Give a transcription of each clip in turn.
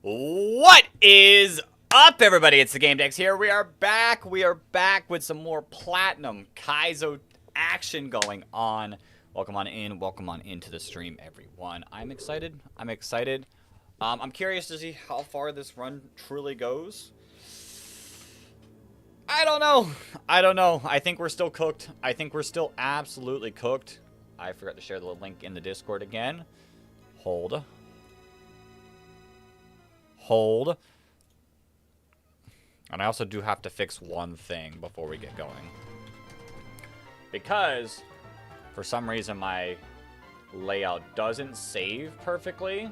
What is up, everybody? It's the Game Dex here. We are back. We are back with some more Platinum Kaizo action going on. Welcome on in. Welcome on into the stream, everyone. I'm excited. I'm curious to see how far this run truly goes. I don't know. I think we're still cooked. I think we're still absolutely cooked. I forgot to share the link in the Discord again. Hold. And I also do have to fix one thing before we get going. Because, for some reason, my layout doesn't save perfectly.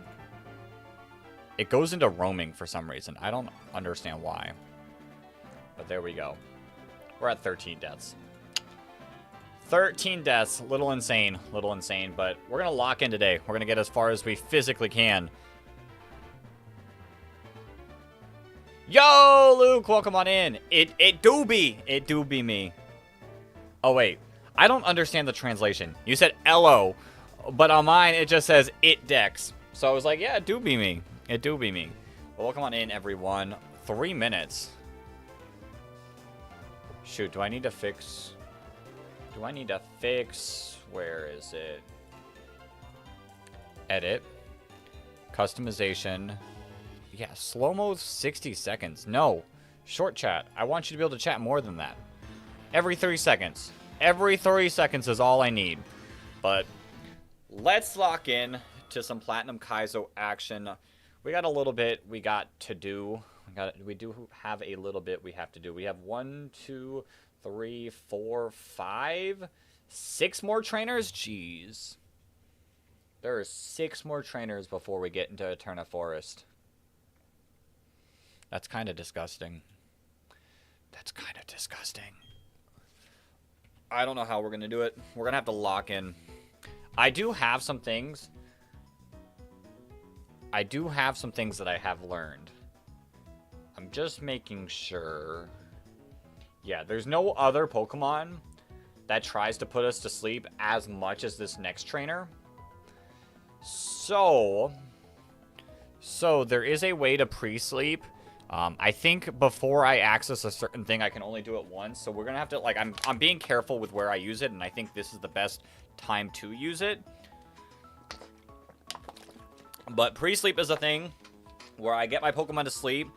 It goes into roaming for some reason. I don't understand why. But there we go. We're at 13 deaths. 13 deaths. Little insane, but we're going to lock in today. We're going to get as far as we physically can. Yo, Luke, welcome on in. It do be me. Oh, wait. I don't understand the translation. You said LO, but on mine it just says it Dex. So I was like, yeah, it do be me. But welcome on in, everyone. 3 minutes. Shoot, do I need to fix... Where is it? Edit. Customization. Yeah, slow-mo 60 seconds. No. Short chat. I want you to be able to chat more than that. Every 3 seconds. Every 3 seconds is all I need. But let's lock in to some Platinum Kaizo action. We got a little bit we got to do. We do have a little bit we have to do. We have 1, 2, 3, 4, 5, 6 more trainers? Jeez. There are 6 more trainers before we get into Eterna Forest. That's kind of disgusting. I don't know how we're going to do it. We're going to have to lock in. I do have some things that I have learned. I'm just making sure. Yeah, there's no other Pokemon that tries to put us to sleep as much as this next trainer. So there is a way to pre-sleep. I think before I access a certain thing, I can only do it once. So we're going to have to, like, I'm being careful with where I use it, and I think this is the best time to use it. But pre-sleep is a thing where I get my Pokemon to sleep,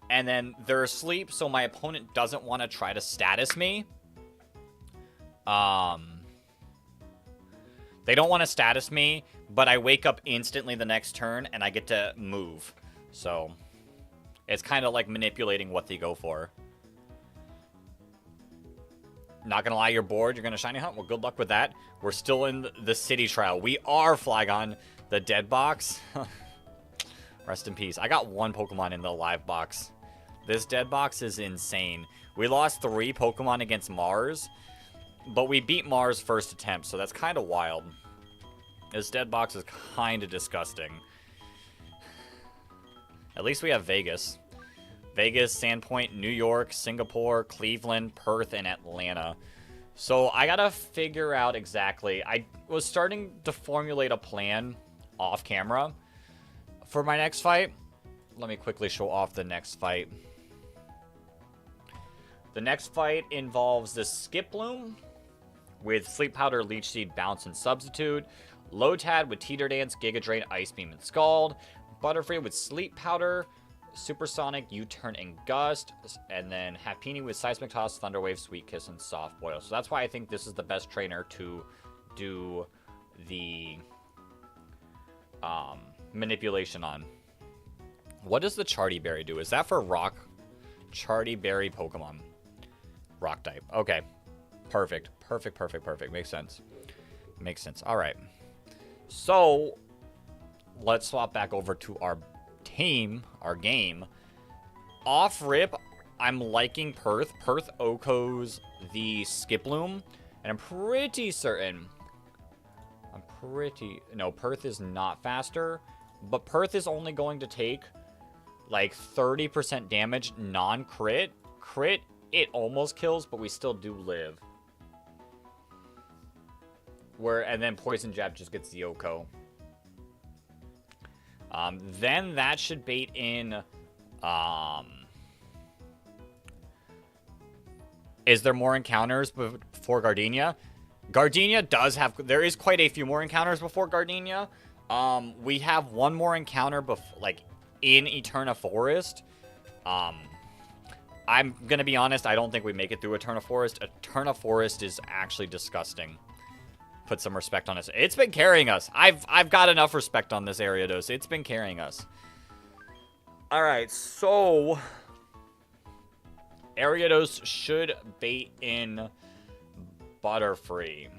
and then they're asleep, so my opponent doesn't want to try to status me. They don't want to status me, but I wake up instantly the next turn, and I get to move. So it's kind of like manipulating what they go for. Not gonna lie, you're bored. You're gonna shiny hunt. Well, good luck with that. We're still in the city trial. We are Flygon, the dead box. Rest in peace. I got 1 Pokemon in the live box. This dead box is insane. We lost 3 Pokemon against Mars, but we beat Mars first attempt, so that's kind of wild. This dead box is kind of disgusting. At least we have Vegas. Vegas, Sandpoint, New York, Singapore, Cleveland, Perth, and Atlanta. So I gotta figure out exactly. I was starting to formulate a plan off camera for my next fight. Let me quickly show off the next fight. The next fight involves the Skiploom with Sleep Powder, Leech Seed, Bounce, and Substitute. Lotad with Teeter Dance, Giga Drain, Ice Beam, and Scald. Butterfree with Sleep Powder, Supersonic, U-Turn, and Gust. And then Happiny with Seismic Toss, Thunder Wave, Sweet Kiss, and Soft Boil. So that's why I think this is the best trainer to do the manipulation on. What does the Charty Berry do? Is that for rock? Charty Berry Pokemon. Rock type. Okay. Perfect. Makes sense. All right. So let's swap back over to our team, our game. Off rip, I'm liking Perth. Perth Oko's the Skiploom, and I'm pretty certain. No, Perth is not faster, but Perth is only going to take like 30% damage non-crit. Crit, it almost kills, but we still do live. And then Poison Jab just gets the Oko. Then that should bait in... is there more encounters before Gardenia? Gardenia does have... There is quite a few more encounters before Gardenia. We have one more encounter in Eterna Forest. I'm gonna be honest, I don't think we make it through Eterna Forest. Eterna Forest is actually disgusting. Put some respect on us. It's been carrying us. I've got enough respect on this Ariados. It's been carrying us. Alright, so... Ariados should bait in Butterfree.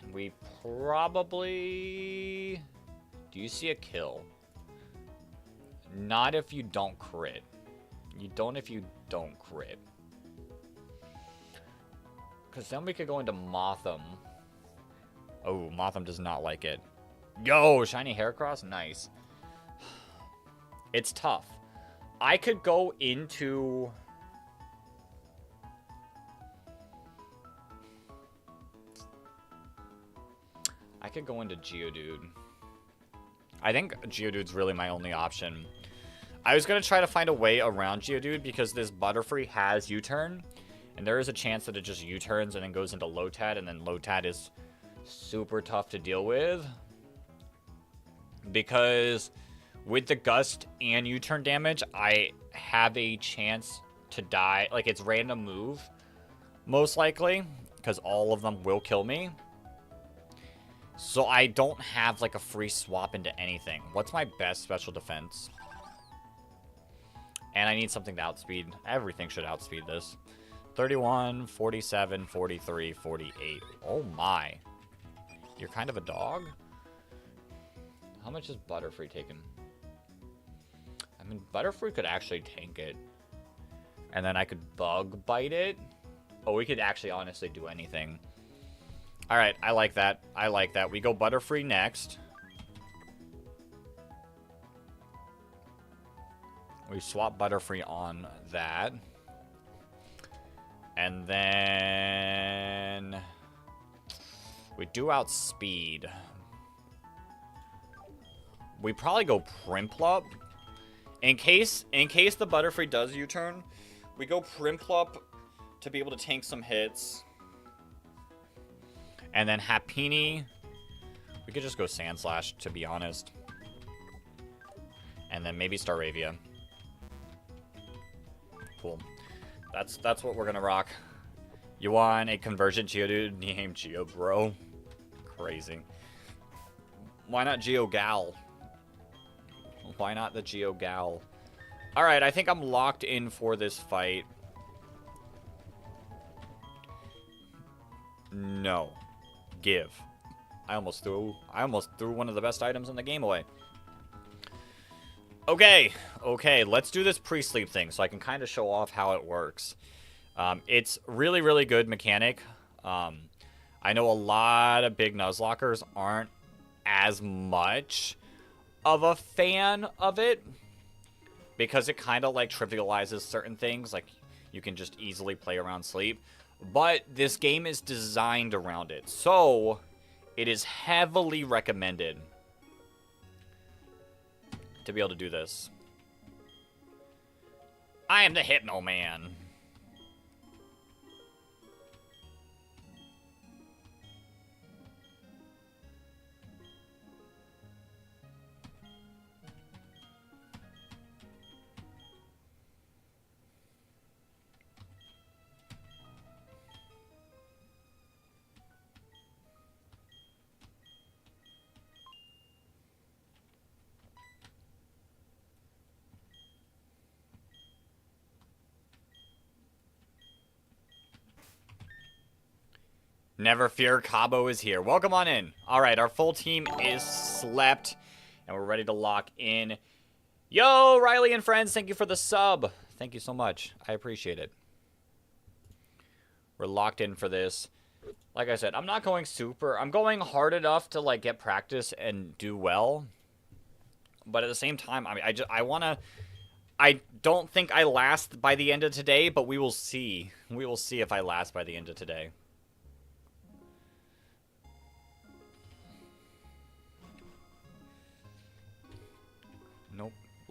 And we probably... Do you see a kill? Not if you don't crit. You don't if you don't crit. Because then we could go into Motham. Oh, Motham does not like it. Yo, Shiny Heracross? Nice. It's tough. I could go into... I could go into Geodude. I think Geodude's really my only option. I was going to try to find a way around Geodude because this Butterfree has U-turn. And there is a chance that it just U-turns and then goes into Lotad. And then Lotad is super tough to deal with. Because with the Gust and U-turn damage, I have a chance to die. Like, it's random move, most likely. Because all of them will kill me. So I don't have, like, a free swap into anything. What's my best special defense? And I need something to outspeed. Everything should outspeed this. 31, 47, 43, 48. Oh my. You're kind of a dog? How much is Butterfree taking? I mean, Butterfree could actually tank it. And then I could Bug Bite it. Oh, we could actually honestly do anything. Alright, I like that. I like that. We go Butterfree next. We swap Butterfree on that. And then... we do outspeed. We probably go Prinplup. In case the Butterfree does U-turn, we go Prinplup to be able to tank some hits. And then Happiny. We could just go Sandslash, to be honest. And then maybe Staravia. Cool. That's what we're gonna rock. You want a convergent Geodude named Geobro? Crazy. Why not Geogal? Why not the Geogal? Alright, I think I'm locked in for this fight. No. Give. I almost threw one of the best items in the game away. Okay, let's do this pre-sleep thing so I can kind of show off how it works. It's really, really good mechanic. I know a lot of big Nuzlockers aren't as much of a fan of it because it kind of like trivializes certain things, like you can just easily play around sleep. But this game is designed around it, so it is heavily recommended to be able to do this. I am the Hypno Man. Never fear, Cabo is here. Welcome on in. Alright, our full team is slept, and we're ready to lock in. Yo, Riley and friends, thank you for the sub. Thank you so much. I appreciate it. We're locked in for this. Like I said, I'm not going super. I'm going hard enough to, like, get practice and do well. But at the same time, I mean, I want to... I don't think I last by the end of today, but we will see. We will see if I last by the end of today.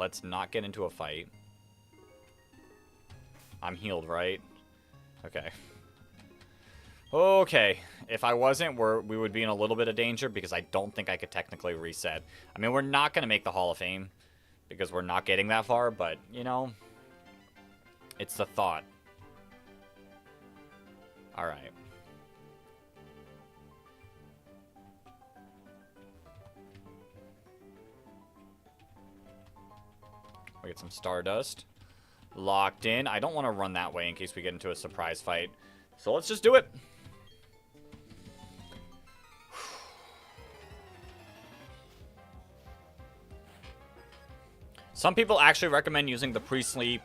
let's not get into a fight. I'm healed, right? Okay. Okay. If I wasn't, we would be in a little bit of danger because I don't think I could technically reset. I mean, we're not going to make the Hall of Fame because we're not getting that far, but, you know, it's the thought. All right. We get some Stardust. Locked in. I don't want to run that way in case we get into a surprise fight. So let's just do it. Some people actually recommend using the pre-sleep,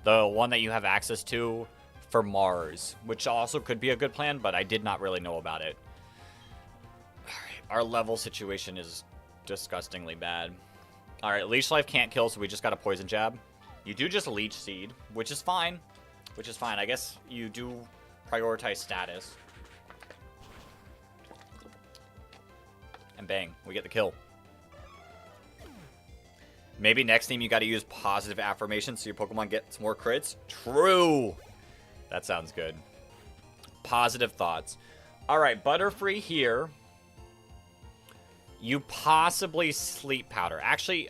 the one that you have access to, for Mars, which also could be a good plan, but I did not really know about it. Our level situation is disgustingly bad. Alright, Leech Life can't kill, so we just got a Poison Jab. You do just Leech Seed, which is fine. Which is fine. I guess you do prioritize status. And bang, we get the kill. Maybe next team you gotta use positive affirmations so your Pokemon gets more crits. True! That sounds good. Positive thoughts. Alright, Butterfree here. You possibly Sleep Powder. Actually,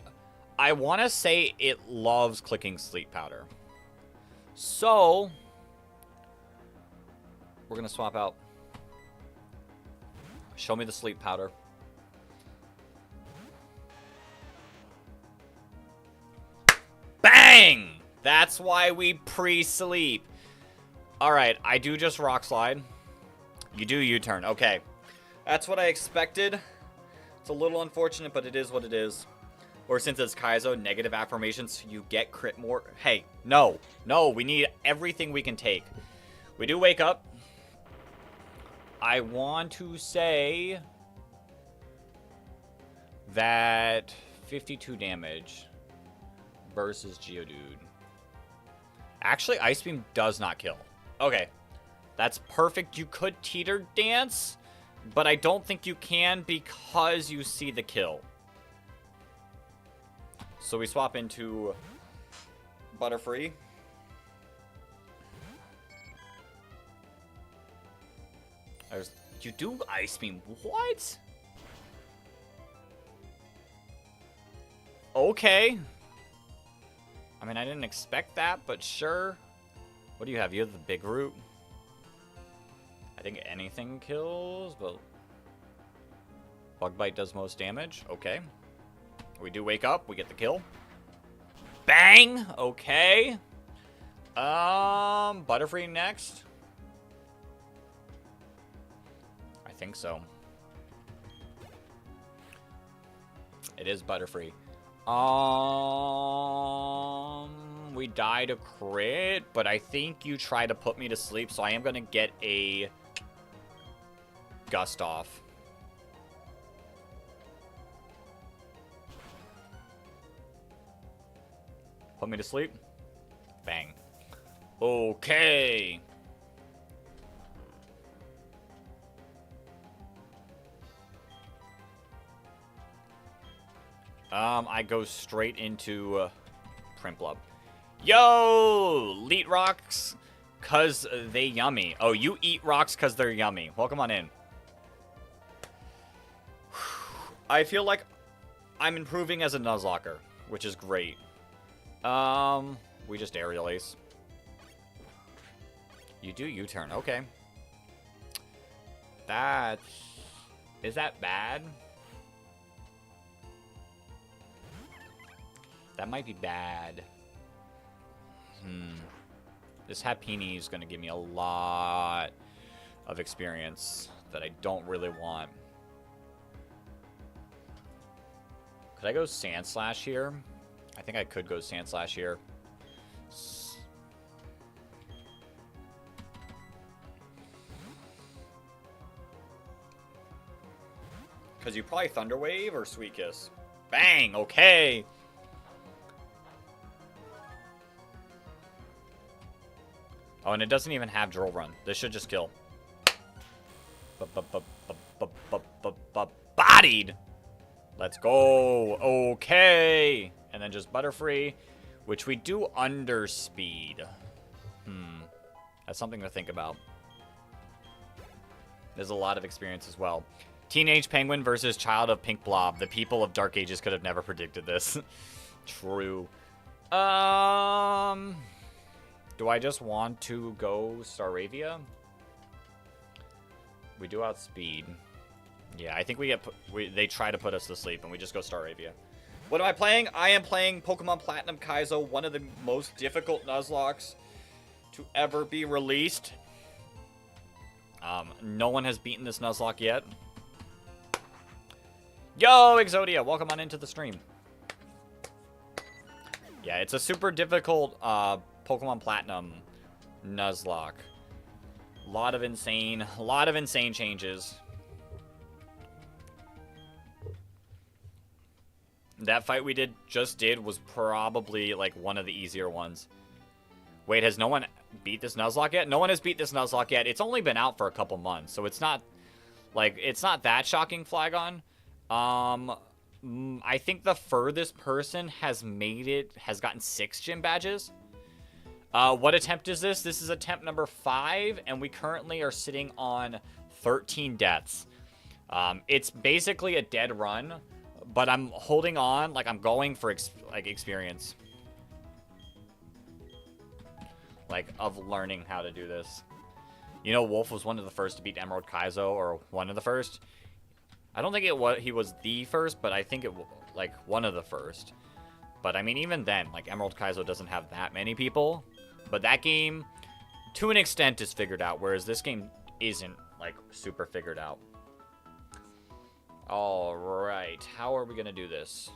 I want to say it loves clicking Sleep Powder. So, we're going to swap out. Show me the Sleep Powder. Bang! That's why we pre-sleep. Alright, I do just Rock Slide. You do U-turn. Okay. That's what I expected. It's a little unfortunate, but it is what it is. Or since it's Kaizo, negative affirmations, you get crit more. Hey, no. No, we need everything we can take. We do wake up. I want to say that 52 damage versus Geodude. Actually, Ice Beam does not kill. Okay. That's perfect. You could Teeter Dance, but I don't think you can because you see the kill. So we swap into Butterfree. You do Ice Beam. What? Okay. I mean, I didn't expect that, but sure. What do you have? You have the Big Root. I think anything kills, but Bug Bite does most damage. Okay. We do wake up. We get the kill. Bang! Okay. Butterfree next. I think so. It is Butterfree. We died a crit, but I think you try to put me to sleep, so I am gonna get a Gust off. Put me to sleep. Bang. Okay. I go straight into Prinplup. Yo! Eat rocks cause they yummy. Oh, you eat rocks cause they're yummy. Welcome on in. I feel like I'm improving as a Nuzlocker, which is great. We just Aerial Ace. You do U-turn. Okay. Is that bad? That might be bad. This Happiny is going to give me a lot of experience that I don't really want. Could I go Sand Slash here? I think I could go Sand Slash here. Because you probably Thunder Wave or Sweet Kiss. Bang! Okay! Oh, and it doesn't even have Drill Run. This should just kill. Bodied! Let's go! Okay! and then just Butterfree, which we do under speed. That's something to think about. There's a lot of experience as well. Teenage Penguin versus Child of Pink Blob. The people of Dark Ages could have never predicted this. True. Do I just want to go Staravia? We do outspeed. Yeah, I think they try to put us to sleep, and we just go Staravia. What am I playing? I am playing Pokemon Platinum Kaizo, one of the most difficult Nuzlockes to ever be released. No one has beaten this Nuzlocke yet. Yo, Exodia, welcome on into the stream. Yeah, it's a super difficult Pokemon Platinum Nuzlocke. A lot of insane changes. That fight we just did was probably like one of the easier ones. Wait, has no one beat this Nuzlocke yet? No one has beat this Nuzlocke yet. It's only been out for a couple months, so it's not that shocking, Flagon. I think the furthest person has gotten 6 gym badges. What attempt is this? This is attempt number 5, and we currently are sitting on 13 deaths. It's basically a dead run, but I'm holding on, like I'm going for experience. Like, of learning how to do this. You know, Wolf was one of the first to beat Emerald Kaizo, or one of the first. I don't think he was the first, but I think it was, like, one of the first. But, I mean, even then, like, Emerald Kaizo doesn't have that many people. But that game, to an extent, is figured out, whereas this game isn't, like, super figured out. Alright, how are we going to do this?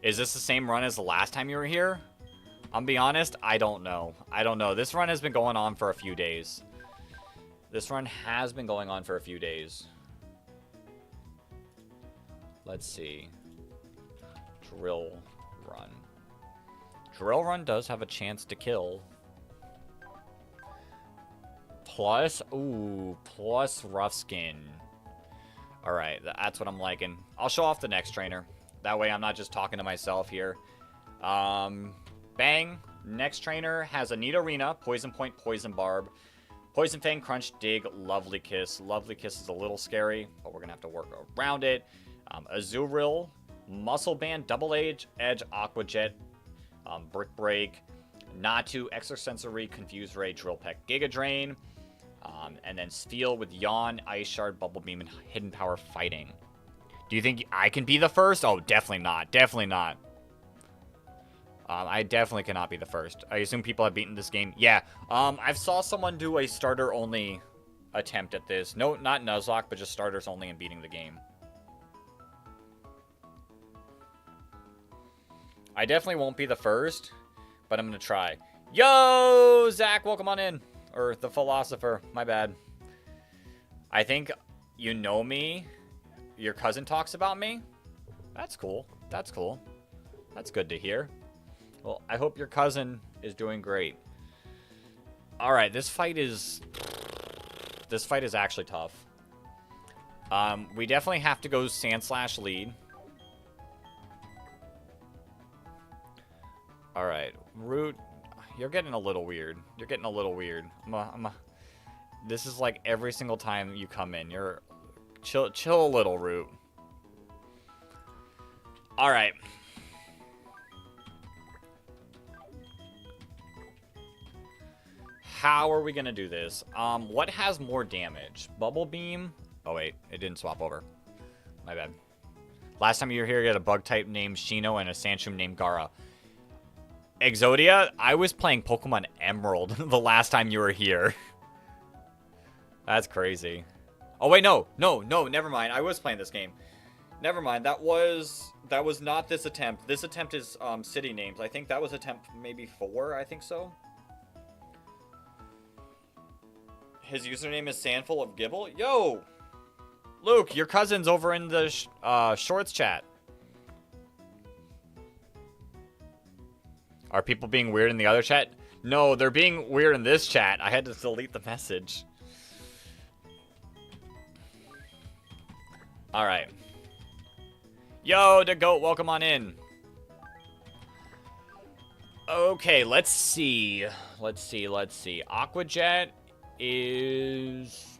Is this the same run as the last time you were here? I'll be honest, I don't know. I don't know. This run has been going on for a few days. This run has been going on for a few days. Let's see. Drill Run. Drill Run does have a chance to kill. Plus Rough Skin. Alright, that's what I'm liking. I'll show off the next trainer. That way I'm not just talking to myself here. Bang. Next trainer has a Nidorina, Poison Point, Poison Barb, Poison Fang, Crunch, Dig, Lovely Kiss. Lovely Kiss is a little scary, but we're going to have to work around it. Azurill, Muscle Band, Double Edge, Aqua Jet, Brick Break, Natu, Extrasensory, Confuse Ray, Drill Peck, Giga Drain, and then Steel with Yawn, Ice Shard, Bubble Beam, and Hidden Power Fighting. Do you think I can be the first? Oh, definitely not. Definitely not. I definitely cannot be the first. I assume people have beaten this game. Yeah. I saw someone do a starter-only attempt at this. No, not Nuzlocke, but just starters only and beating the game. I definitely won't be the first, but I'm going to try. Yo, Zach, welcome on in. Or the Philosopher. My bad. I think you know me. Your cousin talks about me? That's cool. That's cool. That's good to hear. Well, I hope your cousin is doing great. Alright, this fight is actually tough. We definitely have to go Sandslash lead. Alright, Root, you're getting a little weird. You're getting a little weird. This is like every single time you come in. You're... Chill a little, Root. Alright. How are we gonna do this? What has more damage? Bubble Beam? Oh wait, it didn't swap over. My bad. Last time you were here, you had a bug type named Shino and a Sandshroom named Gara. Exodia, I was playing Pokemon Emerald the last time you were here. That's crazy. Oh wait, no, never mind. I was playing this game. Never mind. That was not this attempt. This attempt is city names. I think that was attempt maybe 4. I think so. His username is Sandful of Gibble. Yo, Luke, your cousin's over in the shorts chat. Are people being weird in the other chat? No, they're being weird in this chat. I had to delete the message. Alright. Yo, the goat, welcome on in. Okay, let's see. Let's see. Aquajet is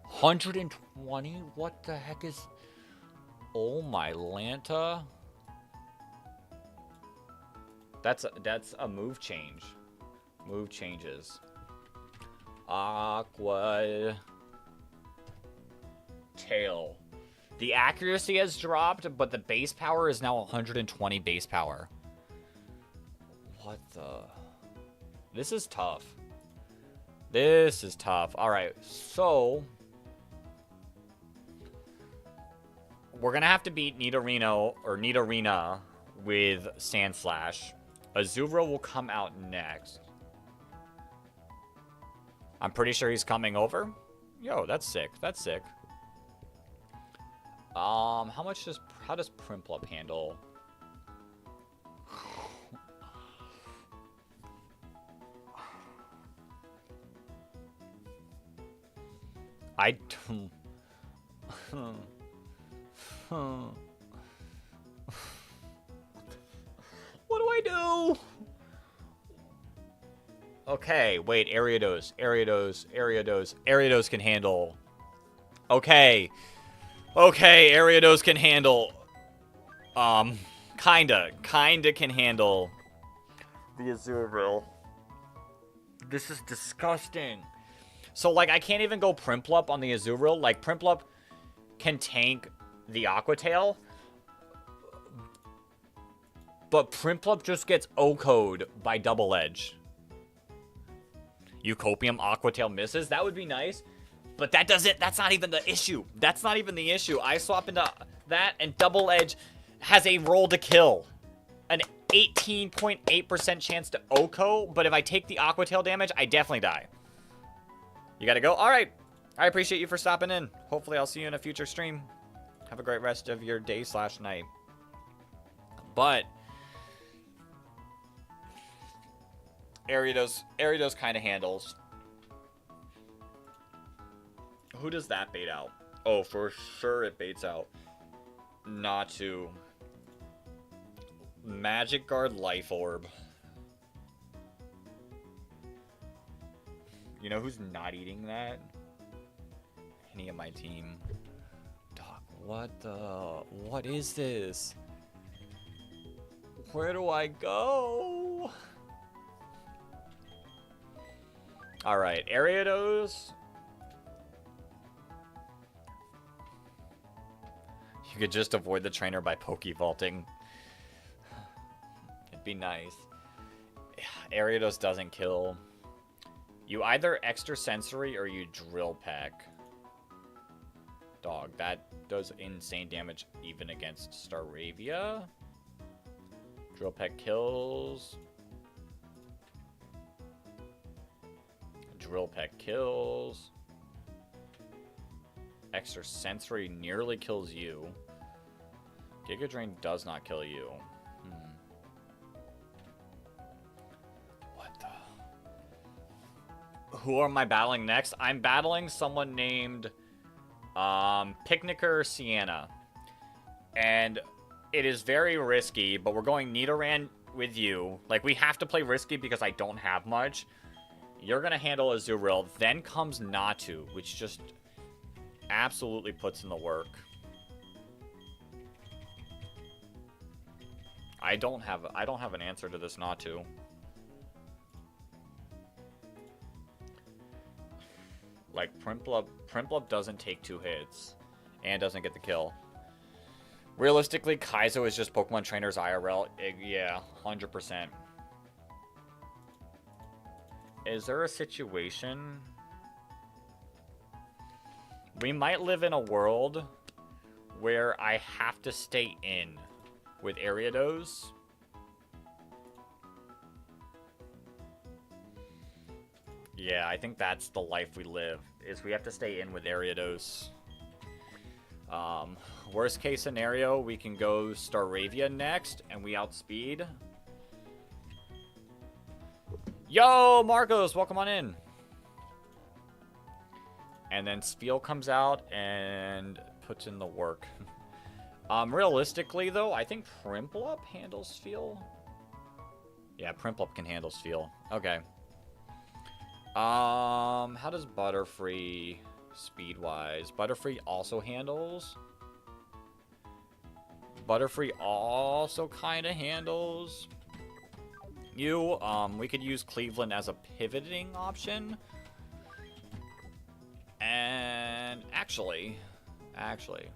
120? What the heck is... Oh my Lanta. That's a move change. Move changes. Aqua tail. The accuracy has dropped, but the base power is now 120 base power. What the... This is tough. This is tough. Alright, so... We're gonna have to beat Nidorino with Sandslash. Azura will come out next. I'm pretty sure he's coming over. Yo, that's sick. That's sick. How does Primplup handle? I don't... What do I do? Okay, wait, Ariados can handle. Okay, Ariados can handle. Kinda can handle the Azurill. This is disgusting. So, like, I can't even go Primplup on the Azurill. Like, Primplup can tank the Aqua Tail, but Primplup just gets O-code by Double Edge. Eucopium Aqua Tail misses. That would be nice, but that's not even the issue. That's not even the issue. I swap into that, and Double Edge has a roll to kill. An 18.8% chance to OHKO, but if I take the Aqua Tail damage, I definitely die. You gotta go? Alright. I appreciate you for stopping in. Hopefully I'll see you in a future stream. Have a great rest of your day/night. But Ariados kind of handles. Who does that bait out? Oh, for sure it baits out Natu. Magic Guard Life Orb. You know who's not eating that? Any of my team. Doc, what is this? Where do I go? Alright, Ariados. You could just avoid the trainer by Pokevaulting. It'd be nice. Ariados doesn't kill. You either extrasensory or you drill peck. Dog, that does insane damage even against Staravia. Drill peck kills. Drill peck kills. Extrasensory nearly kills you. Giga Drain does not kill you. What the... Who am I battling next? I'm battling someone named Picnicker Sienna. And it is very risky, but we're going Nidoran with you. Like, we have to play risky because I don't have much. You're going to handle Azurill. Then comes Natu, which just absolutely puts in the work. I don't have an answer to this Natu. Like, Primplup doesn't take 2 hits and doesn't get the kill. Realistically, Kaizo is just Pokemon Trainers IRL. Yeah, 100%. Is there a situation? We might live in a world where I have to stay in with Ariados. Yeah, I think that's the life we live, is we have to stay in with Ariados. Worst case scenario, we can go Staravia next, and we outspeed. Yo, Marcos, welcome on in. And then Spiel comes out, and puts in the work. Realistically, though, I think Primplup handles Feel. Yeah, Primplup can handle Feel. Okay. How does Butterfree speed-wise? Butterfree also handles. Butterfree also kind of handles you. We could use Cleveland as a pivoting option. And actually,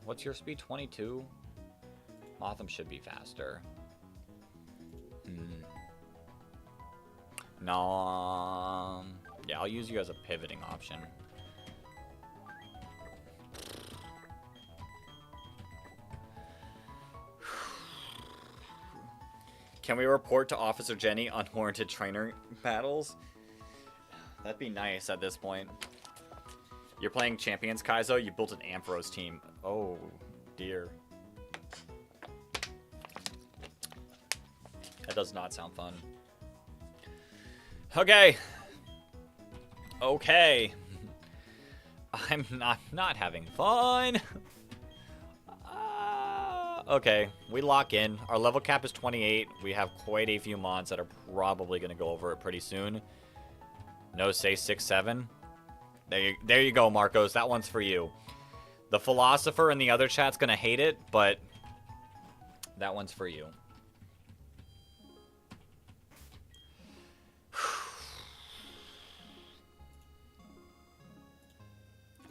what's your speed? 22? Motham should be faster. No, yeah, I'll use you as a pivoting option. Can we report to Officer Jenny unwarranted trainer battles? That'd be nice at this point. You're playing Champions Kaizo, you built an Ampharos team. Oh, dear. That does not sound fun. Okay. Okay. I'm not having fun. Okay, we lock in. Our level cap is 28. We have quite a few mons that are probably going to go over it pretty soon. No, say 6, 7. There you go, Marcos. That one's for you. The Philosopher in the other chat's going to hate it, but that one's for you.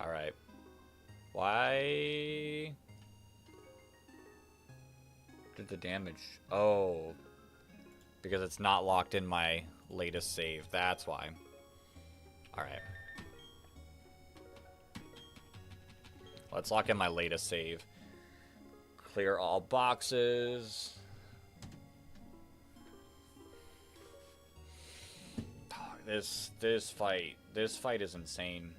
Alright. Why did the damage? Oh. Because it's not locked in my latest save. That's why. Alright. Let's lock in my latest save. Clear all boxes. This fight is insane.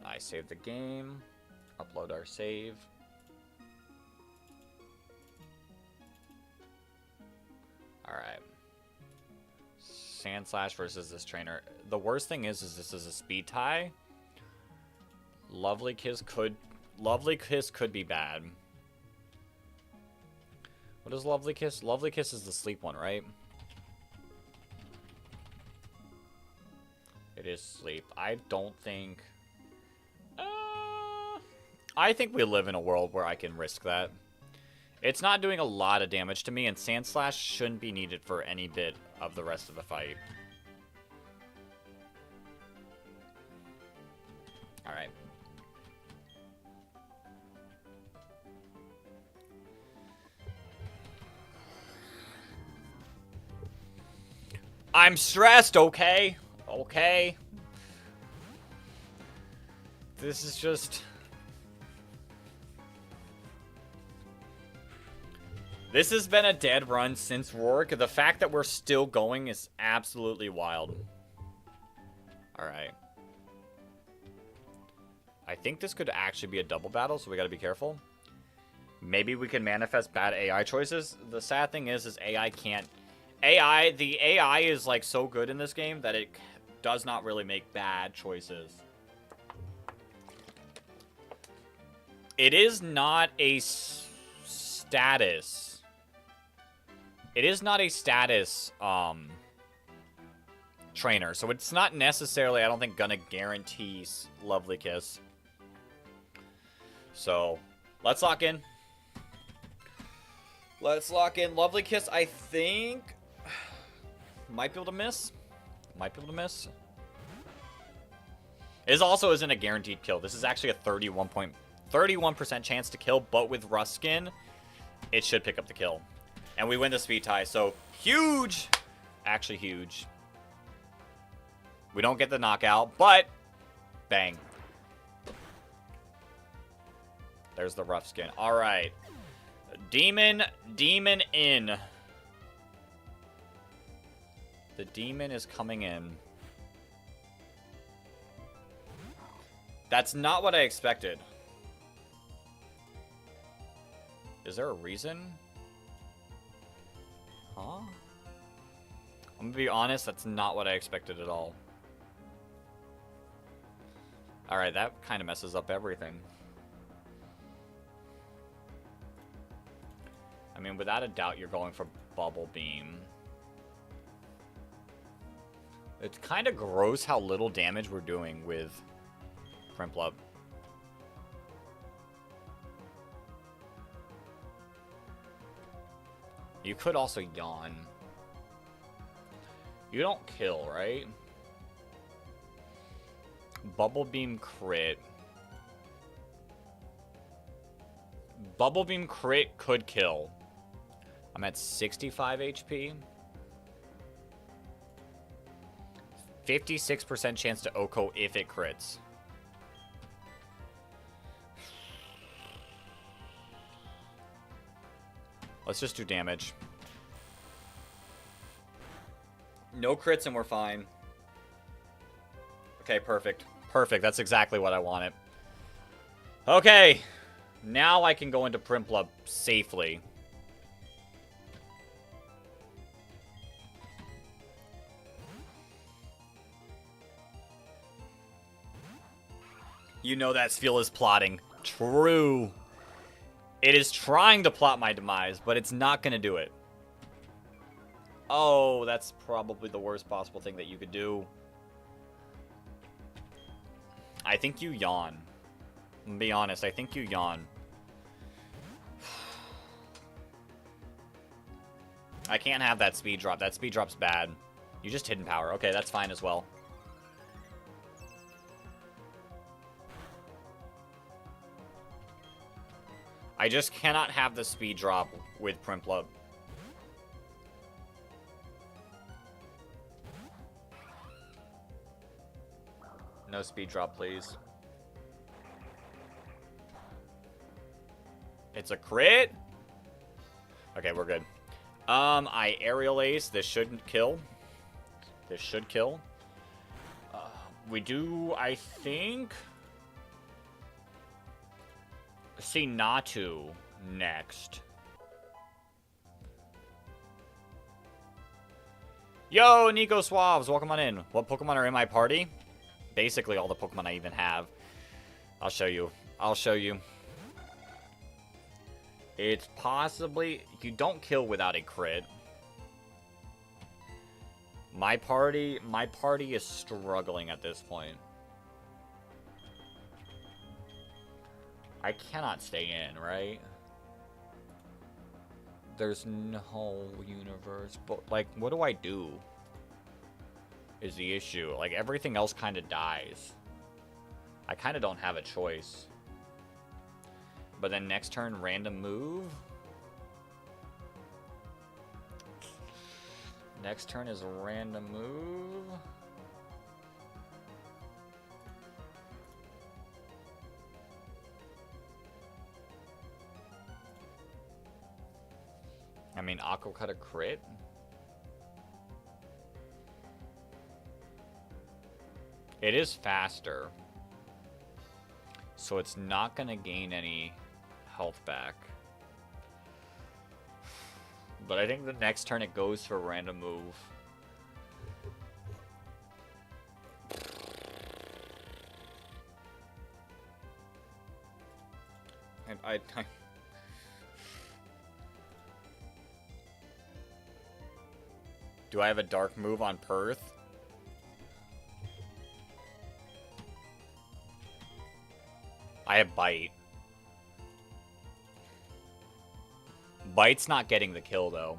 I save the game. Upload our save. Alright. Sandslash versus this trainer. The worst thing is this is a speed tie. Lovely Kiss could be bad. What is Lovely Kiss? Lovely Kiss is the sleep one, right? It is sleep. I don't think... I think we live in a world where I can risk that. It's not doing a lot of damage to me, and Sandslash shouldn't be needed for any bit of the rest of the fight. Alright. I'm stressed, okay? Okay. This is just... This has been a dead run since Rourke. The fact that we're still going is absolutely wild. Alright. I think this could actually be a double battle, so we gotta be careful. Maybe we can manifest bad AI choices. The sad thing is AI can't... The AI is like so good in this game that it does not really make bad choices. It is not a status. It is not a status trainer, so it's not necessarily, I don't think, gonna guarantee Lovely Kiss. So, let's lock in. Let's lock in. Lovely Kiss, I think, might be able to miss. Might be able to miss. This also isn't a guaranteed kill. This is actually a 31% chance to kill, but with Rust Skin, it should pick up the kill. And we win the speed tie, so huge! Actually huge. We don't get the knockout, but bang. There's the rough skin. Alright. Demon in. The demon is coming in. That's not what I expected. Is there a reason? Huh? I'm gonna be honest, that's not what I expected at all. Alright, that kind of messes up everything. I mean, without a doubt, you're going for Bubble Beam. It's kind of gross how little damage we're doing with Prinplup. You could also yawn. You don't kill, right? Bubble Beam crit. Bubble Beam crit could kill. I'm at 65 HP. 56% chance to Oko if it crits. Let's just do damage. No crits and we're fine. Okay, perfect. Perfect, that's exactly what I wanted. Okay. Now I can go into Prinplup safely. You know that Sphere is plotting. True. It is trying to plot my demise, but it's not going to do it. Oh, that's probably the worst possible thing that you could do. I think you yawn. I'm gonna be honest, I think you yawn. I can't have that speed drop. That speed drop's bad. You just hidden power. Okay, that's fine as well. I just cannot have the speed drop with Prinplup. No speed drop, please. It's a crit? Okay, we're good. I aerial ace. This shouldn't kill. This should kill. We do, I think... see Natu next. Yo, Nico Swabs, welcome on in. What Pokemon are in my party? Basically all the Pokemon I even have. I'll show you. I'll show you. It's possibly... you don't kill without a crit. My party is struggling at this point. I cannot stay in, right? There's no universe. But, like, what do I do? Is the issue. Like, everything else kind of dies. I kind of don't have a choice. But then next turn, random move. Next turn is a random move. I mean, Aqua Cut a crit? It is faster. So it's not going to gain any health back. But I think the next turn it goes for a random move. I do I have a dark move on Perth? I have Bite. Bite's not getting the kill, though.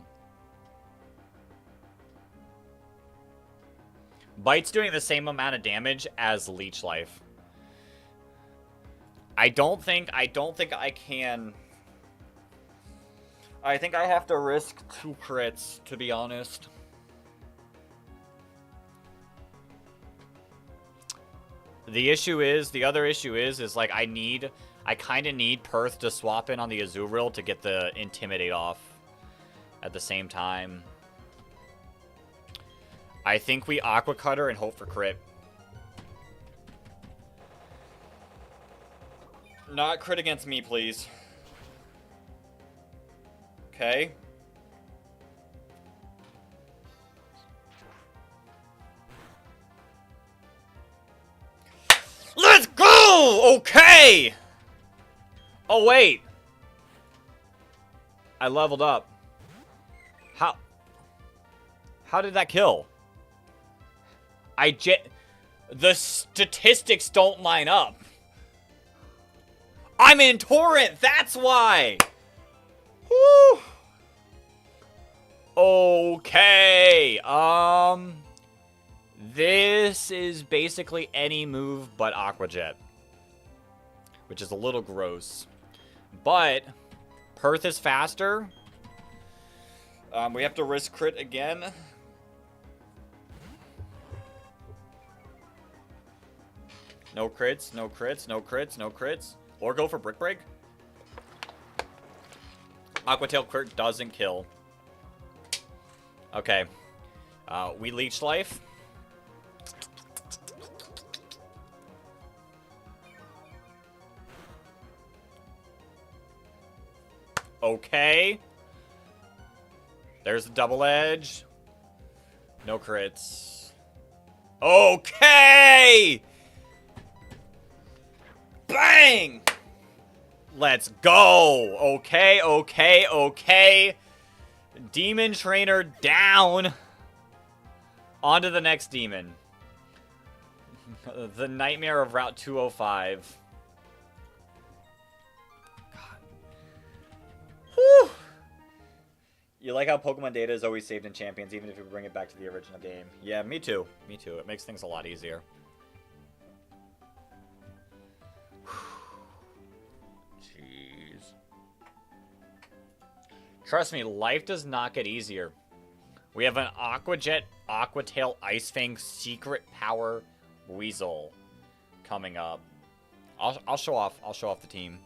Bite's doing the same amount of damage as Leech Life. I don't think I can... I think I have to risk 2 crits, to be honest. The other issue is like I kind of need Perth to swap in on the Azurill to get the Intimidate off at the same time. I think we Aqua Cutter and hope for crit. Not crit against me, please. Okay. Okay! Oh, wait. I leveled up. How did that kill? The statistics don't line up. I'm in Torrent, that's why! Whew. Okay, this is basically any move but Aqua Jet, which is a little gross. But Perth is faster. We have to risk crit again. No crits, no crits, no crits, no crits. Or go for Brick Break. Aqua Tail crit doesn't kill. Okay. We Leech Life. Okay. There's the double edge. No crits. Okay! Bang! Let's go! Okay, okay, okay. Demon Trainer down. On to the next demon. The Nightmare of Route 205. God. Whew. You like how Pokemon data is always saved in Champions, even if you bring it back to the original game. Yeah, me too. Me too. It makes things a lot easier. Jeez. Trust me, life does not get easier. We have an Aqua Jet, Aqua Tail, Ice Fang, Secret Power, Weasel coming up. I'll show off. I'll show off the team.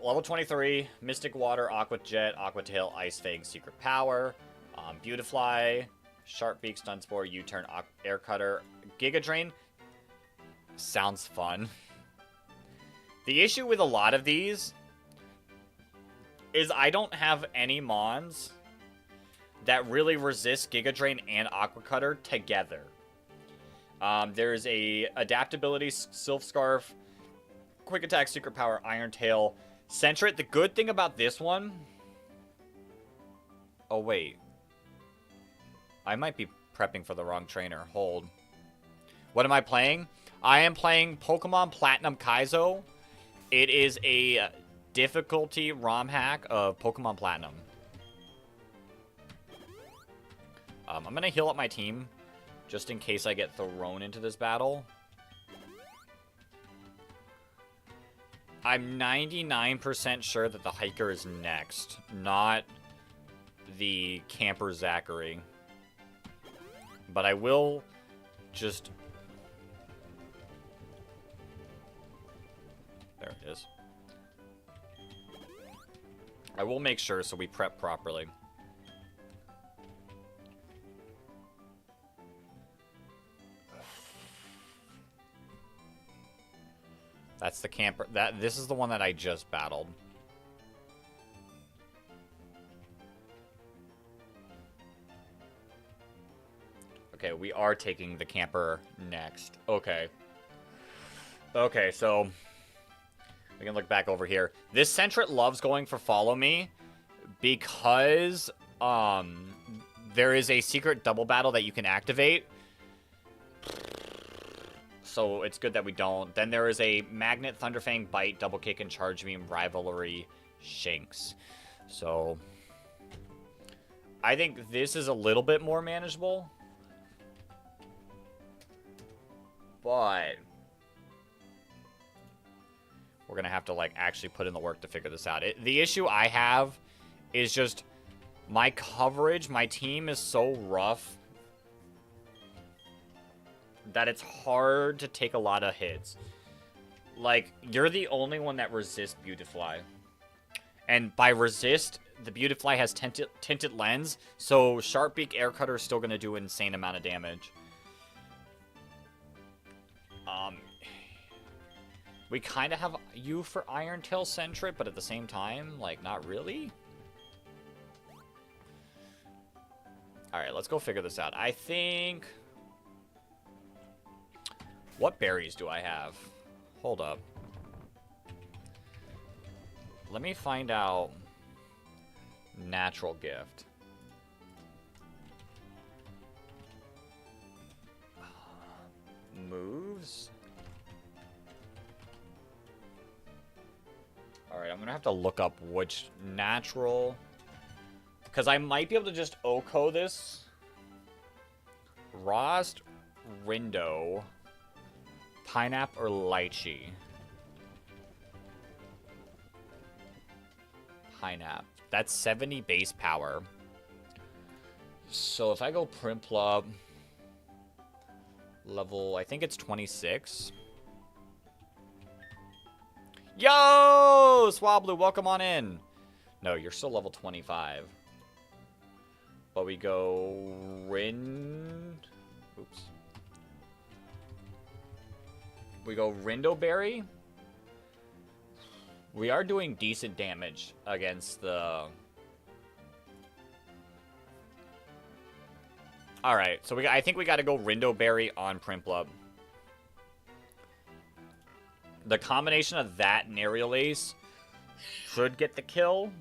Level 23, Mystic Water, Aqua Jet, Aqua Tail, Ice Fang, Secret Power, Beautifly, Sharp Beak, Stun Spore, U-Turn, Air Cutter, Giga Drain. Sounds fun. The issue with a lot of these is I don't have any Mons that really resist Giga Drain and Aqua Cutter together. There's a Adaptability, Sylph Scarf, Quick Attack, Secret Power, Iron Tail, Sentret. The good thing about this one... Oh, wait. I might be prepping for the wrong trainer. Hold. What am I playing? I am playing Pokemon Platinum Kaizo. It is a difficulty ROM hack of Pokemon Platinum. I'm going to heal up my team just in case I get thrown into this battle. I'm 99% sure that the Hiker is next, not the Camper Zachary. But I will just... There it is. I will make sure so we prep properly. That's the camper. This is the one that I just battled. Okay, we are taking the camper next. Okay. Okay, so we can look back over here. This Sentret loves going for Follow Me because there is a secret double battle that you can activate. So it's good that we don't. Then there is a Magnet, Thunderfang, Bite, Double Kick, and Charge Beam, Rivalry, Shanks. So I think this is a little bit more manageable. But we're going to have to, like, actually put in the work to figure this out. The issue I have is just my coverage. My team is so rough that it's hard to take a lot of hits. Like, you're the only one that resists Beautifly. And by resist, the Beautifly has tinted lens, so Sharp Beak Air Cutter is still going to do an insane amount of damage. We kind of have you for Iron Tail Sentret, but at the same time, like, not really. Alright, let's go figure this out. I think... What berries do I have? Hold up. Let me find out. Natural gift. Moves? Alright, I'm gonna have to look up which natural... Because I might be able to just Oko this. Rost, Rindo, Pineapple, or Lychee. Pineapple. That's 70 base power. So if I go Prinplup, level, I think it's 26. Yo! Swablu, welcome on in. No, you're still level 25. But we go Oops. We go Rindoberry. We are doing decent damage against the... Alright, so I think we gotta go Rindoberry on Prinplup. The combination of that and Aerial Ace should get the kill.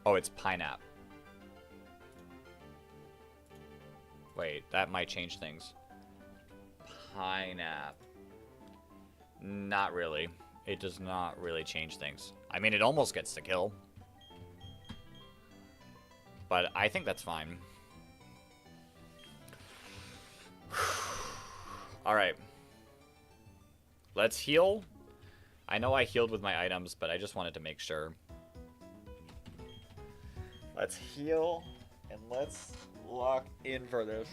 Oh, it's Pineapple. Wait, that might change things. Pineapple. Not really. It does not really change things. I mean, it almost gets the kill. But I think that's fine. Alright. Let's heal. I know I healed with my items, but I just wanted to make sure. Let's heal, and let's lock in for this.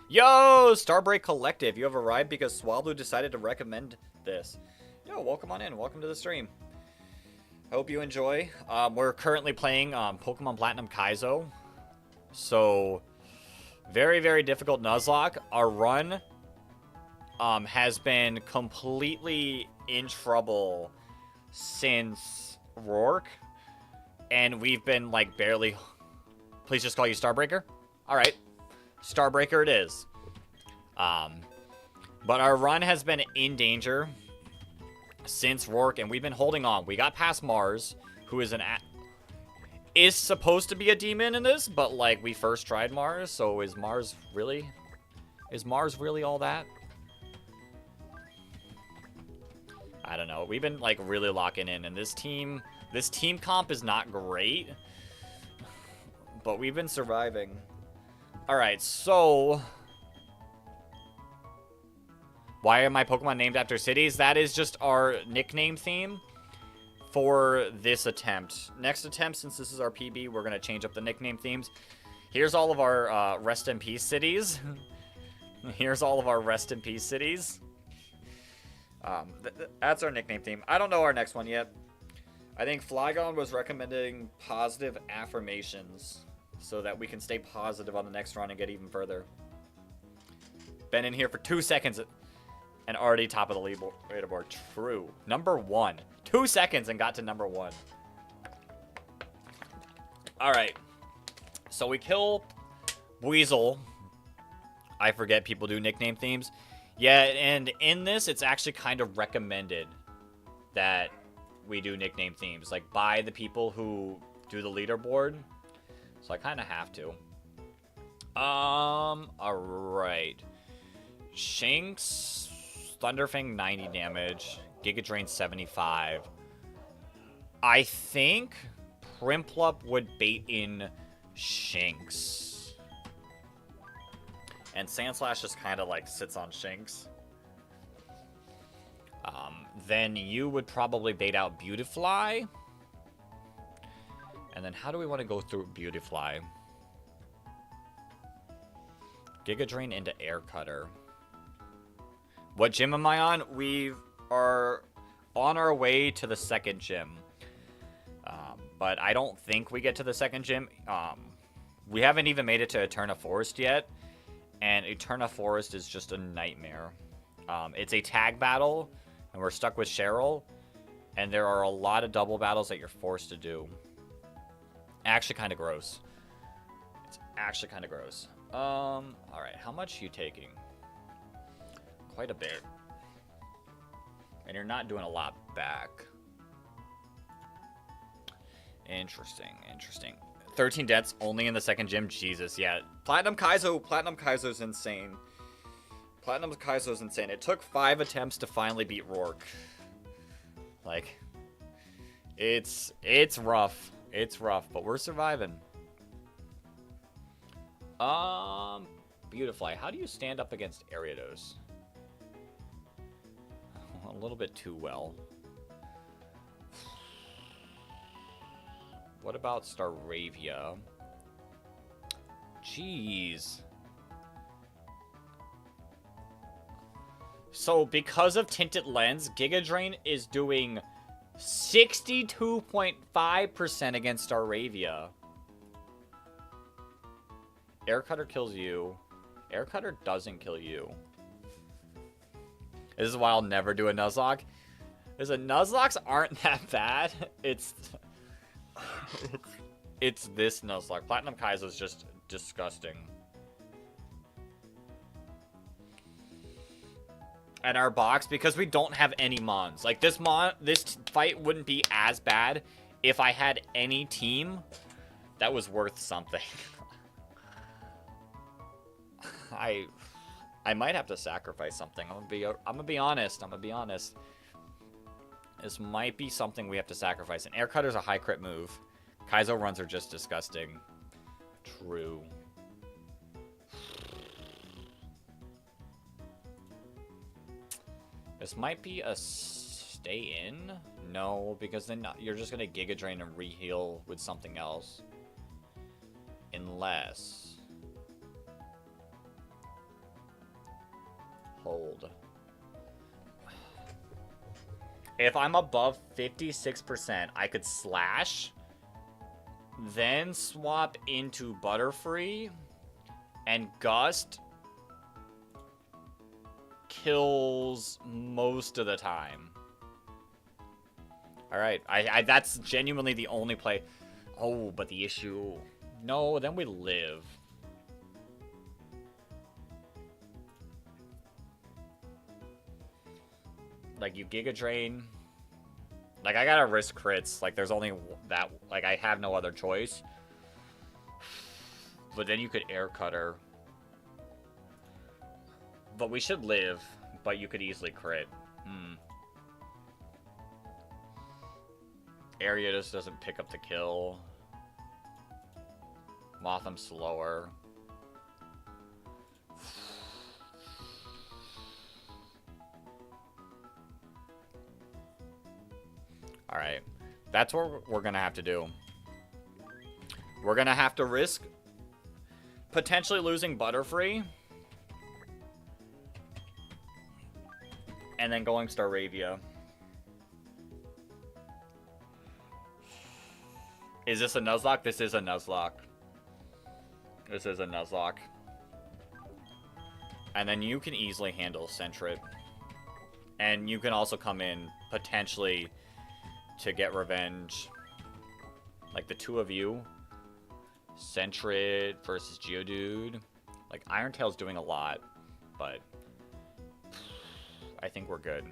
Yo, Starbreak Collective, you have arrived because Swablu decided to recommend this. Yo, welcome on in. Welcome to the stream. I hope you enjoy. We're currently playing Pokemon Platinum Kaizo. So, very, very difficult Nuzlocke. Our run has been completely in trouble since Rourke. And we've been, like, barely... Please just call you Starbreaker? Alright. Starbreaker it is. But our run has been in danger since Rourke, and we've been holding on. We got past Mars, who is is supposed to be a demon in this, but, like, we first tried Mars, so is Mars really all that? I don't know. We've been, like, really locking in, and this team comp is not great, but we've been surviving. Alright, so... Why are my Pokemon named after cities? That is just our nickname theme for this attempt. Next attempt, since this is our PB, we're going to change up the nickname themes. Here's all of our rest in peace cities. Here's all of our rest in peace cities. That's our nickname theme. I don't know our next one yet. I think Flygon was recommending positive affirmations so that we can stay positive on the next run and get even further. Been in here for 2 seconds and already top of the leaderboard. True. Number 1. 2 seconds and got to number 1. Alright. So we kill Weasel. I forget people do nickname themes. Yeah, and in this, it's actually kind of recommended that we do nickname themes, like, by the people who do the leaderboard. So I kind of have to. Alright. Shinx, Thunderfang 90 damage, Giga Drain 75. I think Prinplup would bait in Shinx. And Sandslash just kind of, like, sits on Shinx. Then you would probably bait out Beautifly. And then how do we want to go through Beautifly? Giga Drain into Air Cutter. What gym am I on? We are on our way to the second gym. But I don't think we get to the second gym. We haven't even made it to Eterna Forest yet. And Eterna Forest is just a nightmare. It's a tag battle, and we're stuck with Cheryl. And there are a lot of double battles that you're forced to do. Actually kind of gross. It's actually kind of gross. Alright, how much are you taking? Quite a bit. And you're not doing a lot back. Interesting, interesting. 13 deaths only in the second gym? Jesus, yeah. Platinum Kaizo's insane. Platinum Kaizo's insane. It took 5 attempts to finally beat Rourke. Like, it's rough. It's rough, but we're surviving. Beautifly. How do you stand up against Ariados? A little bit too well. What about Staravia? Jeez. So, because of Tinted Lens, Giga Drain is doing 62.5% against Staravia. Air Cutter kills you. Air Cutter doesn't kill you. This is why I'll never do a Nuzlocke. Because the Nuzlocks aren't that bad. It's this Nuzlocke. Platinum Kaizo is just disgusting. And our box, because we don't have any mons. Like, this fight wouldn't be as bad if I had any team that was worth something. I might have to sacrifice something. I'm gonna be honest. This might be something we have to sacrifice. And Air Cutter's a high crit move. Kaizo runs are just disgusting. True. This might be a stay in? No, because then you're just gonna Giga Drain and re-heal with something else. Unless... Hold. If I'm above 56%, I could slash, then swap into Butterfree, and Gust kills most of the time. Alright, that's genuinely the only play. Oh, but the issue... No, then we live. Like, you Giga Drain. Like, I gotta risk crits. Like, there's only that... Like, I have no other choice. But then you could Air Cutter. But we should live. But you could easily crit. Area just doesn't pick up the kill. Motham's slower. Alright. That's what we're gonna have to do. We're gonna have to risk potentially losing Butterfree. And then going Staravia. Is this a Nuzlocke? This is a Nuzlocke. This is a Nuzlocke. And then you can easily handle Sentret. And you can also come in, potentially, to get revenge. Like, the two of you. Sentret versus Geodude. Like, Iron Tail's doing a lot. But I think we're good.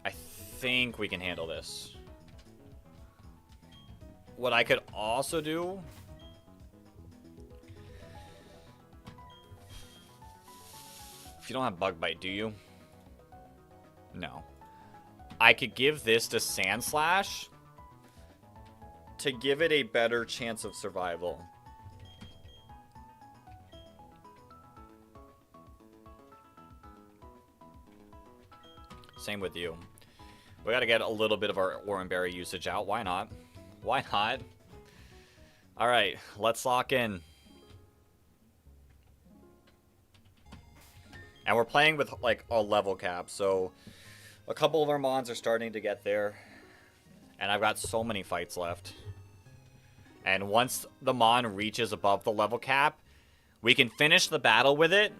I think we can handle this. What I could also do... If you don't have Bug Bite, do you? No. I could give this to Sandslash to give it a better chance of survival. Same with you. We gotta get a little bit of our Oran Berry usage out. Why not? Why not? Alright, let's lock in. And we're playing with, like, a level cap, so a couple of our mons are starting to get there. And I've got so many fights left. And once the mon reaches above the level cap, we can finish the battle with it,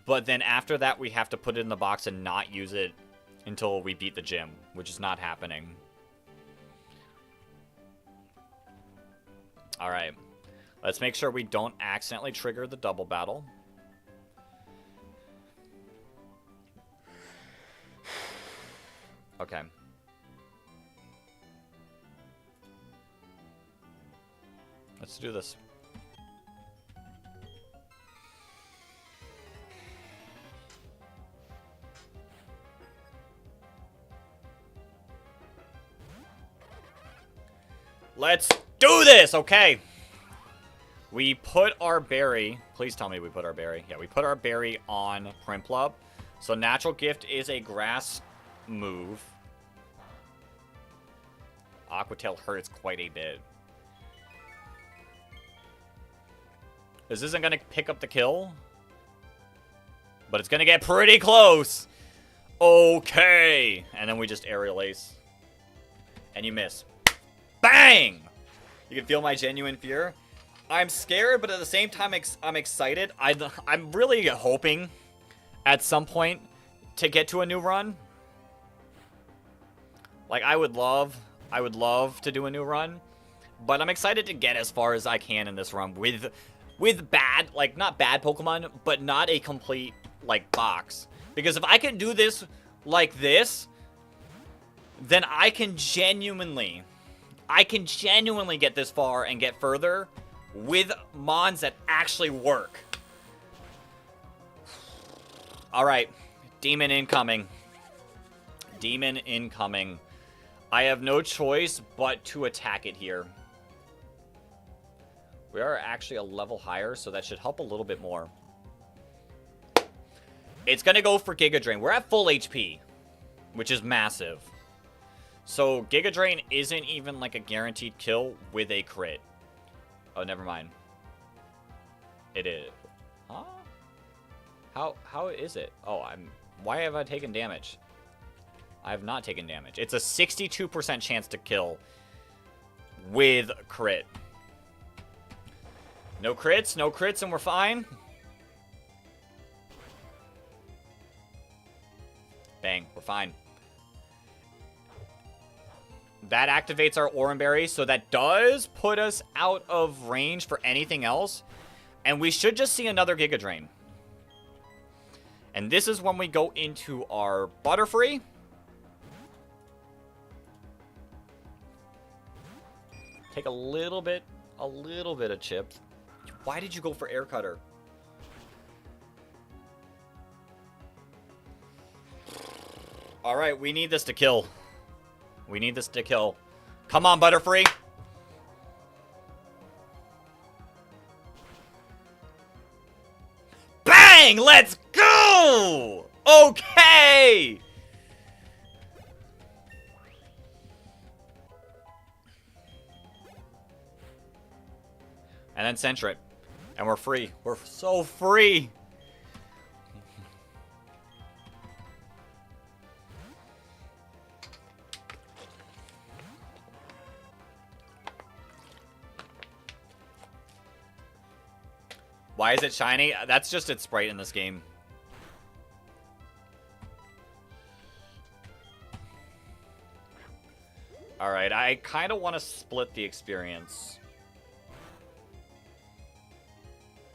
but then after that we have to put it in the box and not use it until we beat the gym, which is not happening. Alright. Let's make sure we don't accidentally trigger the double battle. Okay. Let's do this. Let's do this! Okay. We put our berry. Please tell me we put our berry. Yeah, we put our berry on Prinplup. So Natural Gift is a grass move. Aqua Tail hurts quite a bit. This isn't going to pick up the kill. But it's going to get pretty close. Okay. And then we just Aerial Ace. And you miss. Bang! You can feel my genuine fear. I'm scared, but at the same time, I'm excited. I'm really hoping at some point to get to a new run. Like, I would love to do a new run. But I'm excited to get as far as I can in this run with bad, like, not bad Pokemon, but not a complete, like, box. Because if I can do this like this, then I can genuinely get this far and get further with mons that actually work. Alright, Demon incoming. Demon incoming. I have no choice but to attack it here. We are actually a level higher, so that should help a little bit more. It's going to go for Giga Drain. We're at full HP, which is massive. So Giga Drain isn't even like a guaranteed kill with a crit. Oh, never mind. It is. Huh? How is it? Oh, why have I taken damage? I have not taken damage. It's a 62% chance to kill with crit. No crits, and we're fine. Bang, we're fine. That activates our Oran Berry, so that does put us out of range for anything else. And we should just see another Giga Drain. And this is when we go into our Butterfree. Take a little bit of chip. Why did you go for Air Cutter? Alright, we need this to kill. We need this to kill. Come on, Butterfree. Bang! Let's go! Okay! And then Sentret. And we're free. We're so free! Why is it shiny? That's just its sprite in this game. Alright, I kind of want to split the experience.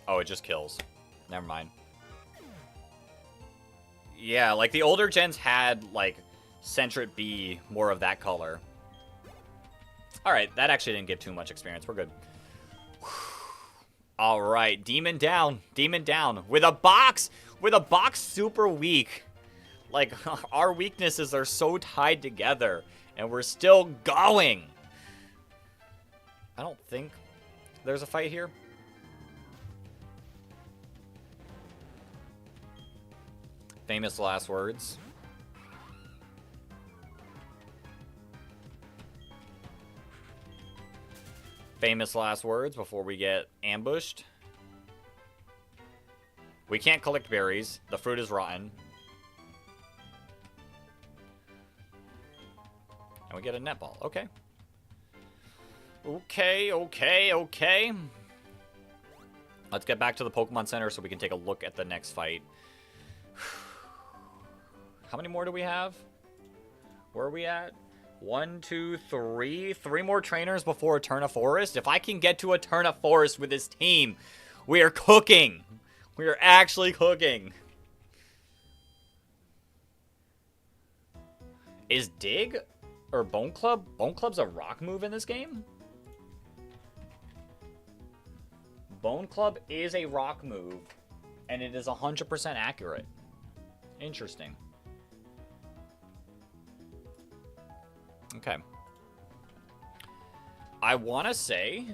Oh, it just kills. Never mind. Yeah, like the older gens had, like, Sentret be more of that color. Alright, that actually didn't give too much experience. We're good. Alright, Demon down. Demon down. With a box! With a box super weak. Like, our weaknesses are so tied together. And we're still going. I don't think there's a fight here. Famous last words. Famous last words before we get ambushed. We can't collect berries. The fruit is rotten. And we get a netball. Okay. Okay. Let's get back to the Pokemon Center so we can take a look at the next fight. How many more do we have? Where are we at? 1, 2, 3. 3 more trainers before Eterna Forest. If I can get to Eterna Forest with this team, we are cooking. We are actually cooking. Is Dig or Bone Club? Bone Club's a rock move in this game? Bone Club is a rock move, and it is 100% accurate. Interesting. Okay. I want to say...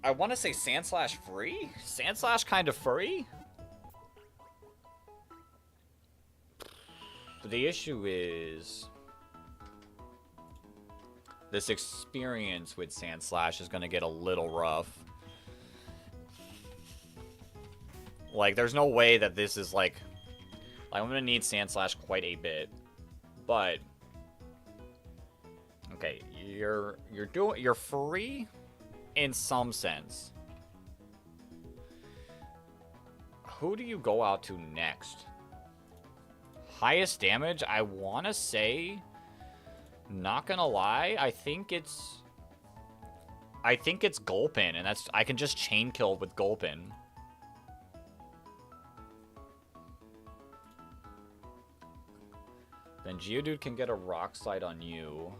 Sandslash free? Sandslash kind of free? The issue is... this experience with Sandslash is going to get a little rough. Like, there's no way that this is, like I'm going to need Sandslash quite a bit. But... okay, you're free in some sense. Who do you go out to next? Highest damage, I want to say... not gonna lie, I think it's Gulpin, and I can just chain kill with Gulpin. Then Geodude can get a Rock Slide on you.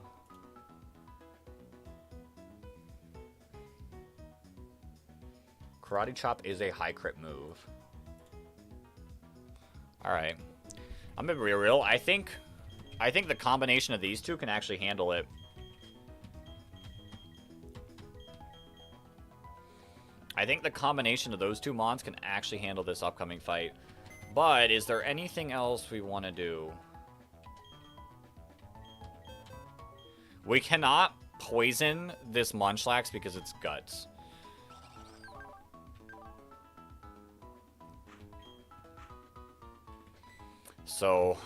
Karate Chop is a high crit move. Alright. I'm gonna be real. I think the combination of these two can actually handle it. I think the combination of those two mons can actually handle this upcoming fight. But is there anything else we want to do? We cannot poison this Munchlax because it's guts. So,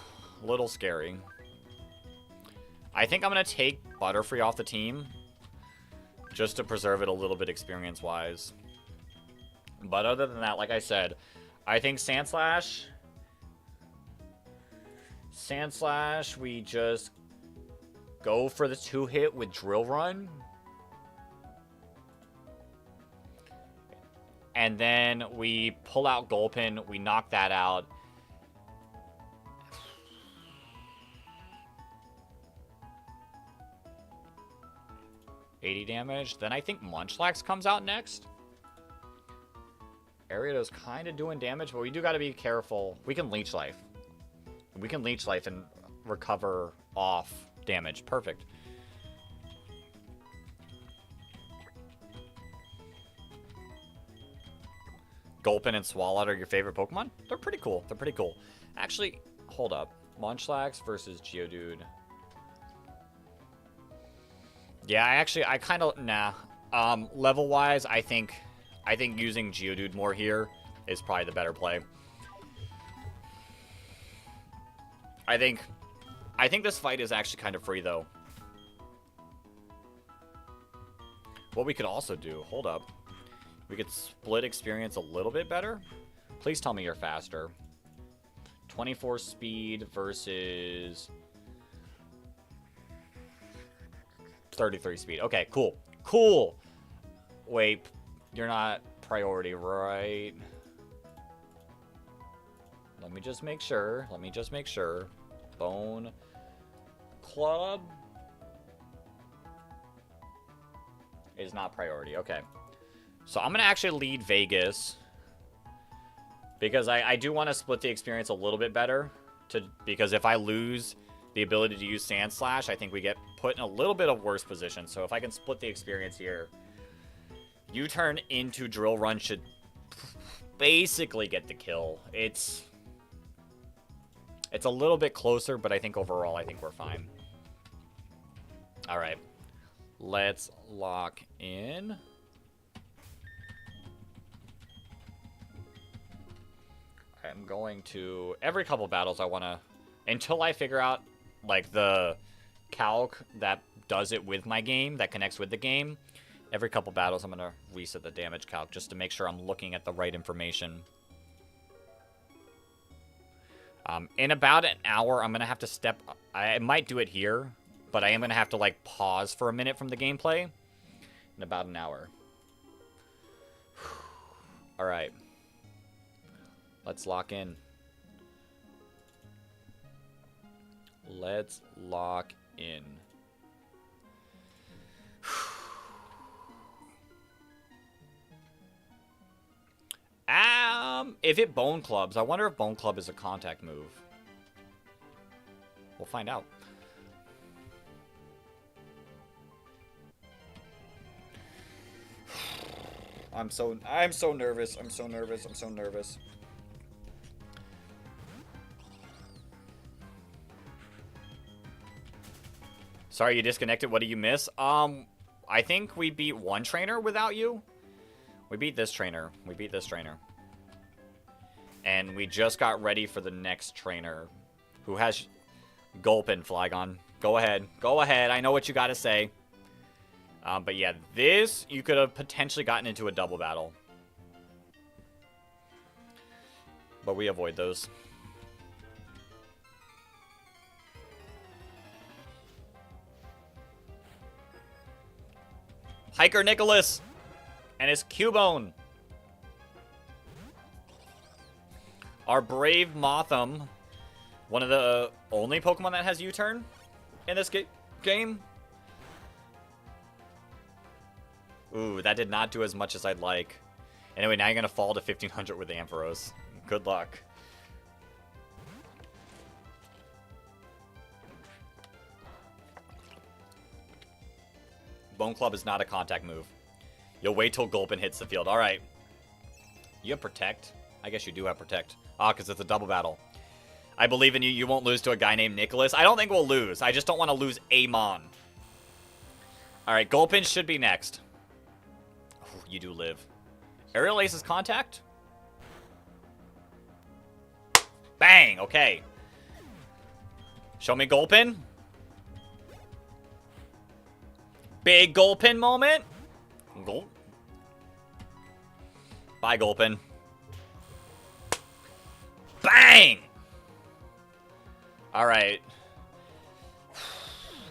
a little scary. I think I'm going to take Butterfree off the team just to preserve it a little bit experience-wise. But other than that, like I said, I think Sandslash, we just go for the 2-hit with Drill Run. And then we pull out Gulpin, we knock that out. $80 damage. Then I think Munchlax comes out next. Ariado's kind of doing damage, but we do got to be careful. We can Leech Life. We can Leech Life and recover off damage. Perfect. Gulpin and Swalot are your favorite Pokemon? They're pretty cool. They're pretty cool. Actually, hold up. Munchlax versus Geodude. Yeah, I kind of... nah. Level-wise, I think using Geodude more here is probably the better play. I think this fight is actually kind of free, though. What we could also do... hold up. We could split experience a little bit better. Please tell me you're faster. 24 speed versus 33 speed. Okay, cool. Cool. Wait, you're not priority, right? Let me just make sure. Let me just make sure. Bone Club is not priority. Okay. So I'm going to actually lead Vegas because I do want to split the experience a little bit better because if I lose the ability to use Sandslash, I think we get put in a little bit of worse position. So if I can split the experience here, U-turn into Drill Run should basically get the kill. It's a little bit closer, but I think overall, I think we're fine. All right. Let's lock in. I'm going to... every couple battles I want to... until I figure out, like, the calc that does it with my game, that connects with the game, Every couple battles, I'm going to reset the damage calc just to make sure I'm looking at the right information. In about an hour, I'm going to have to step... I might do it here, but I am going to have to, like, pause for a minute from the gameplay. In about an hour. Alright. Let's lock in. Let's lock in. If it Bone Clubs, I wonder if Bone Club is a contact move. We'll find out. I'm so nervous. I'm so nervous. I'm so nervous. Sorry you disconnected. What do you miss? I think we beat one trainer without you. We beat this trainer. We beat this trainer. And we just got ready for the next trainer who has Gulpin, Flygon. Go ahead. Go ahead. I know what you got to say. But yeah, this, you could have potentially gotten into a double battle. But we avoid those. Hiker Nicholas and his Cubone. Our Brave Motham, one of the only Pokemon that has U-turn in this game. Ooh, that did not do as much as I'd like. Anyway, now you're going to fall to 1500 with Ampharos. Good luck. Bone Club is not a contact move. You'll wait till Gulpin hits the field. Alright. You have Protect? I guess you do have Protect. Ah, because it's a double battle. I believe in you. You won't lose to a guy named Nicholas. I don't think we'll lose. I just don't want to lose Amon. Alright, Gulpin should be next. Oh, you do live. Aerial Ace's contact? Bang! Okay. Show me Gulpin. Big Gulpin moment. Gulp. Bye, Gulpin. Bang! Alright.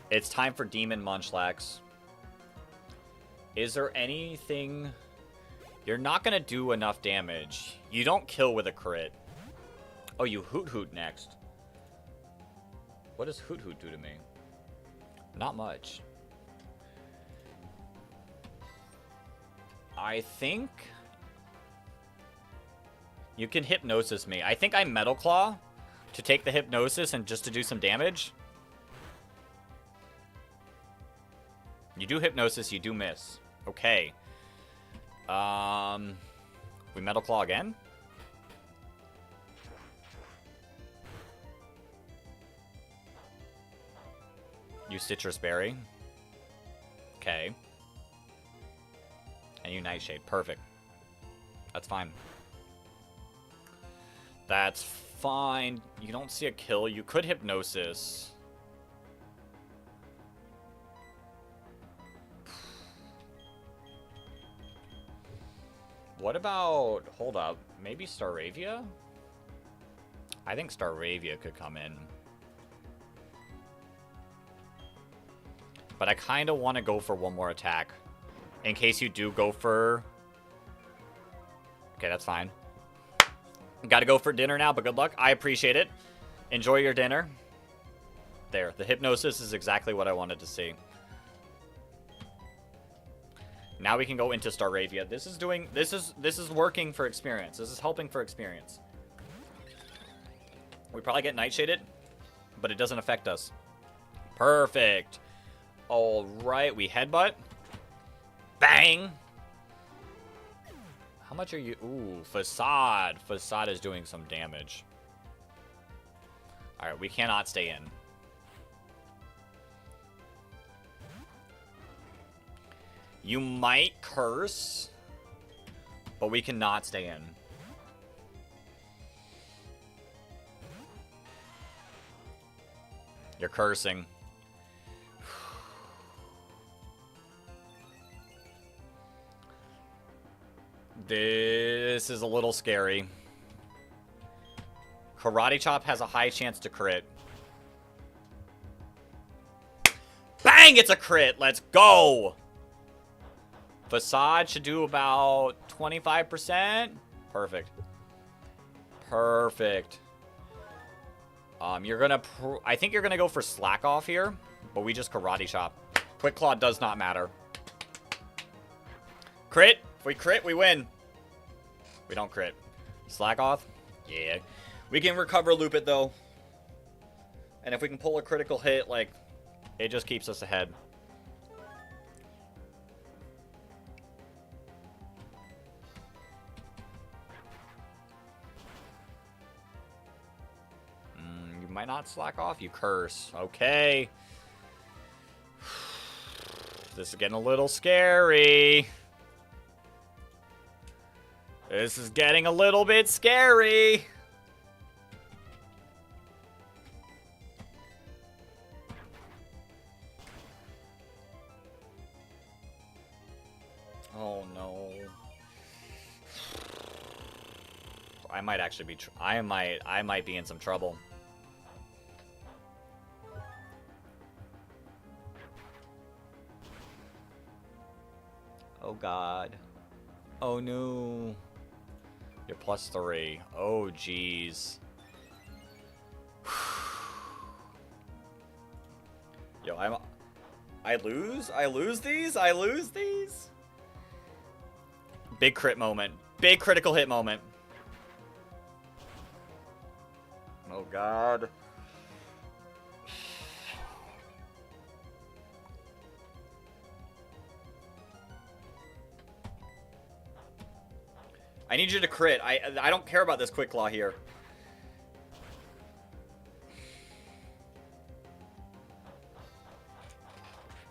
It's time for Demon Munchlax. Is there anything... You're not going to do enough damage. You don't kill with a crit. Oh, you Hoot Hoot next. What does Hoot Hoot do to me? Not much. I think... You can Hypnosis me. I think I Metal Claw to take the Hypnosis and just to do some damage. You do Hypnosis, you do miss. Okay. We Metal Claw again? You Citrus Berry. Okay. And you Nightshade. Perfect. That's fine. That's fine. You don't see a kill. You could Hypnosis. What about... Hold up. Maybe Staravia? I think Staravia could come in. But I kind of want to go for one more attack. In case you do go for... Okay, that's fine. Gotta go for dinner now, but good luck. I appreciate it. Enjoy your dinner. There. The Hypnosis is exactly what I wanted to see. Now we can go into Staravia. This is working for experience. This is helping for experience. We probably get Nightshaded, but it doesn't affect us. Perfect. All right, we Headbutt. Bang. How much are you? Ooh, Facade. Facade is doing some damage. All right, we cannot stay in. You might curse, but we cannot stay in. You're cursing. This is a little scary. Karate Chop has a high chance to crit. Bang! It's a crit! Let's go! Facade should do about 25%. Perfect. Perfect. You're gonna... I think you're gonna go for Slack Off here, but we just Karate Chop. Quick Claw does not matter. Crit! If we crit, we win. We don't crit. Slack Off? Yeah. We can recover loop it, though. And if we can pull a critical hit, like, it just keeps us ahead. You might not slack off. You curse. Okay. This is getting a little scary. This is getting a little bit scary. Oh no. I might actually be I might be in some trouble. Oh god. Oh no. You're +3. Oh jeez. Yo, I lose these? Big crit moment. Big critical hit moment. Oh god. I need you to crit. I don't care about this Quick Claw here.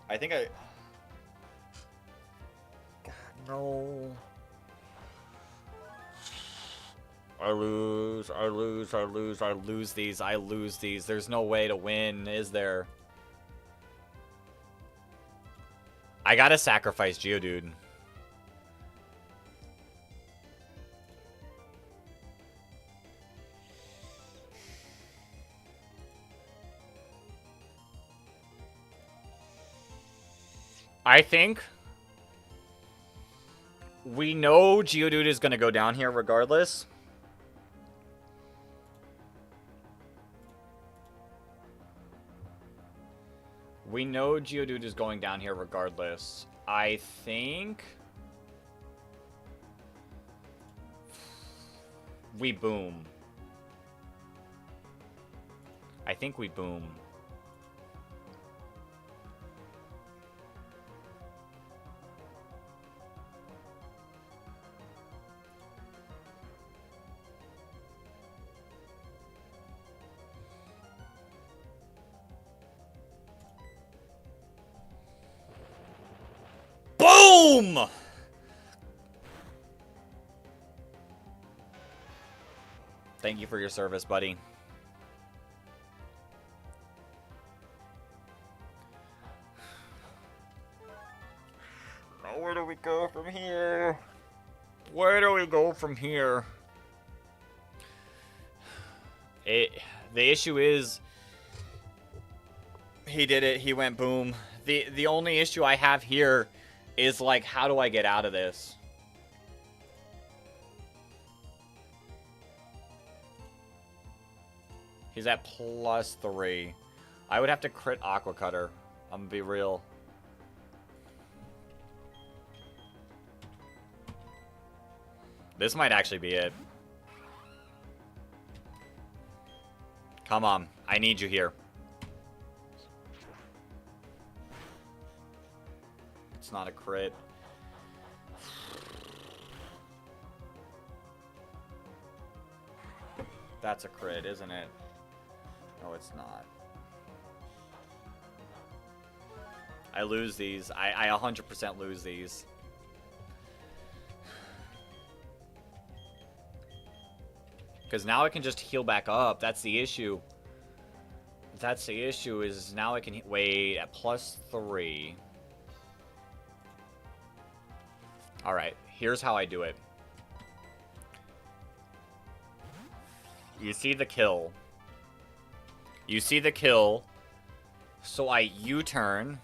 I think I... God, no. I lose these. There's no way to win, is there? I gotta sacrifice Geodude. I think we know Geodude is going to go down here regardless. We know Geodude is going down here regardless. I think we boom. I think we boom. Boom! Thank you for your service, buddy. Now where do we go from here? Where do we go from here? The issue is he did it. He went boom. The only issue I have here is, like, how do I get out of this? He's at +3. I would have to crit Aqua Cutter. I'm gonna be real. This might actually be it. Come on. I need you here. It's not a crit. That's a crit, isn't it? No, it's not. I lose these. I 100% lose these. Because now I can just heal back up. That's the issue. That's the issue, is now I can wait at +3. Alright, here's how I do it. You see the kill. You see the kill. So I U-turn.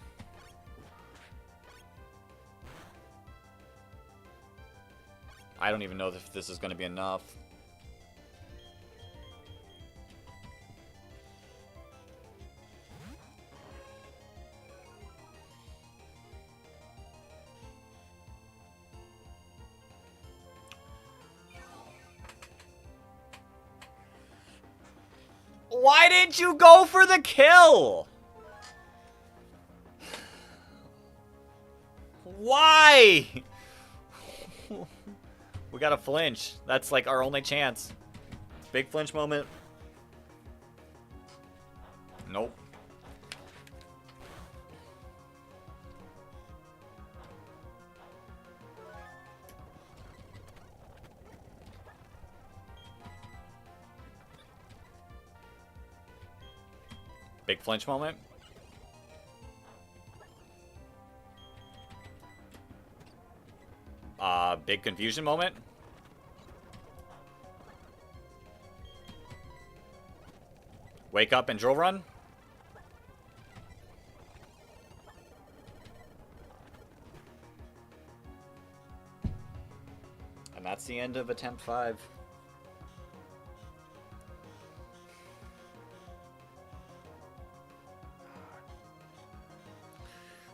I don't even know if this is going to be enough. Why didn't you go for the kill? Why? We gotta flinch. That's like our only chance. Big flinch moment. Nope. Big flinch moment. Big confusion moment. Wake up and drill run. And that's the end of attempt 5.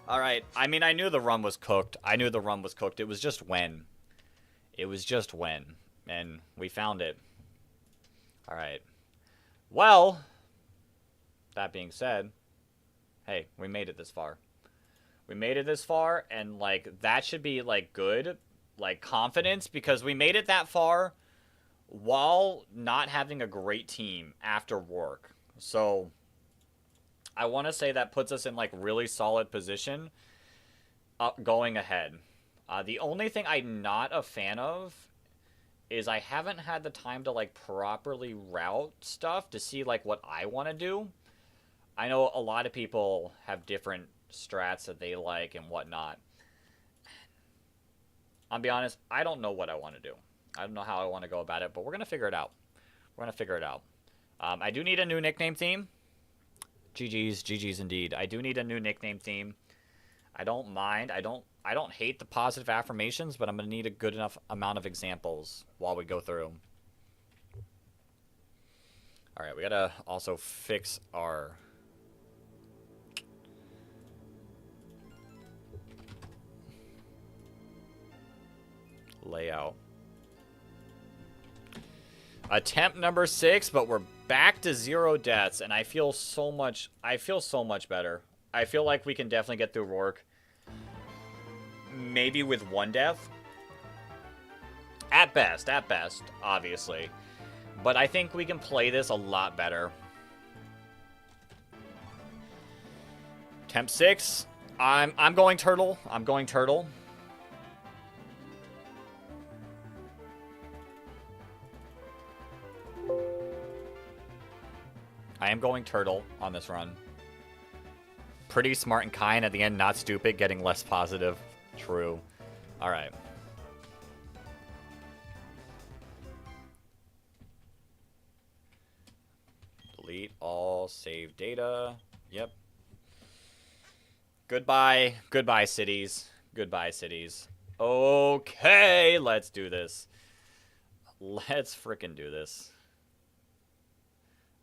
Alright, I mean, I knew the run was cooked. It was just when. It was just when. And we found it. Alright. Well, that being said, hey, we made it this far. We made it this far, and, like, that should be, like, good, like, confidence, because we made it that far while not having a great team after work. So I want to say that puts us in, like, really solid position going ahead. The only thing I'm not a fan of is I haven't had the time to, like, properly route stuff to see, like, what I want to do. I know a lot of people have different strats that they like and whatnot. I'll be honest, I don't know what I want to do. I don't know how I want to go about it, but we're going to figure it out. We're going to figure it out. I do need a new nickname theme. GG's indeed. I do need a new nickname theme. I don't mind. I don't hate the positive affirmations, but I'm going to need a good enough amount of examples while we go through. All right, we got to also fix our layout. Attempt number 6, but we're back to 0 deaths, and I feel so much better. I feel like we can definitely get through Rourke. Maybe with 1 death. At best, obviously. But I think we can play this a lot better. Attempt 6. I'm going turtle. I'm going turtle. I am going turtle on this run. Pretty smart and kind at the end, not stupid, getting less positive. True. Alright. Delete all save data. Yep. Goodbye. Goodbye, cities. Goodbye, cities. Okay, let's do this. Let's frickin' do this.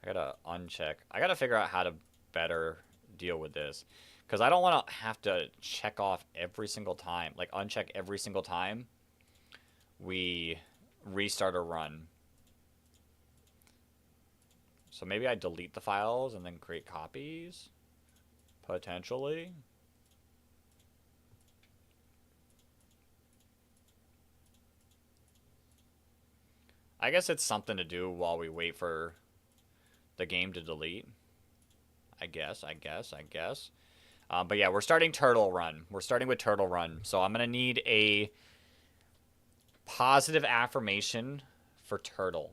I gotta uncheck. I gotta figure out how to better deal with this. Because I don't want to have to check off every single time. Like, uncheck every single time we restart a run. So maybe I delete the files and then create copies? Potentially. I guess it's something to do while we wait for the game to delete. I guess. But yeah, we're starting Turtle Run. We're starting with Turtle Run. So I'm going to need a positive affirmation for Turtle.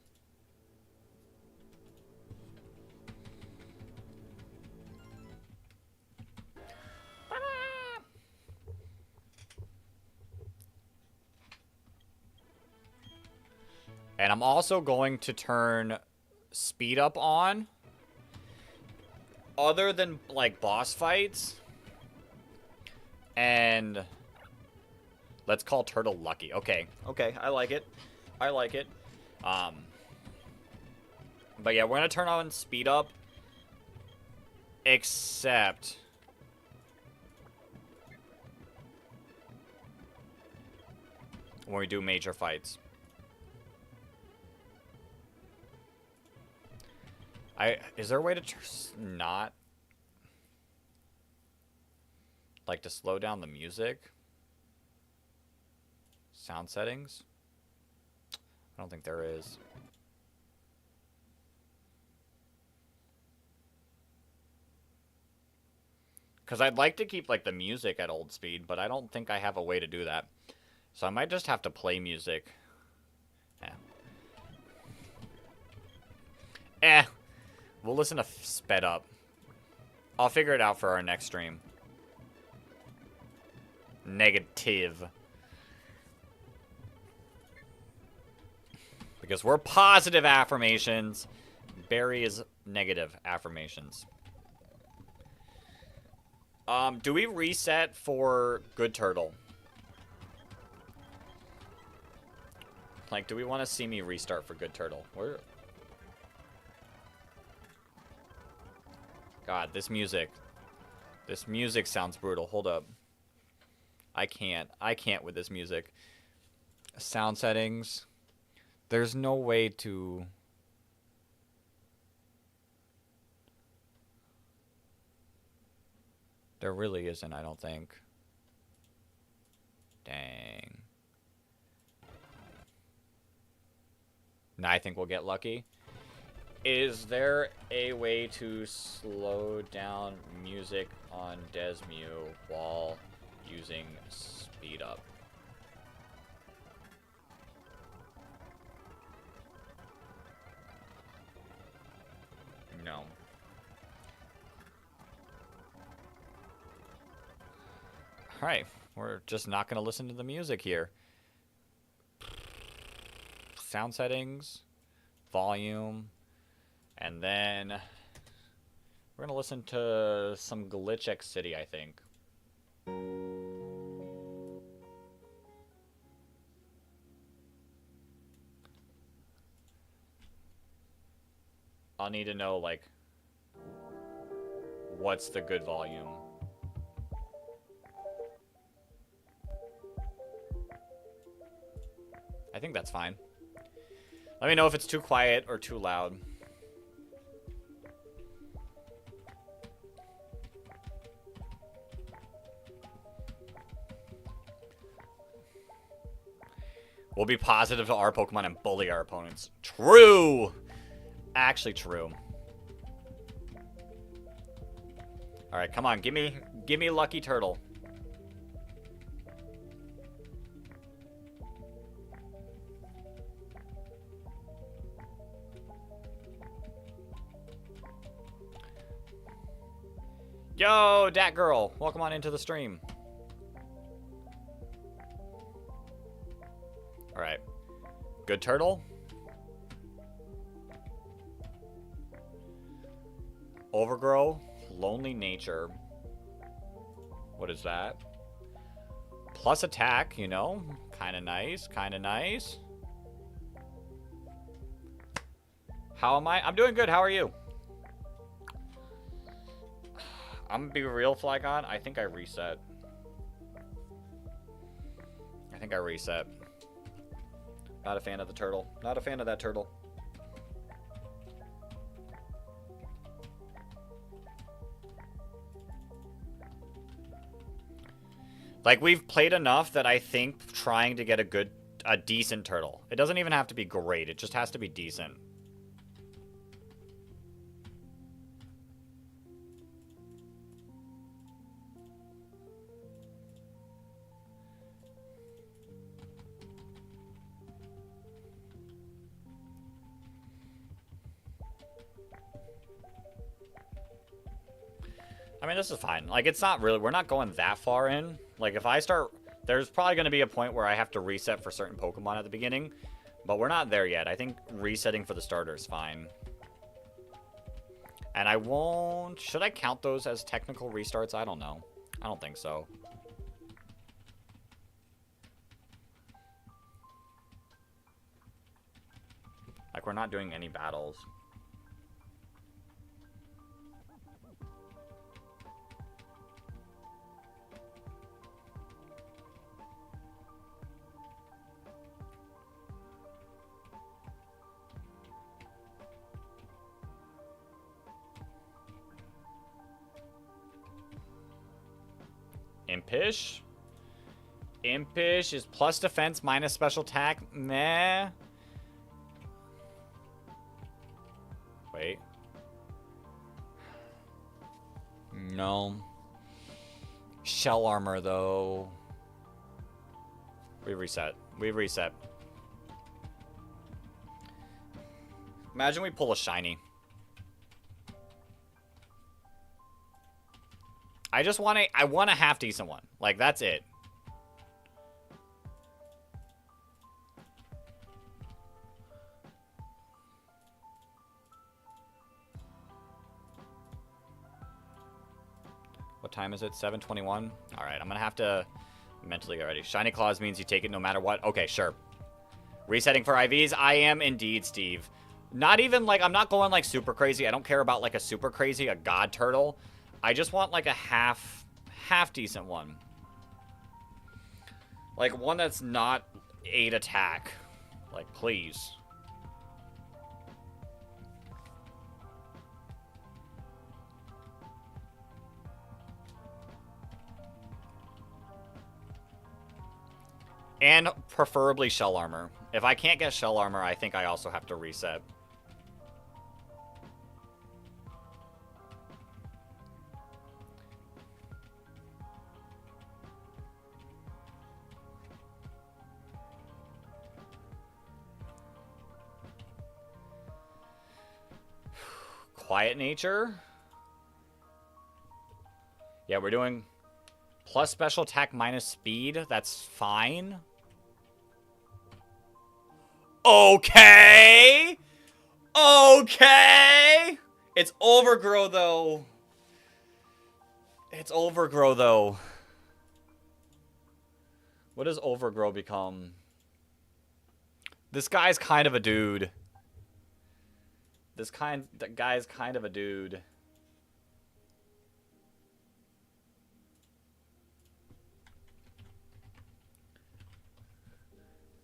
And I'm also going to turn speed up on, other than, like, boss fights. And let's call Turtle lucky. Okay, okay, I like it. I like it. But yeah, we're gonna turn on speed up. Except when we do major fights. Is there a way to not, like, to slow down the music? Sound settings? I don't think there is. Because I'd like to keep, like, the music at old speed, but I don't think I have a way to do that. So I might just have to play music. We'll listen to sped up. I'll figure it out for our next stream. Negative. Because we're positive affirmations. Barry is negative affirmations. Do we reset for Good Turtle? Like, do we want to see me restart for Good Turtle? Where? God, this music. This music sounds brutal. Hold up. I can't with this music. Sound settings. There's no way to... There really isn't, I don't think. Dang. Nah, I think we'll get lucky. Is there a way to slow down music on Desmu while using speed up? No. Alright, we're just not going to listen to the music here. Sound settings, volume, and then we're going to listen to some Glitch X City, I think. I'll need to know, like, what's the good volume. I think that's fine. Let me know if it's too quiet or too loud. We'll be positive to our Pokemon and bully our opponents. True! Actually true. Alright, come on. Give me Lucky Turtle. Yo, Dat Girl. Welcome on into the stream. Alright. Good Turtle. Overgrow. Lonely Nature. What is that? Plus attack, you know? Kinda nice, kinda nice. How am I? I'm doing good, how are you? I'm gonna be real, Flygon. I think I reset. Not a fan of the turtle. Not a fan of that turtle. Like, we've played enough that I think trying to get a decent turtle. It doesn't even have to be great. It just has to be decent. I mean, this is fine. Like, it's not really... We're not going that far in. Like, if I start... There's probably going to be a point where I have to reset for certain Pokemon at the beginning. But we're not there yet. I think resetting for the starter is fine. And I won't... Should I count those as technical restarts? I don't know. I don't think so. Like, we're not doing any battles. Impish? Impish is plus defense minus special attack. Meh. Wait. No. Shell armor, though. We reset. We reset. Imagine we pull a shiny. I want a half decent one. Like, that's it. What time is it? 7:21? Alright, I'm gonna have to mentally get ready. Shiny Claws means you take it no matter what. Okay, sure. Resetting for IVs? I am indeed, Steve. Not even, like, I'm not going, like, super crazy. I don't care about, like, a super crazy, a god turtle. I just want, like, a half decent one. Like, one that's not 8 attack. Like, please. And preferably shell armor. If I can't get shell armor, I think I also have to reset. Quiet nature. Yeah, we're doing plus special attack minus speed. That's fine. Okay. Okay. It's overgrow, though. It's overgrow, though. What does overgrow become? This guy's kind of a dude. That guy's kind of a dude.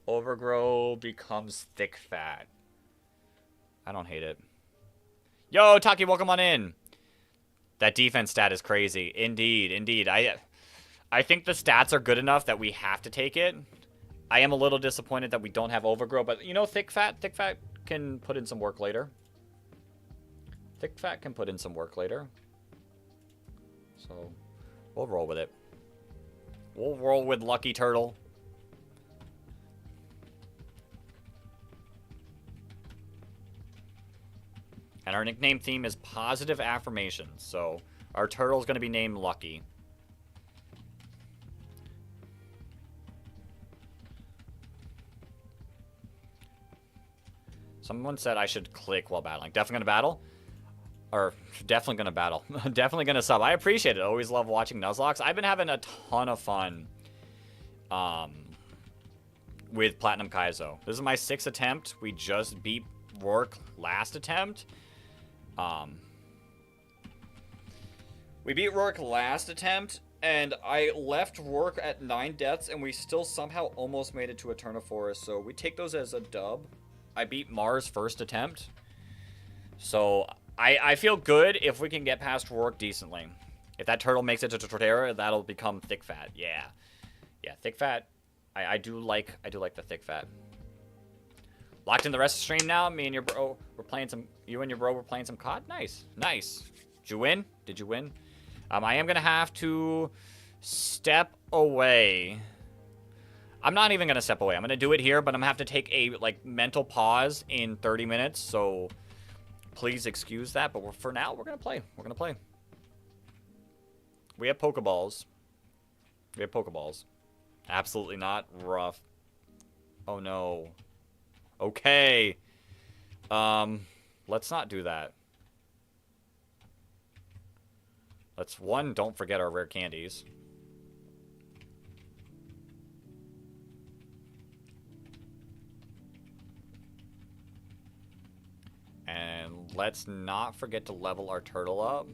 Overgrow becomes thick fat. I don't hate it. Yo, Taki, welcome on in. That defense stat is crazy. Indeed, indeed. I think the stats are good enough that we have to take it. I am a little disappointed that we don't have overgrow, but you know, thick fat can put in some work later. Thick fat can put in some work later. So, we'll roll with it. We'll roll with Lucky Turtle. And our nickname theme is positive affirmations. So, our turtle's going to be named Lucky. Someone said I should click while battling. Definitely going to battle? Or, definitely going to battle. Definitely going to sub. I appreciate it. Always love watching Nuzlocks. I've been having a ton of fun with Platinum Kaizo. This is my 6th attempt. We just beat Rourke last attempt. We beat Rourke last attempt, and I left Rourke at 9 deaths, and we still somehow almost made it to Eterna Forest, so we take those as a dub. I beat Mars first attempt. So, I feel good if we can get past Rourke decently. If that turtle makes it to Torterra, that'll become thick fat. Yeah. Yeah, thick fat. I do like the thick fat. Locked in the rest of the stream now. Me and your bro we're playing some. You and your bro were playing some COD. Nice, nice. Did you win? Did you win? I am gonna have to step away. I'm not even gonna step away. I'm gonna do it here, but I'm gonna have to take a mental pause in 30 minutes. So please excuse that. But for now, we're gonna play. We're gonna play. We have Pokeballs. We have Pokeballs. Absolutely not. Rough. Oh no. Okay. Let's not do that. Let's, one, don't forget our rare candies. And let's not forget to level our turtle up.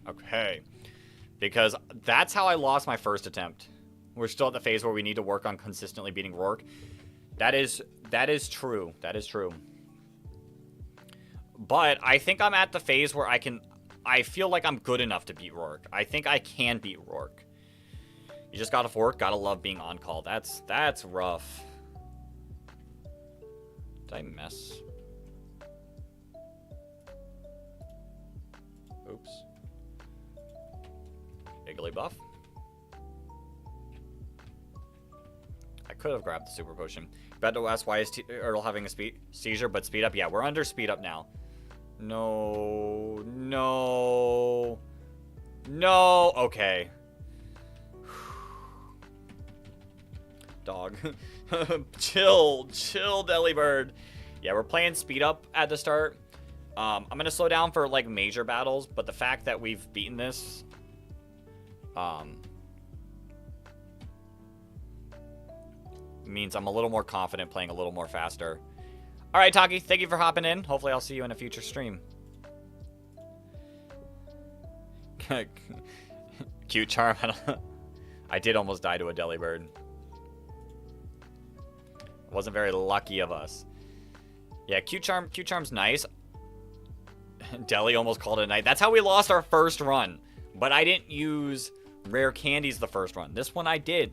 Okay. Because that's how I lost my first attempt. We're still at the phase where we need to work on consistently beating Rourke. That is true. That is true. But I think I'm at the phase where I feel like I'm good enough to beat Rourke. I think I can beat Rourke. You just gotta work, gotta love being on call. That's rough. Did I mess? Oops. Wiggly buff. I could have grabbed the super potion. Beto asks, why is Earl having a seizure, but speed up? Yeah, we're under speed up now. No. No. No. Okay. Dog. Chill, Delibird. Yeah, we're playing speed up at the start. I'm gonna slow down for like major battles, but the fact that we've beaten this, means I'm a little more confident playing a little more faster. All right, Taki, thank you for hopping in. Hopefully, I'll see you in a future stream. Cute charm. I did almost die to a Delibird. Wasn't very lucky of us. Yeah, cute charm's nice. Deli almost called it a night. That's how we lost our first run. But I didn't use rare candies the first run. This one I did.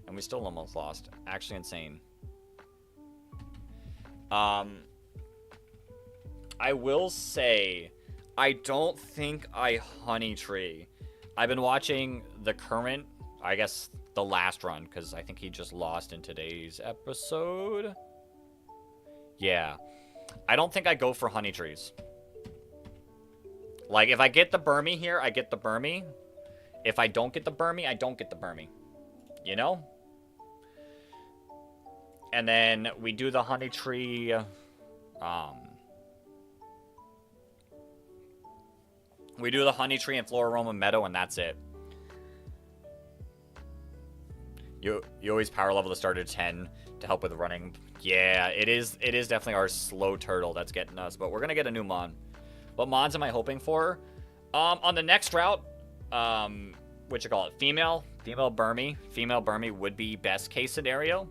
And we still almost lost. Actually insane. I will say, I don't think I honey tree. I've been watching the current, I guess, the last run, because I think he just lost in today's episode. Yeah. I don't think I go for honey trees. Like, if I get the Burmy here, I get the Burmy. If I don't get the Burmy, I don't get the Burmy. You know? And then we do the honey tree. We do the honey tree and Floraroma Meadow, and that's it. You always power level the starter to 10 to help with running. Yeah, it is definitely our slow turtle that's getting us, but we're gonna get a new Mon. What Mons am I hoping for? On the next route, what you call it? Female Burmy. Female Burmy would be best case scenario.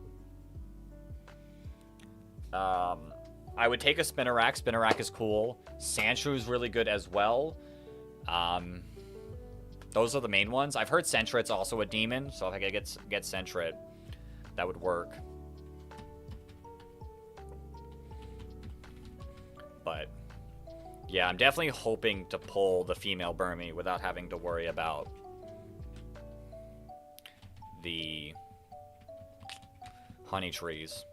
I would take a Spinarak. Spinarak is cool. Sandshrew is really good as well. Those are the main ones. I've heard Sentret's also a demon, so if I could get Sentret, that would work. But yeah, I'm definitely hoping to pull the female Burmy without having to worry about the honey trees.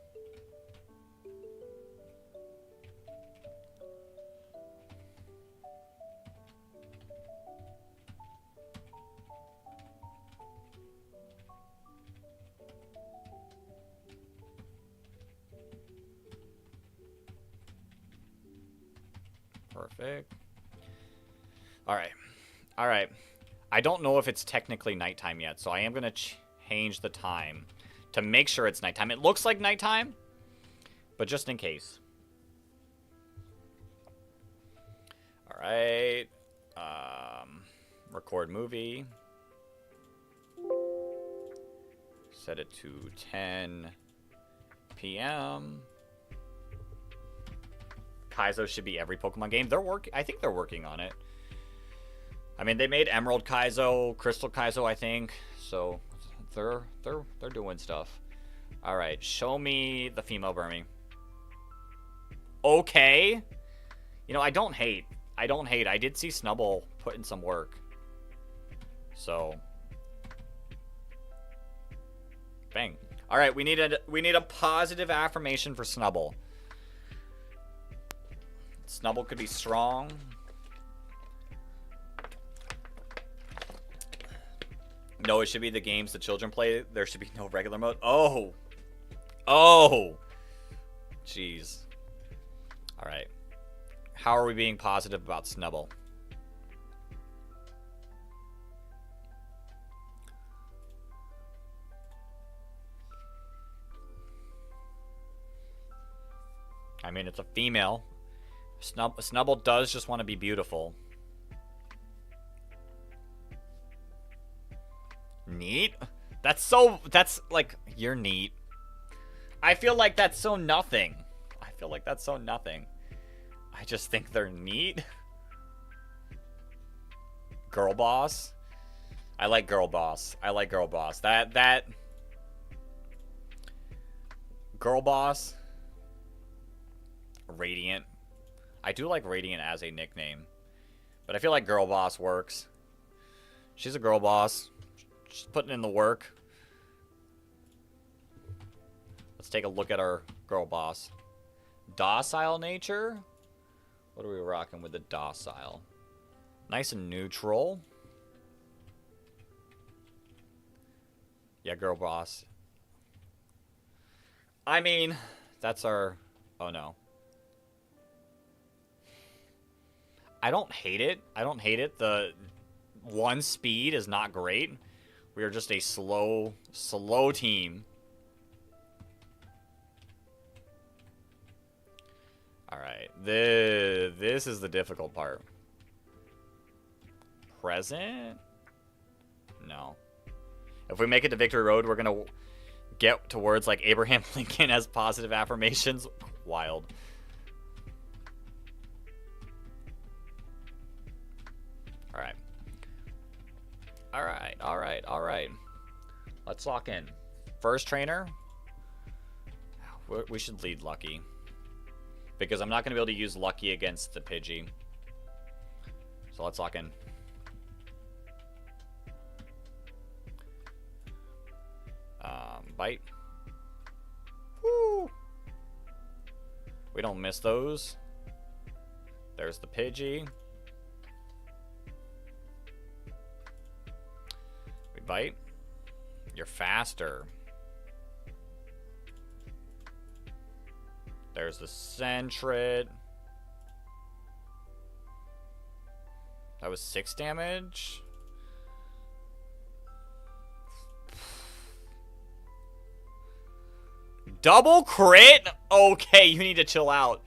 Perfect. All right. I don't know if it's technically nighttime yet, so I am going to change the time to make sure it's nighttime. It looks like nighttime, but just in case. All right. Record movie. Set it to 10 p.m. Kaizo should be every Pokemon game. I think they're working on it. I mean, they made Emerald Kaizo, Crystal Kaizo, I think. So they're doing stuff. All right, show me the female Burmy. Okay. You know, I don't hate. I did see Snubbull put in some work. So bang. All right, we need a positive affirmation for Snubbull. Snubbull could be strong. No, it should be the games the children play. There should be no regular mode. Oh. Jeez. All right. How are we being positive about Snubble? I mean, it's a female. Snubble does just want to be beautiful. Neat? That's like, you're neat. I feel like that's so nothing. I feel like that's so nothing. I just think they're neat. Girl boss? I like girl boss. I like girl boss. That... Girl boss. Radiant. I do like Radiant as a nickname. But I feel like girl boss works. She's a girl boss. She's putting in the work. Let's take a look at our girl boss. Docile nature? What are we rocking with the docile? Nice and neutral. Yeah, girl boss. I mean, that's our... Oh, no. I don't hate it. I don't hate it. The one speed is not great. We are just a slow team. Alright. This is the difficult part. Present? No. If we make it to Victory Road, we're going to get to words like Abraham Lincoln as positive affirmations. Wild. Alright. Alright. Let's lock in. First trainer. We should lead Lucky. Because I'm not going to be able to use Lucky against the Pidgey. So let's lock in. Bite. Woo! We don't miss those. There's the Pidgey. We bite. You're faster. There's the Sentret. That was 6 damage. Double crit? Okay, you need to chill out.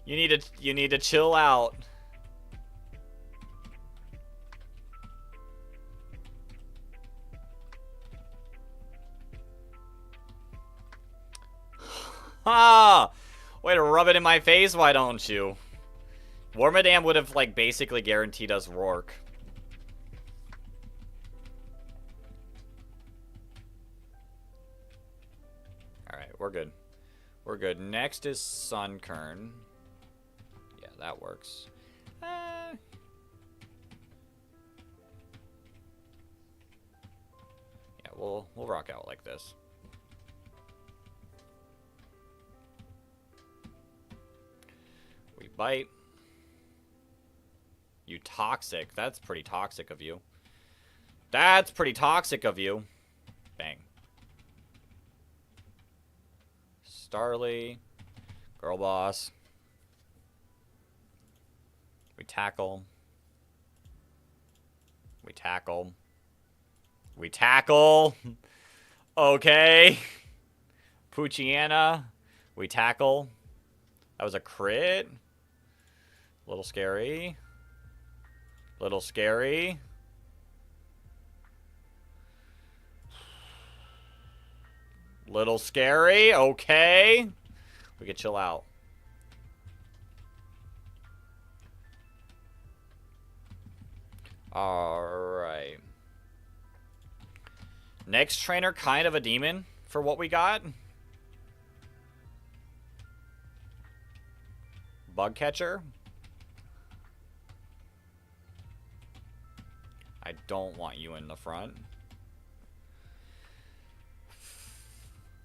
You need to chill out. Ha! Way to rub it in my face, why don't you? Wormadam would have, like, basically guaranteed us Rourke. Alright, we're good. We're good. Next is Sunkern. Yeah, that works. Yeah, we'll rock out like this. We bite. You toxic. That's pretty toxic of you. That's pretty toxic of you. Bang. Starly. Girl boss. We tackle. We tackle. We tackle. Okay. Poochyena. We tackle. That was a crit. A little scary. Little scary. Little scary. Okay. We can chill out. Alright. Next trainer, kind of a demon for what we got. Bug catcher. I don't want you in the front.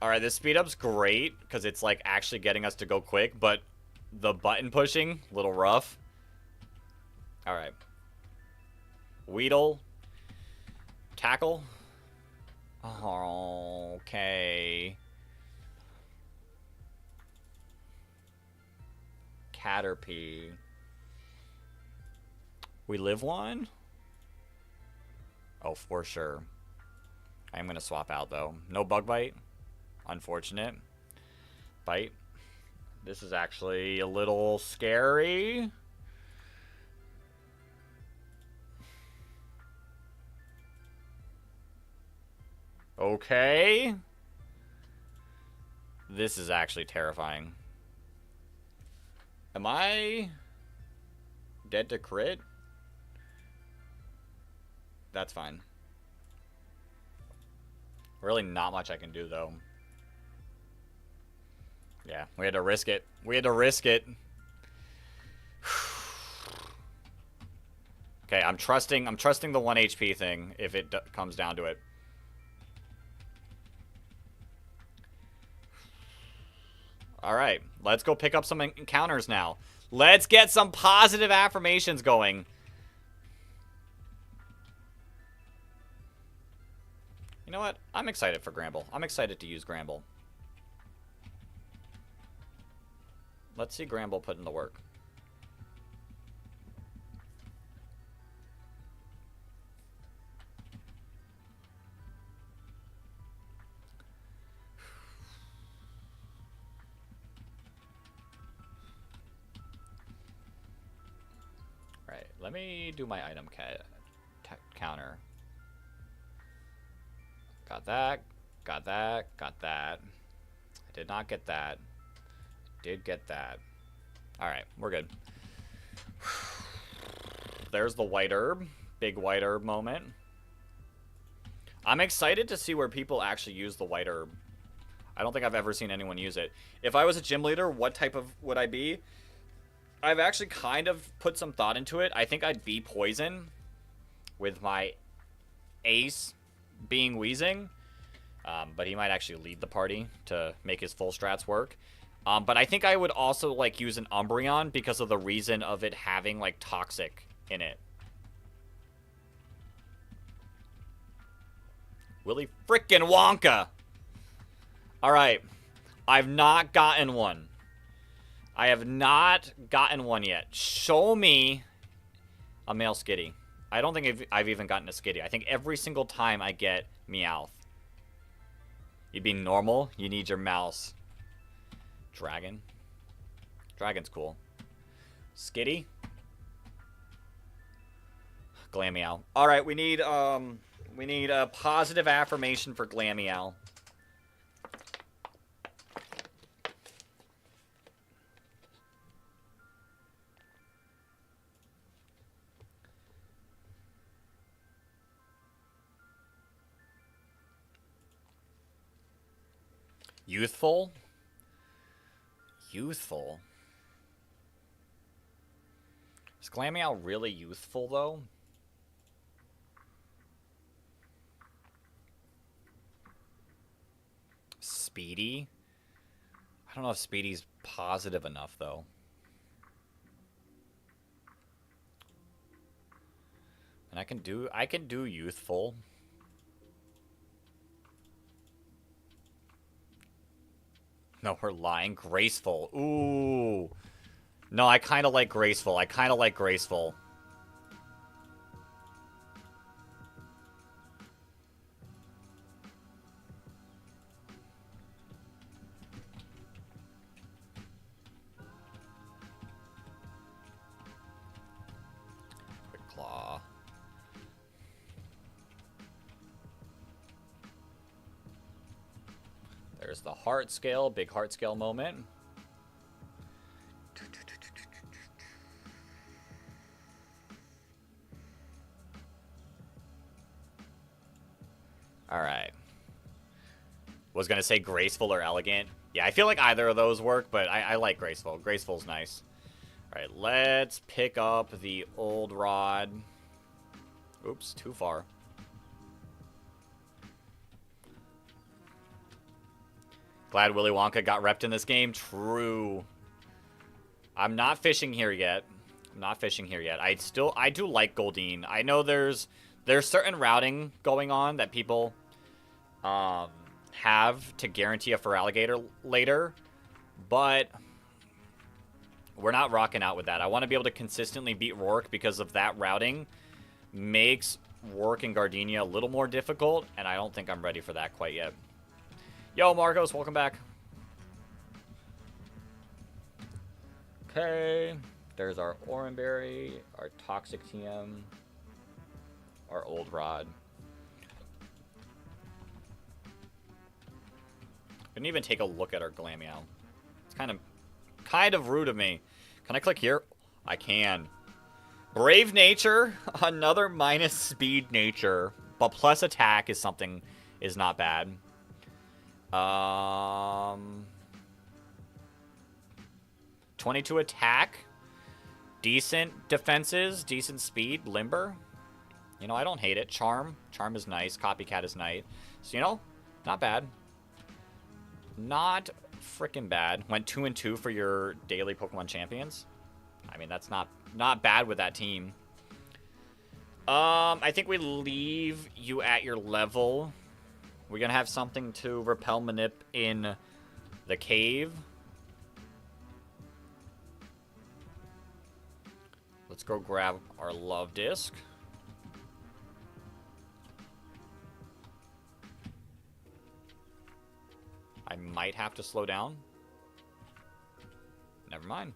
Alright, this speed up's great, because it's like actually getting us to go quick, but the button pushing, a little rough. Alright. Weedle. Tackle. Okay. Caterpie. We live one? Oh, for sure. I am going to swap out, though. No bug bite. Unfortunate. Bite. This is actually a little scary. Okay. This is actually terrifying. Am I dead to crit? That's fine. Really not much I can do, though. Yeah, we had to risk it. We had to risk it. Okay, I'm trusting the 1 HP thing if it comes down to it. Alright, let's go pick up some encounters now. Let's get some positive affirmations going. You know what? I'm excited for Gramble. I'm excited to use Gramble. Let's see Gramble put in the work. Right, let me do my item counter. Got that, got that, got that. I did not get that. Did get that. Alright, we're good. There's the white herb. Big white herb moment. I'm excited to see where people actually use the white herb. I don't think I've ever seen anyone use it. If I was a gym leader, what type of would I be? I've actually kind of put some thought into it. I think I'd be poison with my ace being Wheezing. But he might actually lead the party to make his full strats work. But I think I would also like use an Umbreon because of the reason of it having like toxic in it. Willy frickin' Wonka! Alright. I've not gotten one. I have not gotten one yet. Show me a male Skitty. I don't think I've even gotten a Skitty. I think every single time I get Meowth. You being normal, you need your mouse. Dragon. Dragon's cool. Skitty. Glameow. Alright, we need a positive affirmation for Glameow. Youthful? Youthful? Is Glameow really youthful, though? Speedy? I don't know if Speedy's positive enough, though. And I can do youthful. No, we're lying. Graceful. Ooh. No, I kind of like graceful. I kind of like graceful. Quick claw. There's the heart scale, big heart scale moment. All right. Was gonna say graceful or elegant. Yeah, I feel like either of those work, but I like graceful. Graceful's nice. All right, let's pick up the old rod. Oops, too far. Glad Willy Wonka got repped in this game. True. I'm not fishing here yet. I'm not fishing here yet. I do like Goldeen. I know there's certain routing going on that people have to guarantee a Feraligatr later, but We're not rocking out with that. I want to be able to consistently beat Rourke because of that routing makes Rourke and Gardenia a little more difficult, and I don't think I'm ready for that quite yet. Yo, Marcos, welcome back. Okay, there's our Oranberry, our Toxic TM, our Old Rod. Didn't even take a look at our Glameow. It's kind of rude of me. Can I click here? I can. Brave Nature, another minus speed nature, but plus attack is not bad. 22 attack, decent defenses, decent speed, limber. You know, I don't hate it. Charm is nice. Copycat is nice. So, you know, not bad. Not freaking bad. Went 2-2 for your daily Pokemon champions. I mean, that's not bad with that team. I think we leave you at your level. We're gonna have something to repel Manip in the cave. Let's go grab our love disc. I might have to slow down. Never mind.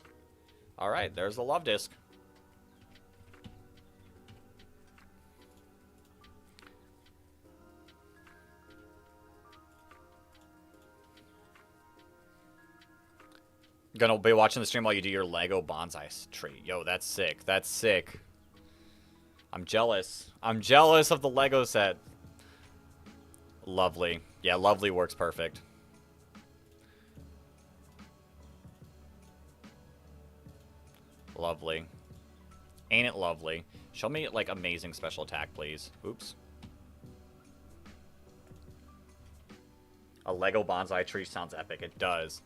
Alright, there's the love disc. Gonna be watching the stream while you do your Lego bonsai tree. Yo, that's sick. That's sick. I'm jealous. I'm jealous of the Lego set. Lovely. Yeah, lovely works perfect. Lovely. Ain't it lovely? Show me, like, amazing special attack, please. Oops. A Lego bonsai tree sounds epic. It does.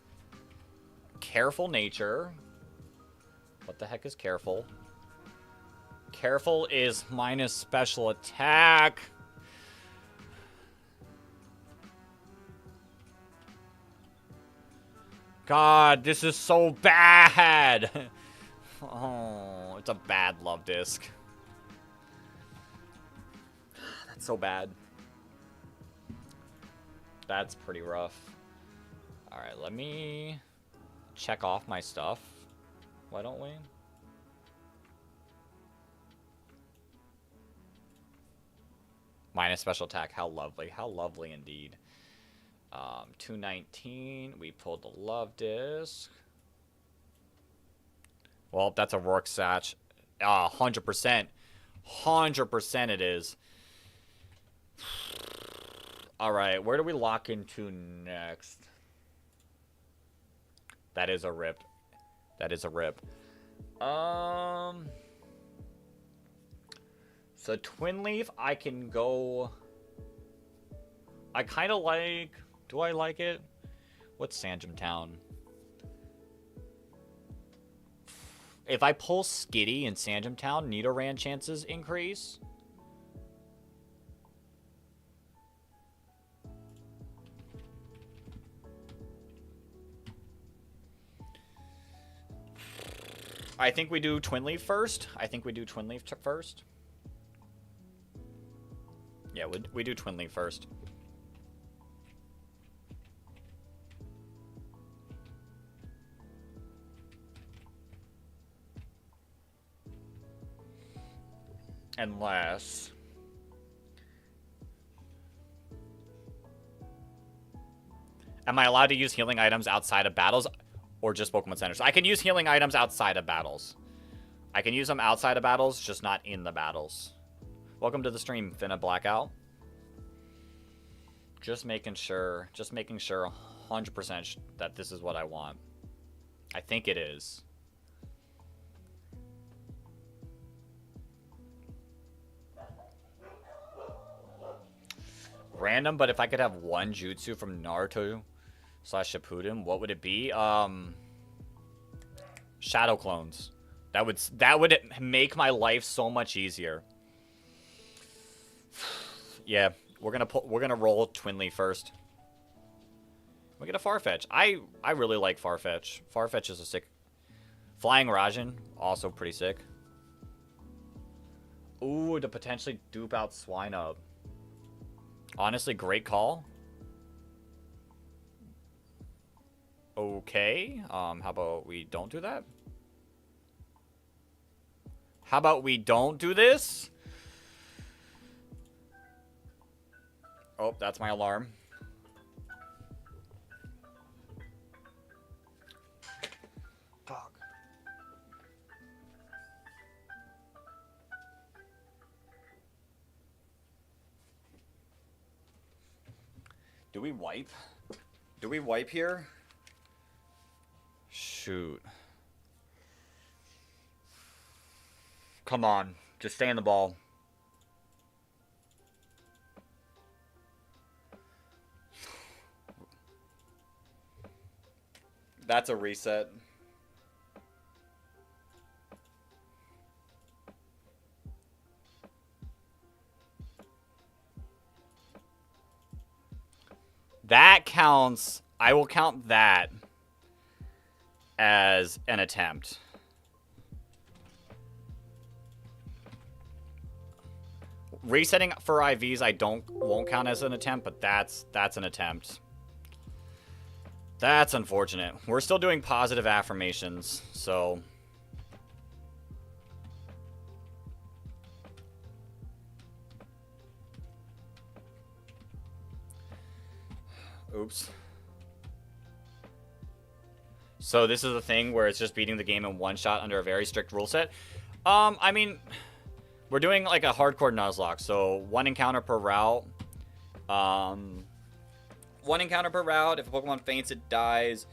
Careful nature. What the heck is careful? Careful is minus special attack. God, this is so bad. Oh, it's a bad love disc. That's so bad. That's pretty rough. Alright, let me check off my stuff. Why don't we? Minus special attack. How lovely. How lovely indeed. 219. We pulled the love disc. Well, that's a Rourke Satch. 100%. 100% it is. Alright, where do we lock into next? That is a rip. That is a rip. So Twin Leaf, I can go... I kind of like... Do I like it? What's Sanjum Town? If I pull Skitty in Sanjum Town, Nidoran chances increase. I think we do Twin Leaf first. Yeah, we do Twin Leaf first. Unless... Am I allowed to use healing items outside of battles? Or just Pokemon Centers? I can use healing items outside of battles. I can use them outside of battles, just not in the battles. Welcome to the stream, Finna Blackout. Just making sure 100% that this is what I want. I think it is. Random, but if I could have one jutsu from Naruto / Shippuden, what would it be? Shadow clones. That would make my life so much easier. Yeah, we're gonna roll Twin Leaf first. We get a Farfetch. I really like Farfetch. Farfetch is a sick. Flying Rajan, also pretty sick. Ooh, to potentially dupe out Swine Up. Honestly, great call. Okay, how about we don't do that? How about we don't do this? Oh, that's my alarm. Fuck. Do we wipe? Do we wipe here? Shoot. Come on. Just stay in the ball. That's a reset. That counts. I will count that as an attempt. Resetting for IVs I won't count as an attempt, but that's an attempt. That's unfortunate. We're still doing positive affirmations, so oops. So this is the thing where it's just beating the game in one shot under a very strict rule set. I mean, we're doing like a hardcore Nuzlocke, so one encounter per route. One encounter per route. If a Pokemon faints, it dies.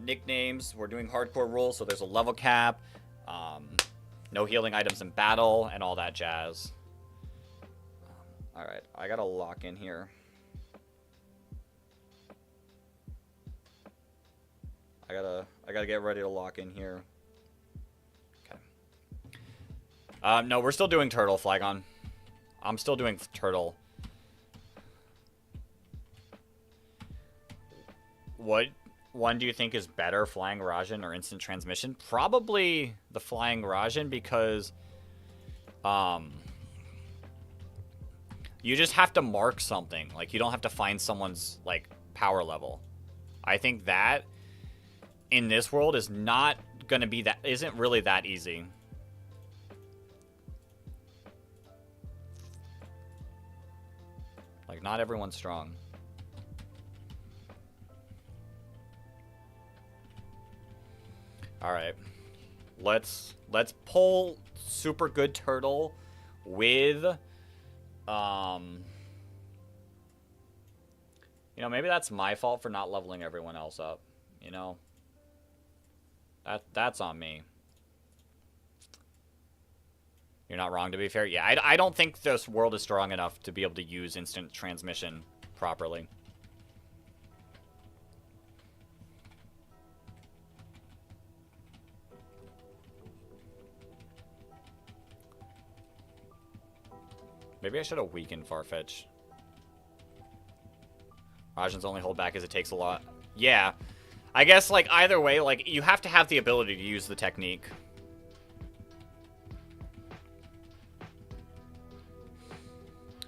Nicknames. We're doing hardcore rules, so there's a level cap. No healing items in battle, and all that jazz. Alright, I gotta lock in here. I gotta get ready to lock in here. Okay. No, we're still doing Turtle, Flygon. I'm still doing Turtle. What one do you think is better, Flying Rajan or Instant Transmission? Probably the Flying Rajan, because you just have to mark something. Like, you don't have to find someone's, like, power level. I think that in this world is not going to be that, isn't really that easy. Like, not everyone's strong. All right, let's pull super good Turtle with, you know, maybe that's my fault for not leveling everyone else up. You know, that's on me. You're not wrong, to be fair. Yeah, I don't think this world is strong enough to be able to use instant transmission properly. Maybe I should have weakened Farfetch. Rajan's only holdback is it takes a lot. Yeah. I guess, like, either way, like, you have to have the ability to use the technique.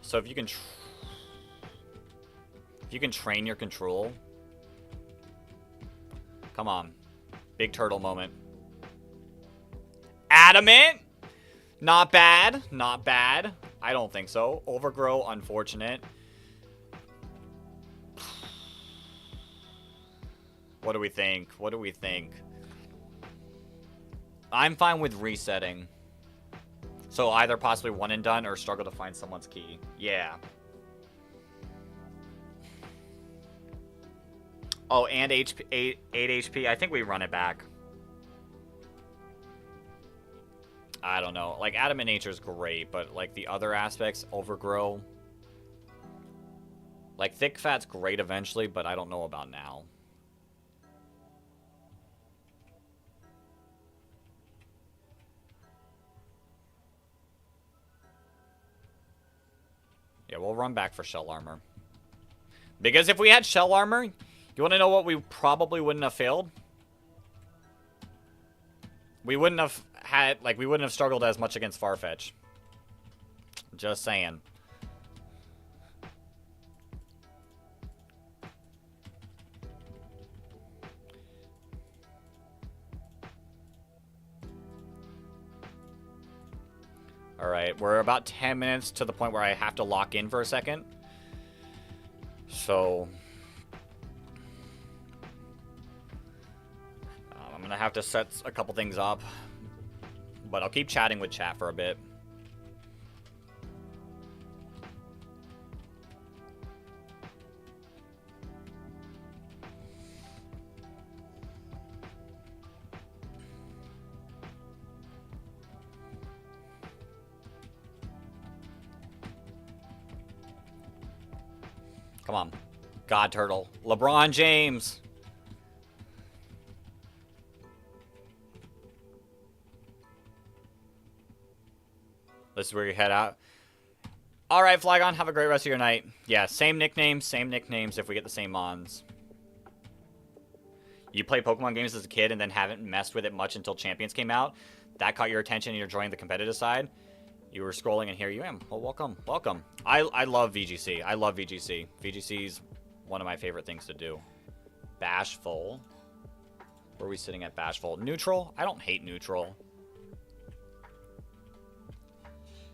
So if you can train your control. Come on. Big turtle moment. Adamant! Not bad. Not bad. I don't think so. Overgrow, unfortunate. What do we think? What do we think? I'm fine with resetting. So either possibly one and done or struggle to find someone's key. Yeah. Oh, and HP, 8 HP. I think we run it back. I don't know. Like, Adamant Nature is great, but, like, the other aspects, Overgrow. Like, Thick Fat's great eventually, but I don't know about now. Yeah, we'll run back for Shell Armor. Because if we had Shell Armor, you want to know what we probably wouldn't have failed? we wouldn't have had, like, we wouldn't have struggled as much against Farfetch. Just saying. Alright, we're about 10 minutes to the point where I have to lock in for a second. So... I'm gonna have to set a couple things up. But I'll keep chatting with chat for a bit. Come on. God Turtle. LeBron James. This is where you head out. Alright, Flygon. Have a great rest of your night. Yeah, same nicknames if we get the same mons. You play Pokemon games as a kid and then haven't messed with it much until Champions came out. That caught your attention and you're joining the competitive side. You were scrolling and here you am. Well, welcome. Welcome. I love VGC. I love VGC. VGC's one of my favorite things to do. Bashful. Where are we sitting at Bashful? Neutral? I don't hate neutral.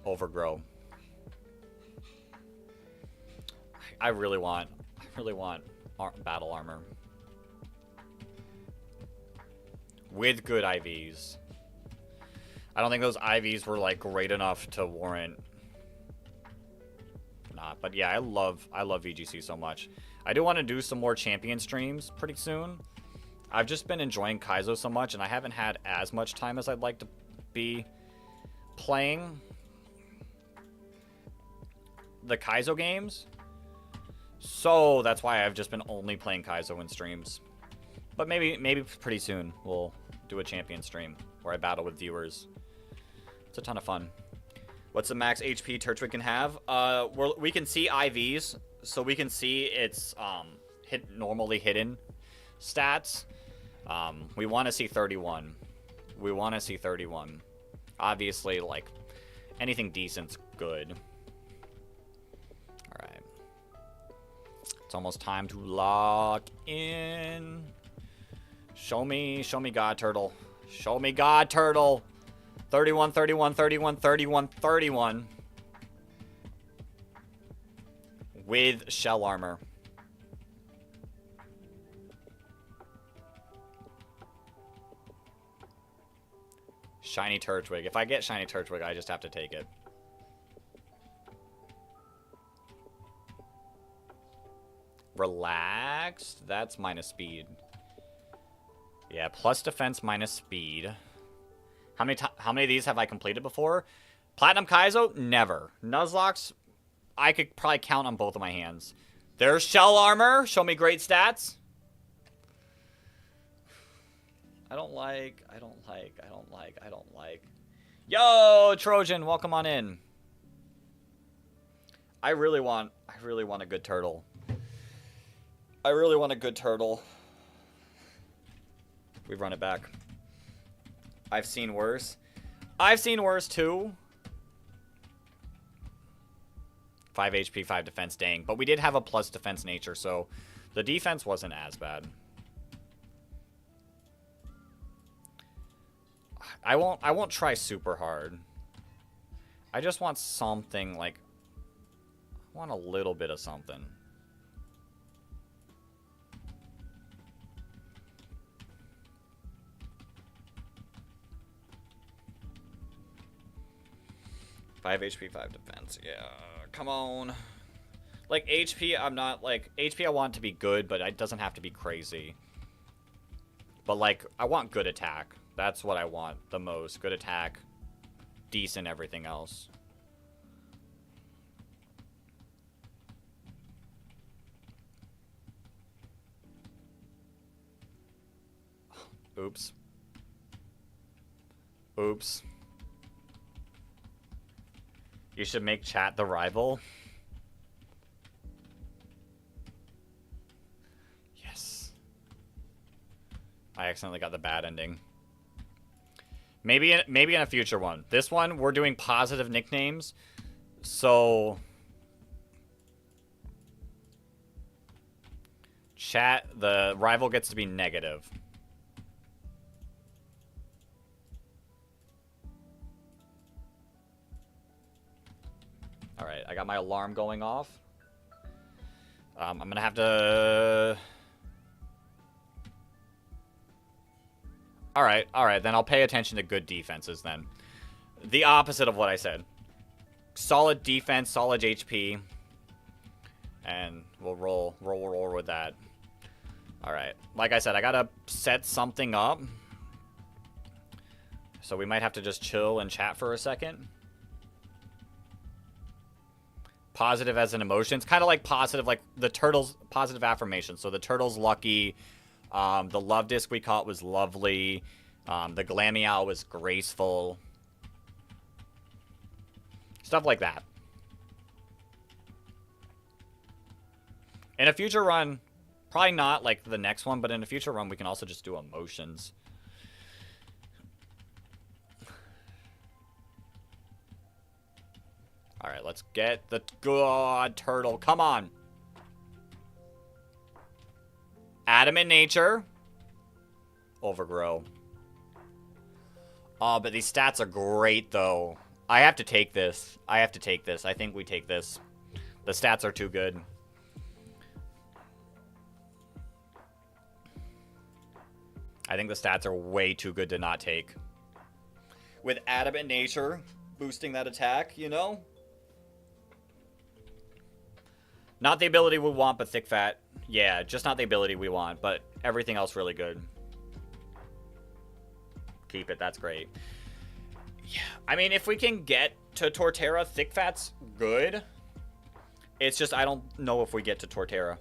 Overgrow. I really want battle armor. With good IVs. I don't think those IVs were like great enough to warrant. Not, but yeah, I love VGC so much. I do want to do some more champion streams pretty soon. I've just been enjoying Kaizo so much, and I haven't had as much time as I'd like to be playing the Kaizo games. So that's why I've just been only playing Kaizo in streams. But maybe pretty soon we'll do a champion stream where I battle with viewers. It's a ton of fun. What's the max HP Turtwig can have? We can see IVs, so we can see its normally hidden stats. We want to see 31. We want to see 31. Obviously, like, anything decent's good. Alright. It's almost time to lock in. Show me God Turtle. Show me God Turtle. 31, 31, 31, 31, 31. With shell armor. Shiny Turtwig. If I get Shiny Turtwig, I just have to take it. Relaxed. That's minus speed. Yeah, plus defense minus speed. How many of these have I completed before? Platinum Kaizo? Never. Nuzlocks? I could probably count on both of my hands. There's shell armor. Show me great stats. I don't like. Yo, Trojan, welcome on in. I really want a good turtle. I really want a good turtle. We've run it back. I've seen worse. I've seen worse too. 5 HP, 5 defense, dang. But we did have a plus defense nature, so the defense wasn't as bad. I won't try super hard. I just want something, like, I want a little bit of something. Five HP, 5 defense. Yeah, come on. Like, HP, I'm not, like, HP I want to be good, but it doesn't have to be crazy. But, like, I want good attack. That's what I want the most. Good attack. Decent everything else. Oops. Oops. You should make chat the rival. Yes. I accidentally got the bad ending. Maybe in a future one. This one, we're doing positive nicknames. So... Chat, the rival gets to be negative. Alright, I got my alarm going off. I'm gonna have to... Alright, then I'll pay attention to good defenses then. The opposite of what I said. Solid defense, solid HP. And we'll roll with that. Alright, like I said, I gotta set something up. So we might have to just chill and chat for a second. Positive as an emotion. It's kind of like positive, like the turtles, positive affirmation. So the turtle's lucky. The love disc we caught was lovely. The Glameow was graceful. Stuff like that. In a future run, probably not like the next one, but in a future run, we can also just do emotions. Alright, let's get the good turtle. Come on. Adamant nature. Overgrow. Oh, but these stats are great, though. I have to take this. I think we take this. The stats are too good. I think the stats are way too good to not take. With adamant nature boosting that attack, you know? Not the ability we want, but thick fat. Yeah, just not the ability we want, but everything else really good. Keep it, that's great. Yeah, I mean, if we can get to Torterra, thick fat's good. It's just, I don't know if we get to Torterra.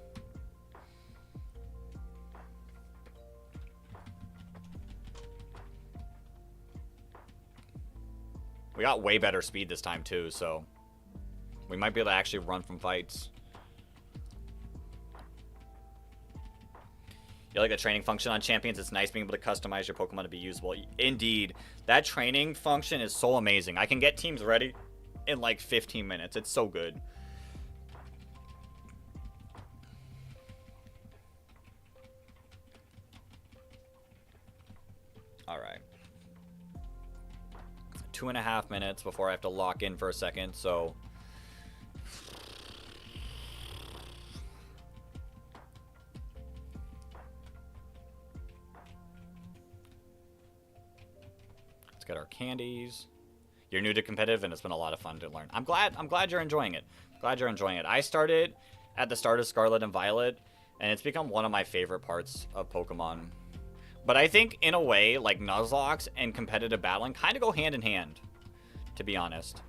We got way better speed this time, too, so... we might be able to actually run from fights. You like the training function on champions? It's nice being able to customize your Pokemon to be usable. Indeed. That training function is so amazing. I can get teams ready in like 15 minutes. It's so good. Alright. 2.5 minutes before I have to lock in for a second, so... let's get our candies. You're new to competitive, and it's been a lot of fun to learn. I'm glad you're enjoying it. Glad you're enjoying it. I started at the start of Scarlet and Violet, and it's become one of my favorite parts of Pokemon. But I think, in a way, like, Nuzlocke and competitive battling kind of go hand in hand, to be honest.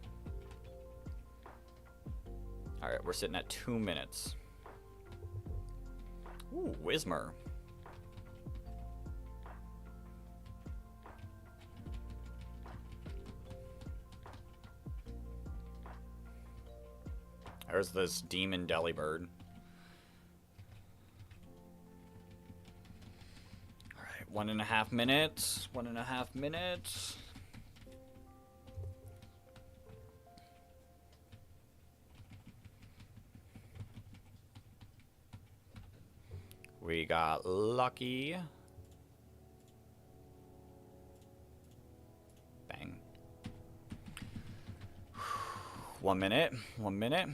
Alright, we're sitting at 2 minutes. Ooh, Whismur. There's this demon Delibird. Alright, 1.5 minutes. 1.5 minutes. We got Lucky. Bang. 1 minute. 1 minute.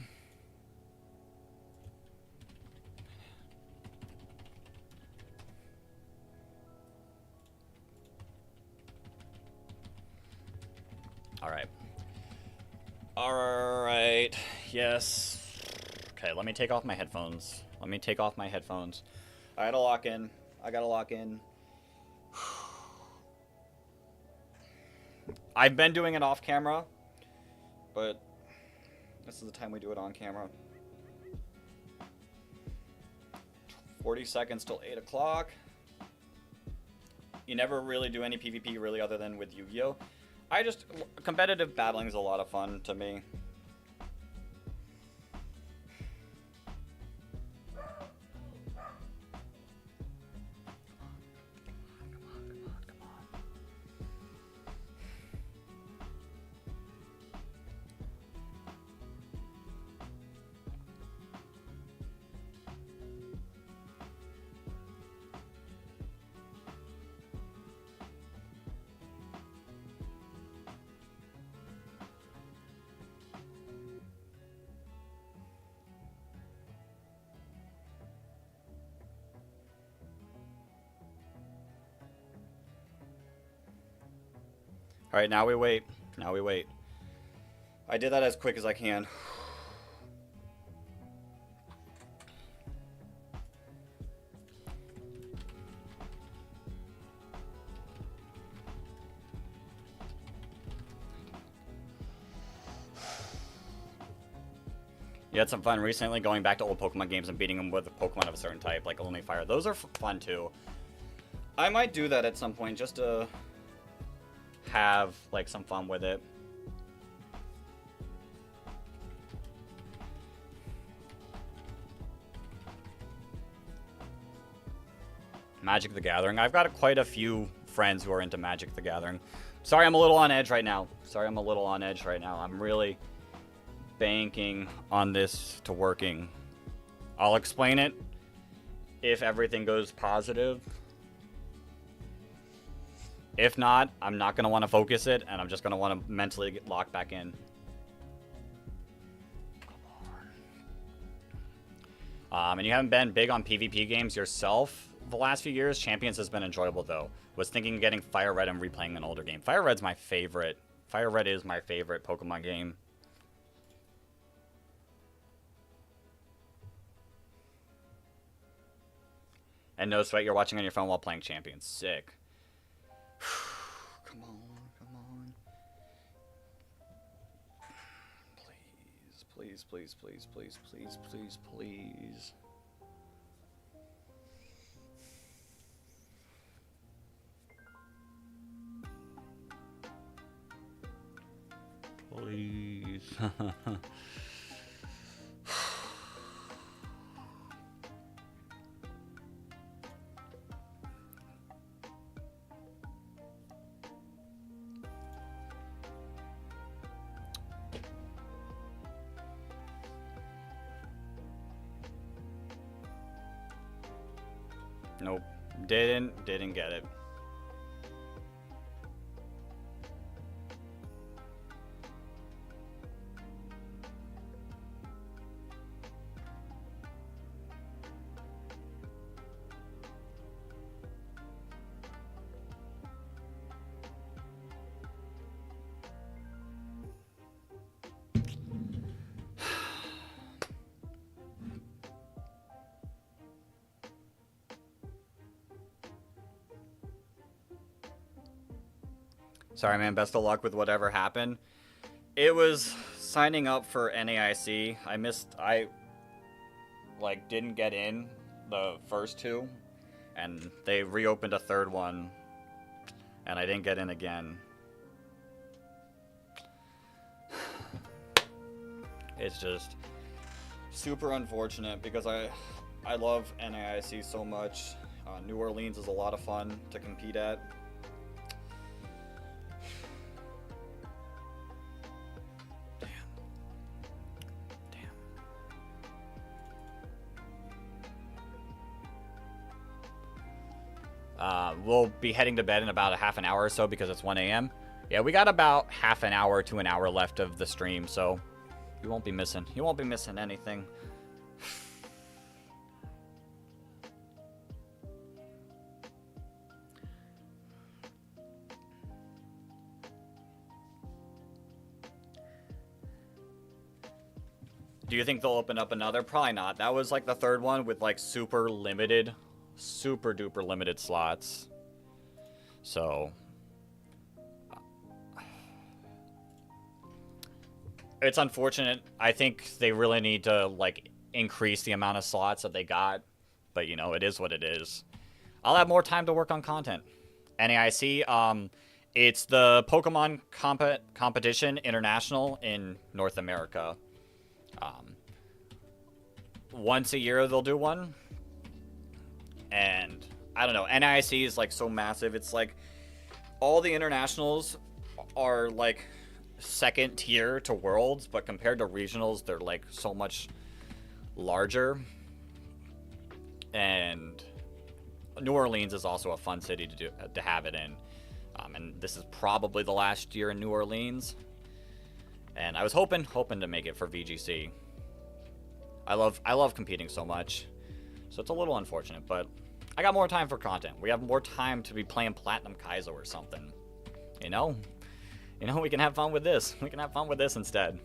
Alright. Alright. Yes. Okay, let me take off my headphones. I gotta lock in. I've been doing it off camera, but this is the time we do it on camera. 40 seconds till 8 o'clock. You never really do any PvP really other than with Yu-Gi-Oh! Competitive battling is a lot of fun to me. Alright, now we wait. Now we wait. I did that as quick as I can. You had some fun recently going back to old Pokemon games and beating them with a Pokemon of a certain type, like only fire. Those are fun too. I might do that at some point just to have like some fun with it. Magic the Gathering. I've got quite a few friends who are into Magic the Gathering. Sorry, I'm a little on edge right now. I'm really banking on this to working. I'll explain it if everything goes positive. If not, I'm not going to want to focus it, and I'm just going to want to mentally get locked back in. And you haven't been big on PvP games yourself the last few years. Champions has been enjoyable, though. Was thinking of getting Fire Red and replaying an older game. Fire Red's my favorite. Fire Red is my favorite Pokemon game. And no sweat, you're watching on your phone while playing Champions. Sick. Come on, come on. Please, please, please, please, please, please, please. Please. Nope. Didn't get it. Sorry, man. Best of luck with whatever happened. It was signing up for NAIC. I didn't get in the first two, and they reopened a third one, and I didn't get in again. It's just super unfortunate because I love NAIC so much. New Orleans is a lot of fun to compete at. We'll be heading to bed in about a half an hour or so because it's 1 a.m. Yeah, we got about half an hour to an hour left of the stream, so you won't be missing. You won't be missing anything. Do you think they'll open up another? Probably not. That was like the third one with like super duper limited slots. So it's unfortunate. I think they really need to like increase the amount of slots that they got, but you know, it is what it is. I'll have more time to work on content. NAIC, it's the Pokemon competition international in North America. Once a year they'll do one. And I don't know, NIC is like so massive. It's like all the internationals are like second tier to worlds, but compared to regionals, they're like so much larger. And New Orleans is also a fun city to have it in. And this is probably the last year in New Orleans. And I was hoping to make it for VGC. I love competing so much. So it's a little unfortunate, but I got more time for content. We have more time to be playing Platinum Kaizo or something. You know? You know, we can have fun with this. We can have fun with this instead.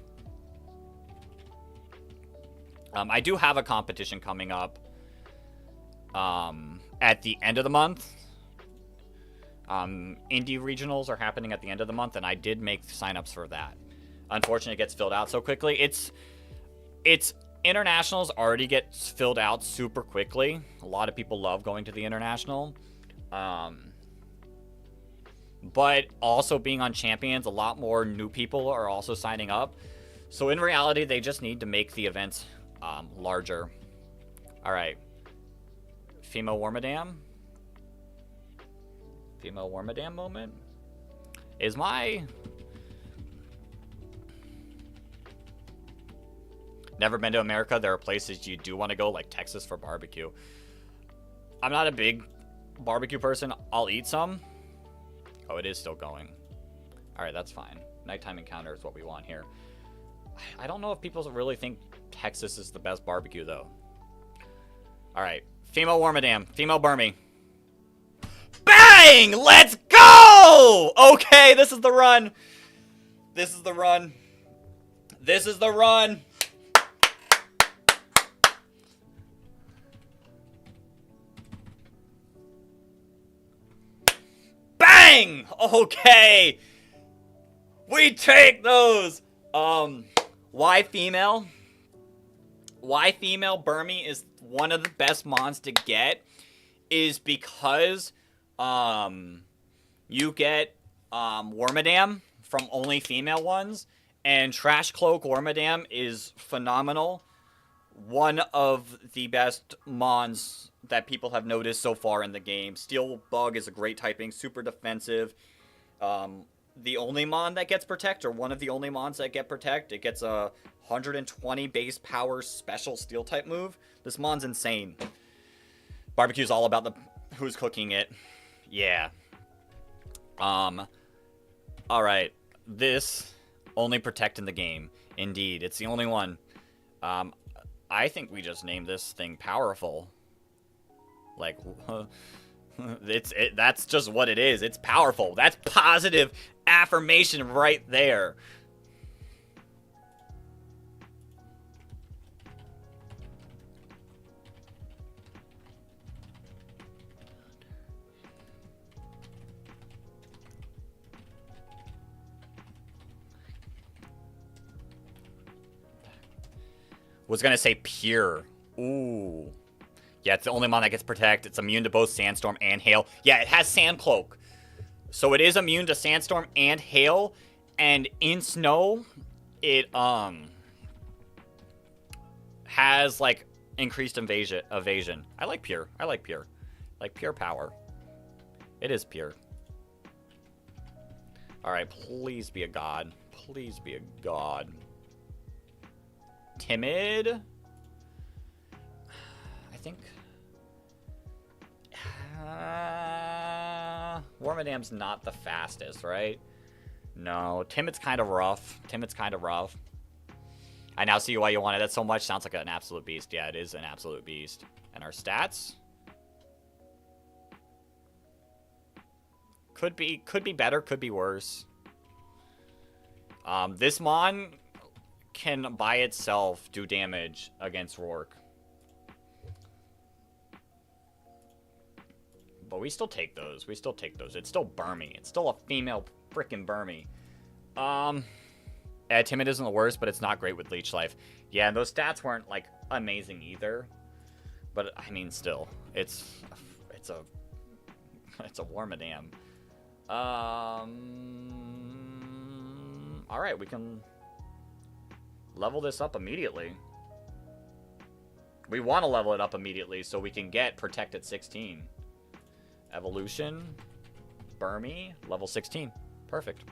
I do have a competition coming up at the end of the month. Indie regionals are happening at the end of the month, and I did make signups for that. Unfortunately, it gets filled out so quickly. It's internationals already get filled out super quickly. A lot of people love going to the international. But also being on Champions, a lot more new people are also signing up. So in reality, they just need to make the events larger. All right. Female Wormadam. Female Wormadam moment. Is my... Never been to America. There are places you do want to go, like Texas for barbecue. I'm not a big barbecue person. I'll eat some. Oh, it is still going. All right, that's fine. Nighttime encounter is what we want here. I don't know if people really think Texas is the best barbecue, though. All right. Female Wormadam. Female Burmy. Bang! Let's go! Okay, this is the run. This is the run. This is the run. Bang! Okay. We take those. Why female? Why female Burmy is one of the best mons to get is because you get Wormadam from only female ones, and Trash Cloak Wormadam is phenomenal. One of the best mons that people have noticed so far in the game. Steel Bug is a great typing, super defensive. The only mon that gets Protect, or one of the only mons that get Protect, it gets a 120 base power special steel type move. This mon's insane. Barbecue's all about the who's cooking it. Yeah. Alright. This only Protect in the game. Indeed. It's the only one. I think we just named this thing Powerful. Like, that's just what it is. It's powerful. That's positive affirmation right there. Was gonna say pure. Ooh. Yeah, it's the only mon that gets Protect. It's immune to both Sandstorm and Hail. Yeah, it has Sand Cloak. So it is immune to Sandstorm and Hail. And in Snow, it has, like, increased evasion. I like pure. I like pure. Like pure power. It is pure. Alright, please be a god. Please be a god. Timid. I think Wormadam's not the fastest, right? No, Timid's kind of rough. Timid's kind of rough. I now see why you wanted that so much. Sounds like an absolute beast. Yeah, it is an absolute beast. And our stats could be better, could be worse. This mon can by itself do damage against Rourke. But we still take those. We still take those. It's still Burmy. It's still a female frickin' Burmy. Timid isn't the worst, but it's not great with Leech Life. Yeah, and those stats weren't, like, amazing either. But, I mean, still. It's a Wormadam. Alright, we can level this up immediately. We want to level it up immediately so we can get Protect at 16. Evolution. Burmy. Level 16. Perfect.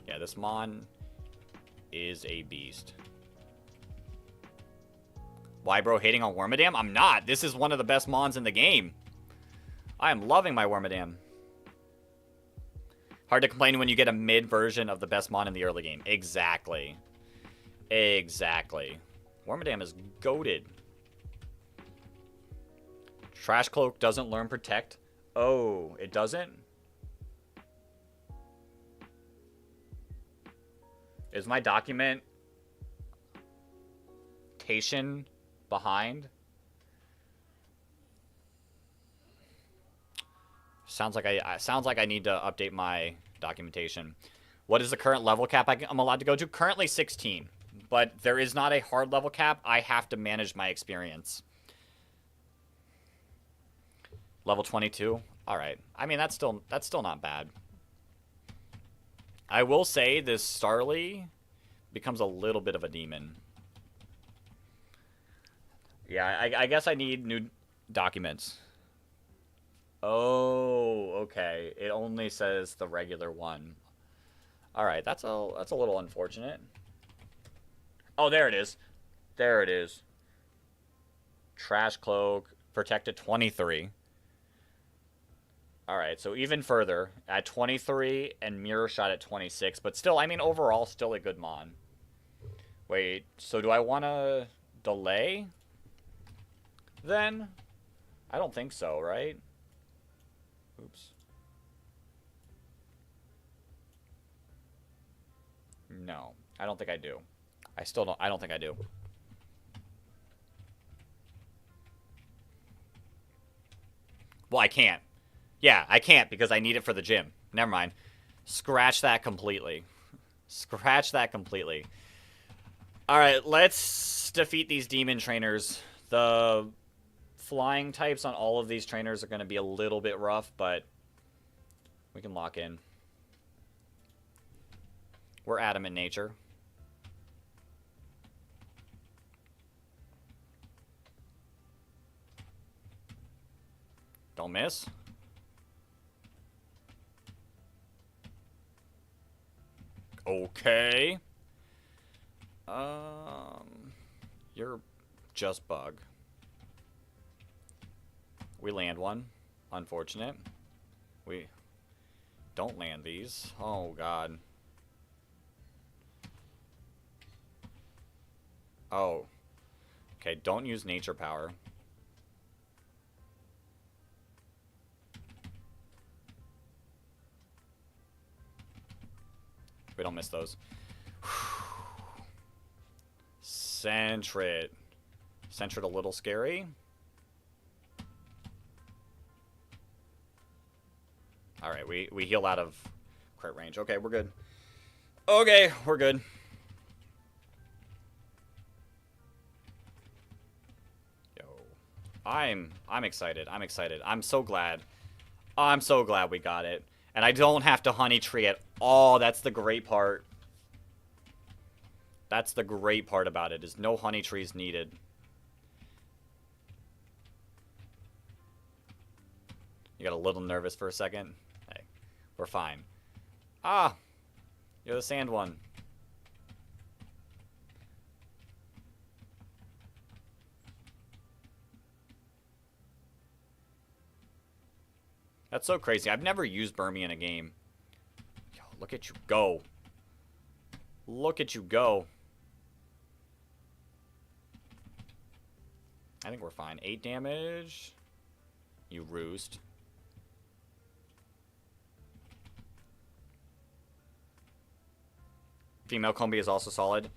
Yeah, this mon is a beast. Why, bro, hating on Wormadam? I'm not. This is one of the best mons in the game. I am loving my Wormadam. Hard to complain when you get a mid version of the best mon in the early game. Exactly. Exactly. Wormadam is goated. Trash Cloak doesn't learn Protect. Oh, it doesn't? Is my documentation behind? Sounds like I need to update my documentation. What is the current level cap I'm allowed to go to? Currently 16, but there is not a hard level cap. I have to manage my experience. Level 22. All right. I mean, that's still not bad. I will say this Starly becomes a little bit of a demon. Yeah, I guess I need new documents. Oh, okay. It only says the regular one. All right, that's a little unfortunate. Oh, there it is. There it is. Trash cloak, protected 23. All right, so even further at 23 and mirror shot at 26, but still, I mean, overall, still a good mon. Wait, so do I want to delay? Then, I don't think so, right? Oops. No, I don't think I do. I don't think I do. Well, I can't. Yeah, I can't because I need it for the gym. Never mind. Scratch that completely. Scratch that completely. Alright, let's defeat these demon trainers. The flying types on all of these trainers are going to be a little bit rough, but we can lock in. We're adamant nature. Don't miss. Okay. You're just bug. We land one. Unfortunate. We don't land these. Oh, God. Oh. Okay, don't use nature power. We don't miss those. Sentret. Sentret a little scary. Alright, we heal out of crit range. Okay, we're good. Okay, we're good. Yo. I'm excited. I'm excited. I'm so glad. I'm so glad we got it. And I don't have to honey tree at all. That's the great part. That's the great part about it, is no honey trees needed. You got a little nervous for a second? Hey, we're fine. Ah! You're the sand one. That's so crazy. I've never used Burmy in a game. Yo, look at you go. Look at you go. I think we're fine. 8 damage. You roost. Female Combi is also solid.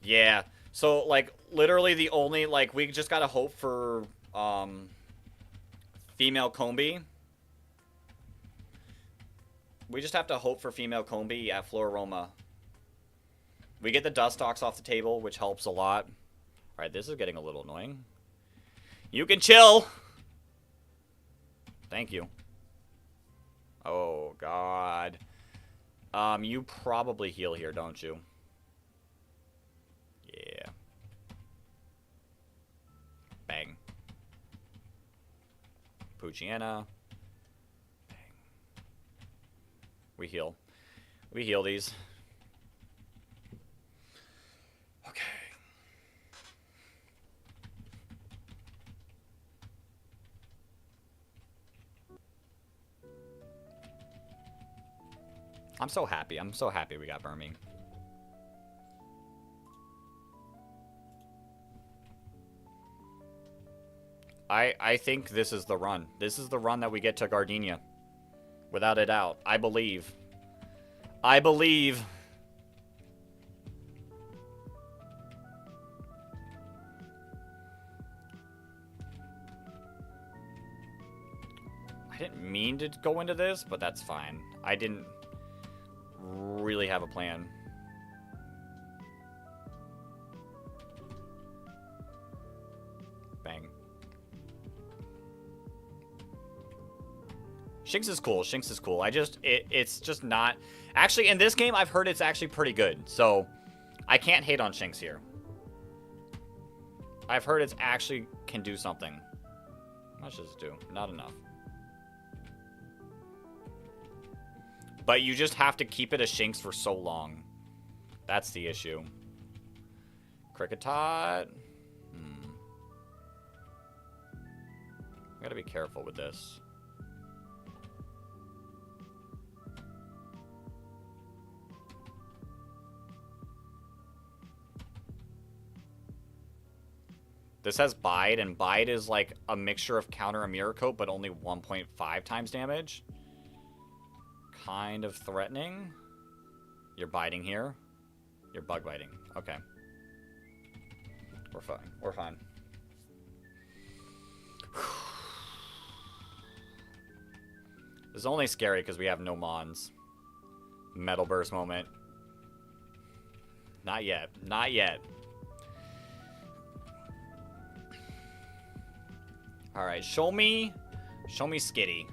Yeah. So, like, literally the only, like, we just gotta hope for, female Combi. We just have to hope for female Combi at Floroma. We get the Dustox off the table, which helps a lot. Alright, this is getting a little annoying. You can chill! Thank you. Oh, God. You probably heal here, don't you? Yeah. Bang. Poochyena. Bang. We heal. We heal these. Okay. I'm so happy. I'm so happy we got Burmy. I think this is the run. This is the run that we get to Gardenia. Without a doubt. I believe. I believe. didn't mean to go into this, but that's fine. I didn't really have a plan. Bang. Shinx is cool. Shinx is cool. It's just not... Actually, in this game, I've heard it's actually pretty good. So, I can't hate on Shinx here. I've heard it's actually can do something. How much does it do? Not enough. But you just have to keep it a Shinx for so long. That's the issue. Kricketot. Gotta be careful with this. This has Bide, and Bide is like a mixture of counter and mirror coat, but only 1.5 times damage. Kind of threatening. You're biting here. You're bug biting. Okay. We're fine. We're fine. This is only scary because we have no Mons. Metal Burst moment. Not yet. Not yet. Alright, show me Skitty.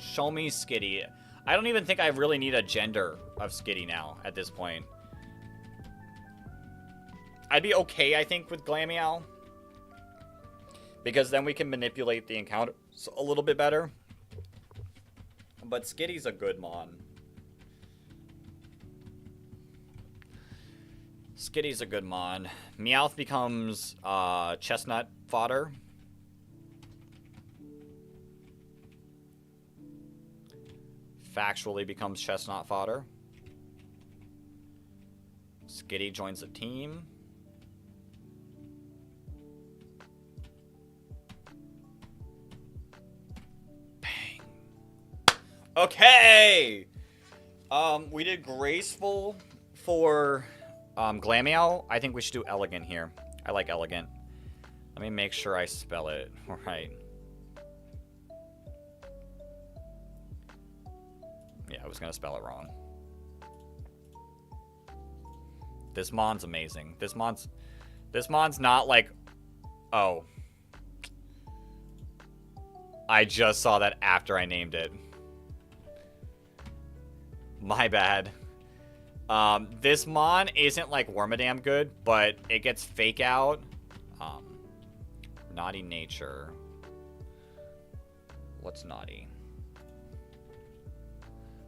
Show me Skitty. I don't even think I really need a gender of Skitty now at this point. I'd be okay, I think, with Glameow. Because then we can manipulate the encounters a little bit better. But Skitty's a good mon. Skitty's a good mon. Meowth becomes chestnut fodder. Factually becomes chestnut fodder. Skitty joins the team. Bang. Okay! We did graceful for Glameow. I think we should do elegant here. I like elegant. Let me make sure I spell it right. Yeah, I was gonna spell it wrong. This mon's amazing. This mon's not like... Oh. I just saw that after I named it. My bad. This mon isn't like Wormadam good, but it gets fake out. Naughty nature. What's naughty?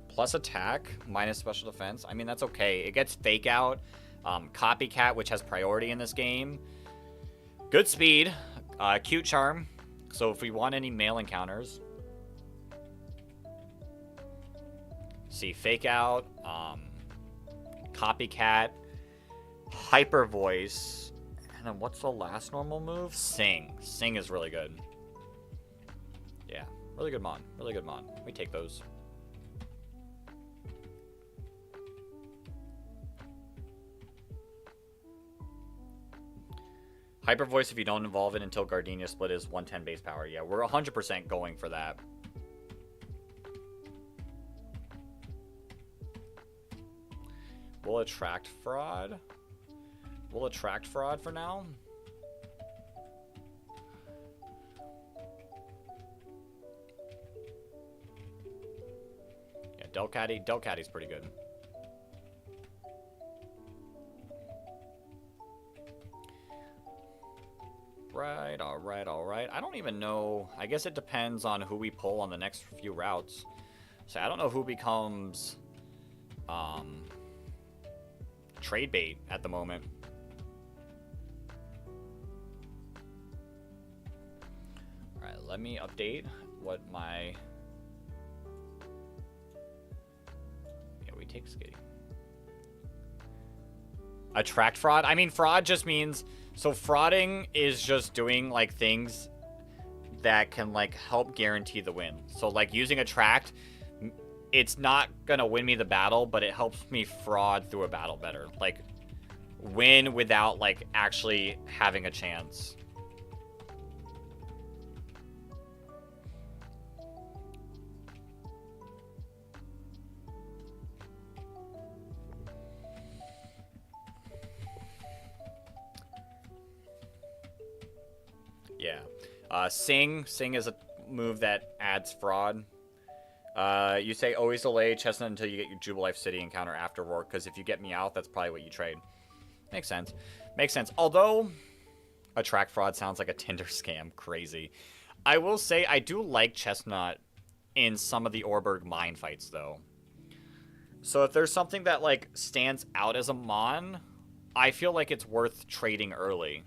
Plus attack, minus special defense. I mean, that's okay. It gets fake out. Copycat, which has priority in this game. Good speed. Cute charm. So if we want any male encounters. See, fake out. Copycat. Hyper voice. And then what's the last normal move? Sing. Sing is really good. Yeah, really good mon. Really good mon. We take those. Hyper Voice if you don't evolve it until Gardenia Split is 110 base power. Yeah, we're 100% going for that. We'll attract Fraud. We'll attract Fraud for now. Yeah, Delcatty's pretty good. Right, alright, alright. I don't even know. I guess it depends on who we pull on the next few routes. So I don't know who becomes trade bait at the moment. Alright, let me update what my... Yeah, we take Skitty. Attract Fraud? I mean, Fraud just means... So frauding is just doing like things that can like help guarantee the win. So like using attract, it's not gonna win me the battle, but it helps me fraud through a battle better. Like win without like actually having a chance. Yeah. Sing. Sing is a move that adds fraud. You say always delay Chestnut until you get your Jubilife City encounter after Rourke, because if you get Meowth, that's probably what you trade. Makes sense. Makes sense. Although, Attract Fraud sounds like a Tinder scam. Crazy. I will say, I do like Chestnut in some of the Orberg mine fights, though. So if there's something that, like, stands out as a Mon, I feel like it's worth trading early.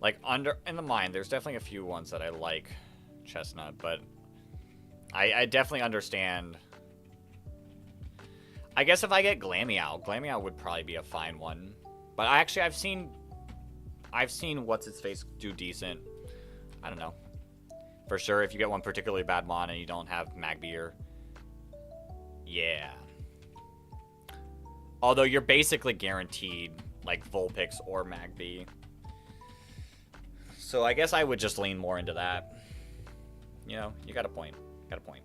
Like, in the mine, there's definitely a few ones that I like Chestnut, but I definitely understand. I guess if I get Glameow would probably be a fine one. But I've seen What's-Its-Face do decent. I don't know. For sure, if you get one particularly bad Mon and you don't have Magbeer. Yeah. Although you're basically guaranteed, like, Vulpix or Magby. So I guess I would just lean more into that. You know, you got a point. Got a point.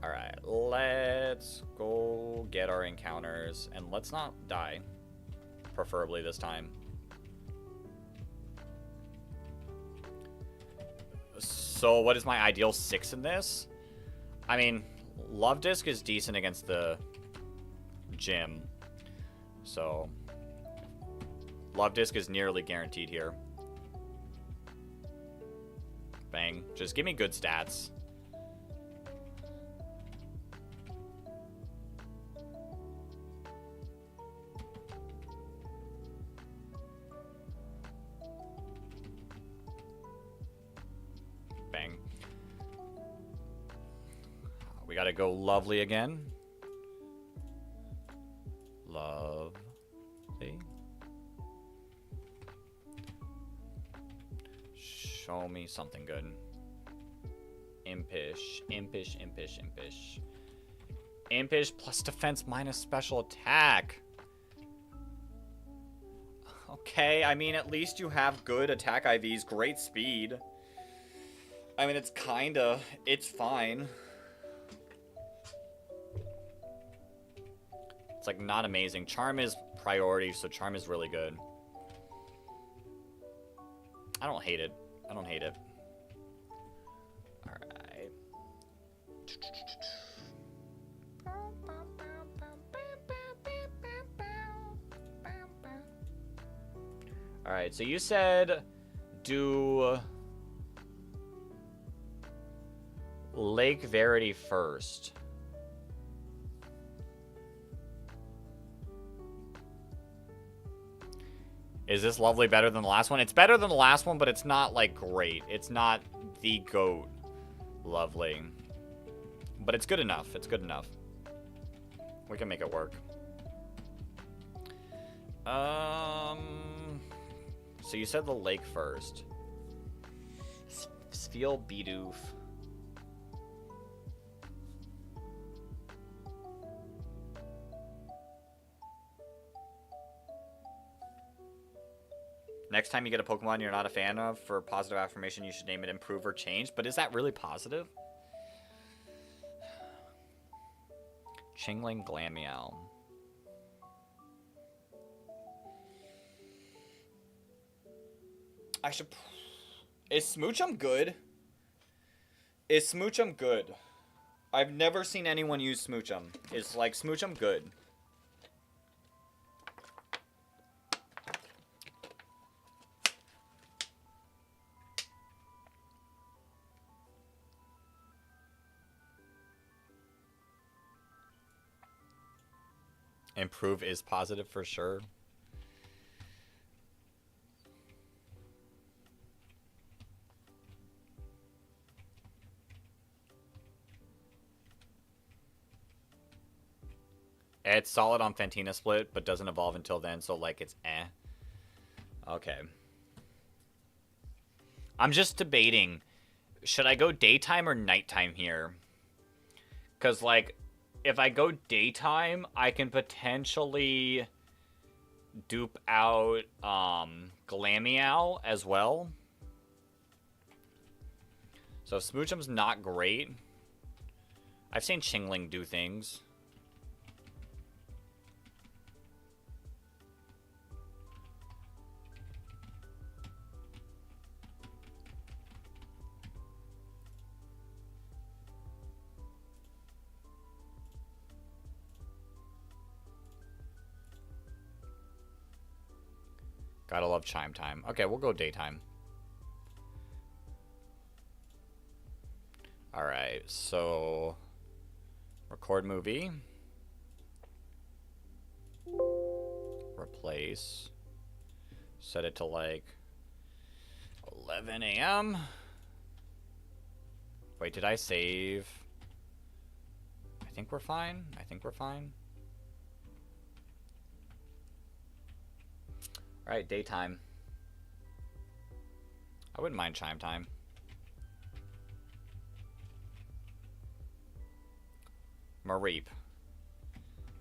Alright, let's go get our encounters. And let's not die. Preferably this time. So what is my ideal 6 in this? I mean, Love Disc is decent against the gym. So Love Disc is nearly guaranteed here. Bang. Just give me good stats. Bang. We gotta go Lovely again. Lovely. Show me something good. Impish. Impish, impish, impish. Impish plus defense minus special attack. Okay, I mean, at least you have good attack IVs, great speed. I mean, it's fine. It's, like, not amazing. Charm is priority, so Charm is really good. I don't hate it. I don't hate it. Alright. Alright, so you said do Lake Verity first. Is this Lovely better than the last one? It's better than the last one, but it's not, like, great. It's not the GOAT Lovely. But it's good enough. It's good enough. We can make it work. So you said the lake first. Spheal Bidoof. Next time you get a Pokemon you're not a fan of, for positive affirmation, you should name it Improve or Change. But is that really positive? Chingling Glameow. I should... Is Smoochum good? Is Smoochum good? I've never seen anyone use Smoochum. Is, like, Smoochum good? Improve is positive for sure. It's solid on Fantina Split, but doesn't evolve until then, so, like, it's eh. Okay. I'm just debating, should I go daytime or nighttime here? Because, like, if I go daytime, I can potentially dupe out Glameow as well. So Smoochum's not great. I've seen Chingling do things. Gotta love chime time. Okay, we'll go daytime. Alright, so... record movie. Replace. Set it to like 11 a.m. Wait, did I save? I think we're fine. I think we're fine. Alright, daytime. I wouldn't mind chime time. Mareep.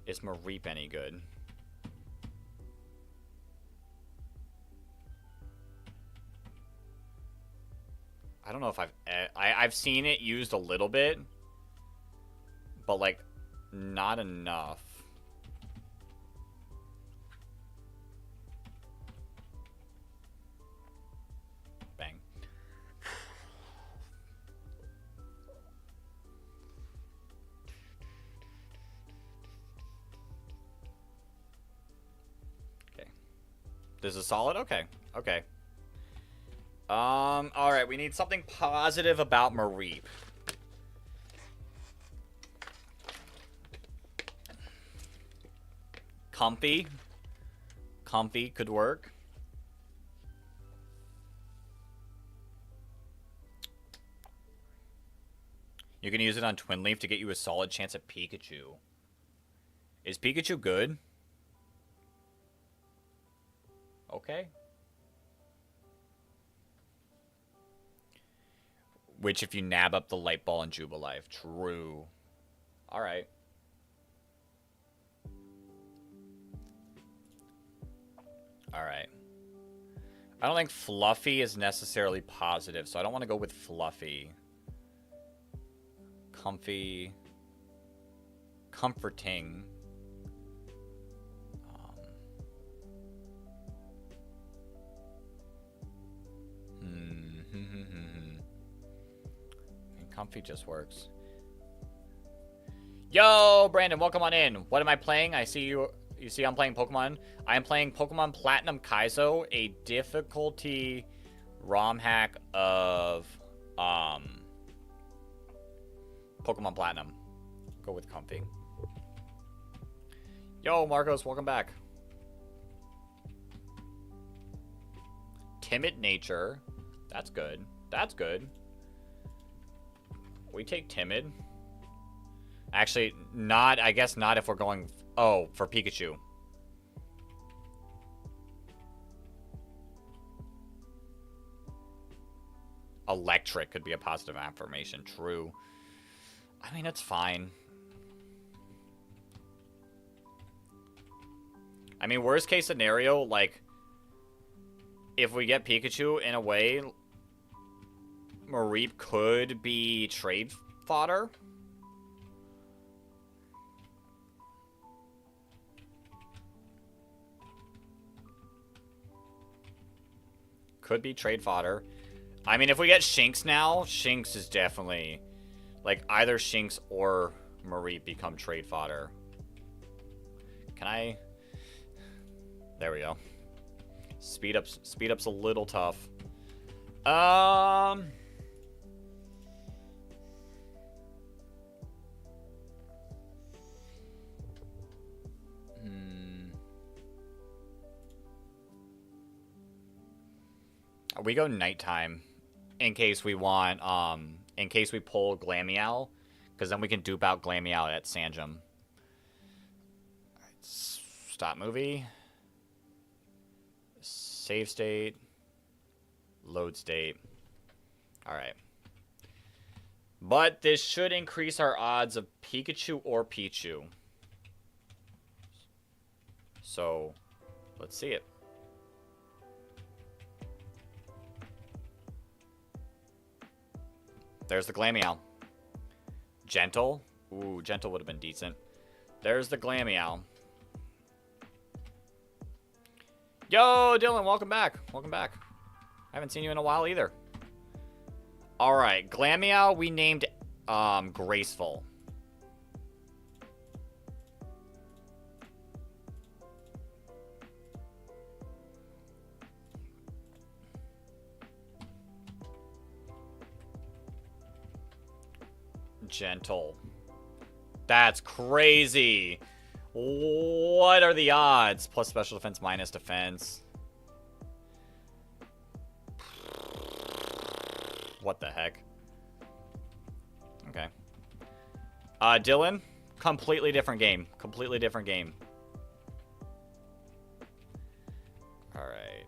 Is Mareep any good? I don't know if I've seen it used a little bit, but like not enough. Bang. Okay. This is solid? Okay. Okay. Alright, we need something positive about Mareep. Comfy. Comfy could work. You can use it on Twin Leaf to get you a solid chance at Pikachu. Is Pikachu good? Okay. Which if you nab up the Light Ball and Jubilife. True. Alright. Alright. I don't think Fluffy is necessarily positive, so I don't want to go with Fluffy. Comfy. Comforting. Comfy just works. Yo, Brandon, welcome on in. What am I playing? I see you. You see I'm playing Pokemon. I am playing Pokemon Platinum Kaizo, a difficulty ROM hack of Pokemon Platinum. Go with Comfy. Yo, Marcos, welcome back. Timid nature. That's good. That's good. We take timid. Actually, not. I guess not if we're going... Oh, for Pikachu. Electric could be a positive affirmation. True. I mean, it's fine. I mean, worst case scenario, like... if we get Pikachu in a way... Mareep could be trade fodder. Could be trade fodder. I mean, if we get Shinx now, Shinx is definitely... like, either Shinx or Mareep become trade fodder. Can I... There we go. Speed up's a little tough. We go nighttime in case we want, in case we pull Glameow, because then we can dupe out Glameow at Sanjum. Stop movie. Save state. Load state. Alright. But this should increase our odds of Pikachu or Pichu. So, let's see it. There's the Glameow. Gentle. Ooh, Gentle would have been decent. There's the Glameow. Yo, Dylan, welcome back. Welcome back. I haven't seen you in a while either. Alright, Glameow we named Graceful. Gentle. That's crazy. What are the odds? Plus special defense, minus defense. What the heck? Okay. Dylan, completely different game. Completely different game. All right.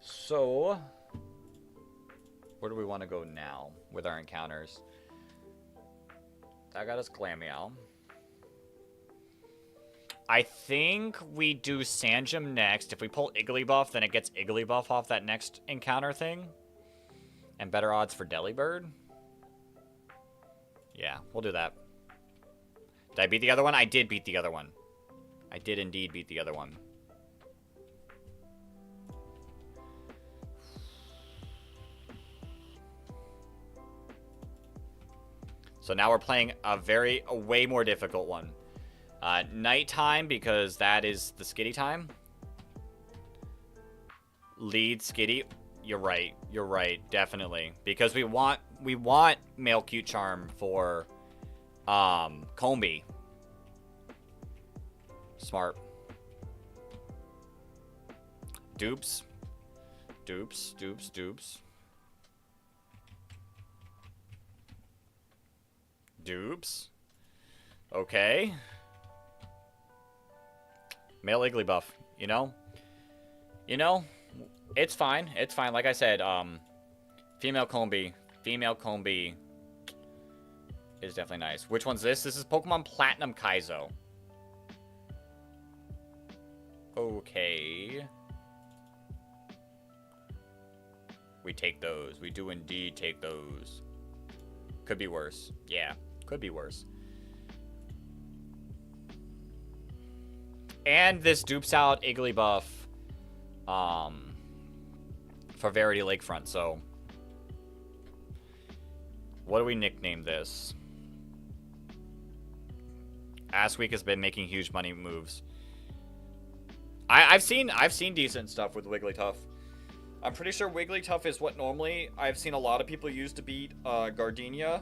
So, where do we want to go now with our encounters? That got us Glameow. I think we do Sanjum next. If we pull Igglybuff, then it gets Igglybuff off that next encounter thing. And better odds for Delibird. Yeah, we'll do that. Did I beat the other one? I did beat the other one. I did indeed beat the other one. So now we're playing a way more difficult one. Nighttime, because that is the Skitty time. Lead Skitty. You're right, definitely. Because we want male cute charm for Combi. Smart. Dupes. Dupes. Okay. Male Igglybuff, you know, it's fine. It's fine. Like I said, female Combi is definitely nice. Which one's this? This is Pokemon Platinum Kaizo. Okay. We take those. We do indeed take those. Could be worse. Yeah, could be worse. And this dupes out Igglybuff for Verity Lakefront, so what do we nickname this? Assweek has been making huge money moves. I've seen decent stuff with Wigglytuff. I'm pretty sure Wigglytuff is what normally I've seen a lot of people use to beat Gardenia,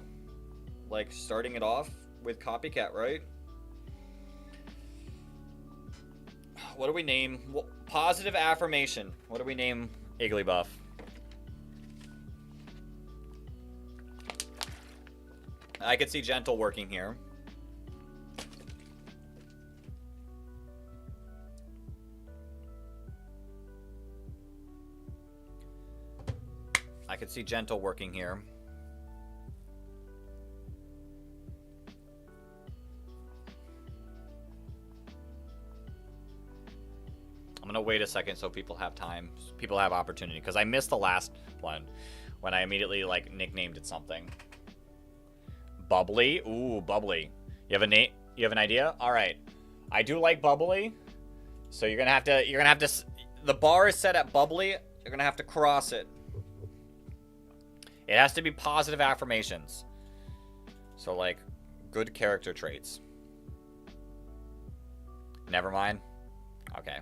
like starting it off with Copycat, right? What do we name? Well, positive affirmation. What do we name Igglybuff? I could see Gentle working here. I could see Gentle working here. I'm gonna wait a second so people have time. People have opportunity. Because I missed the last one when I immediately, like, nicknamed it something. Bubbly? Ooh, Bubbly. You have a name? You have an idea? Alright. I do like Bubbly. So you're gonna have to... The bar is set at Bubbly. You're gonna have to cross it. It has to be positive affirmations. So, like, good character traits. Never mind. Okay.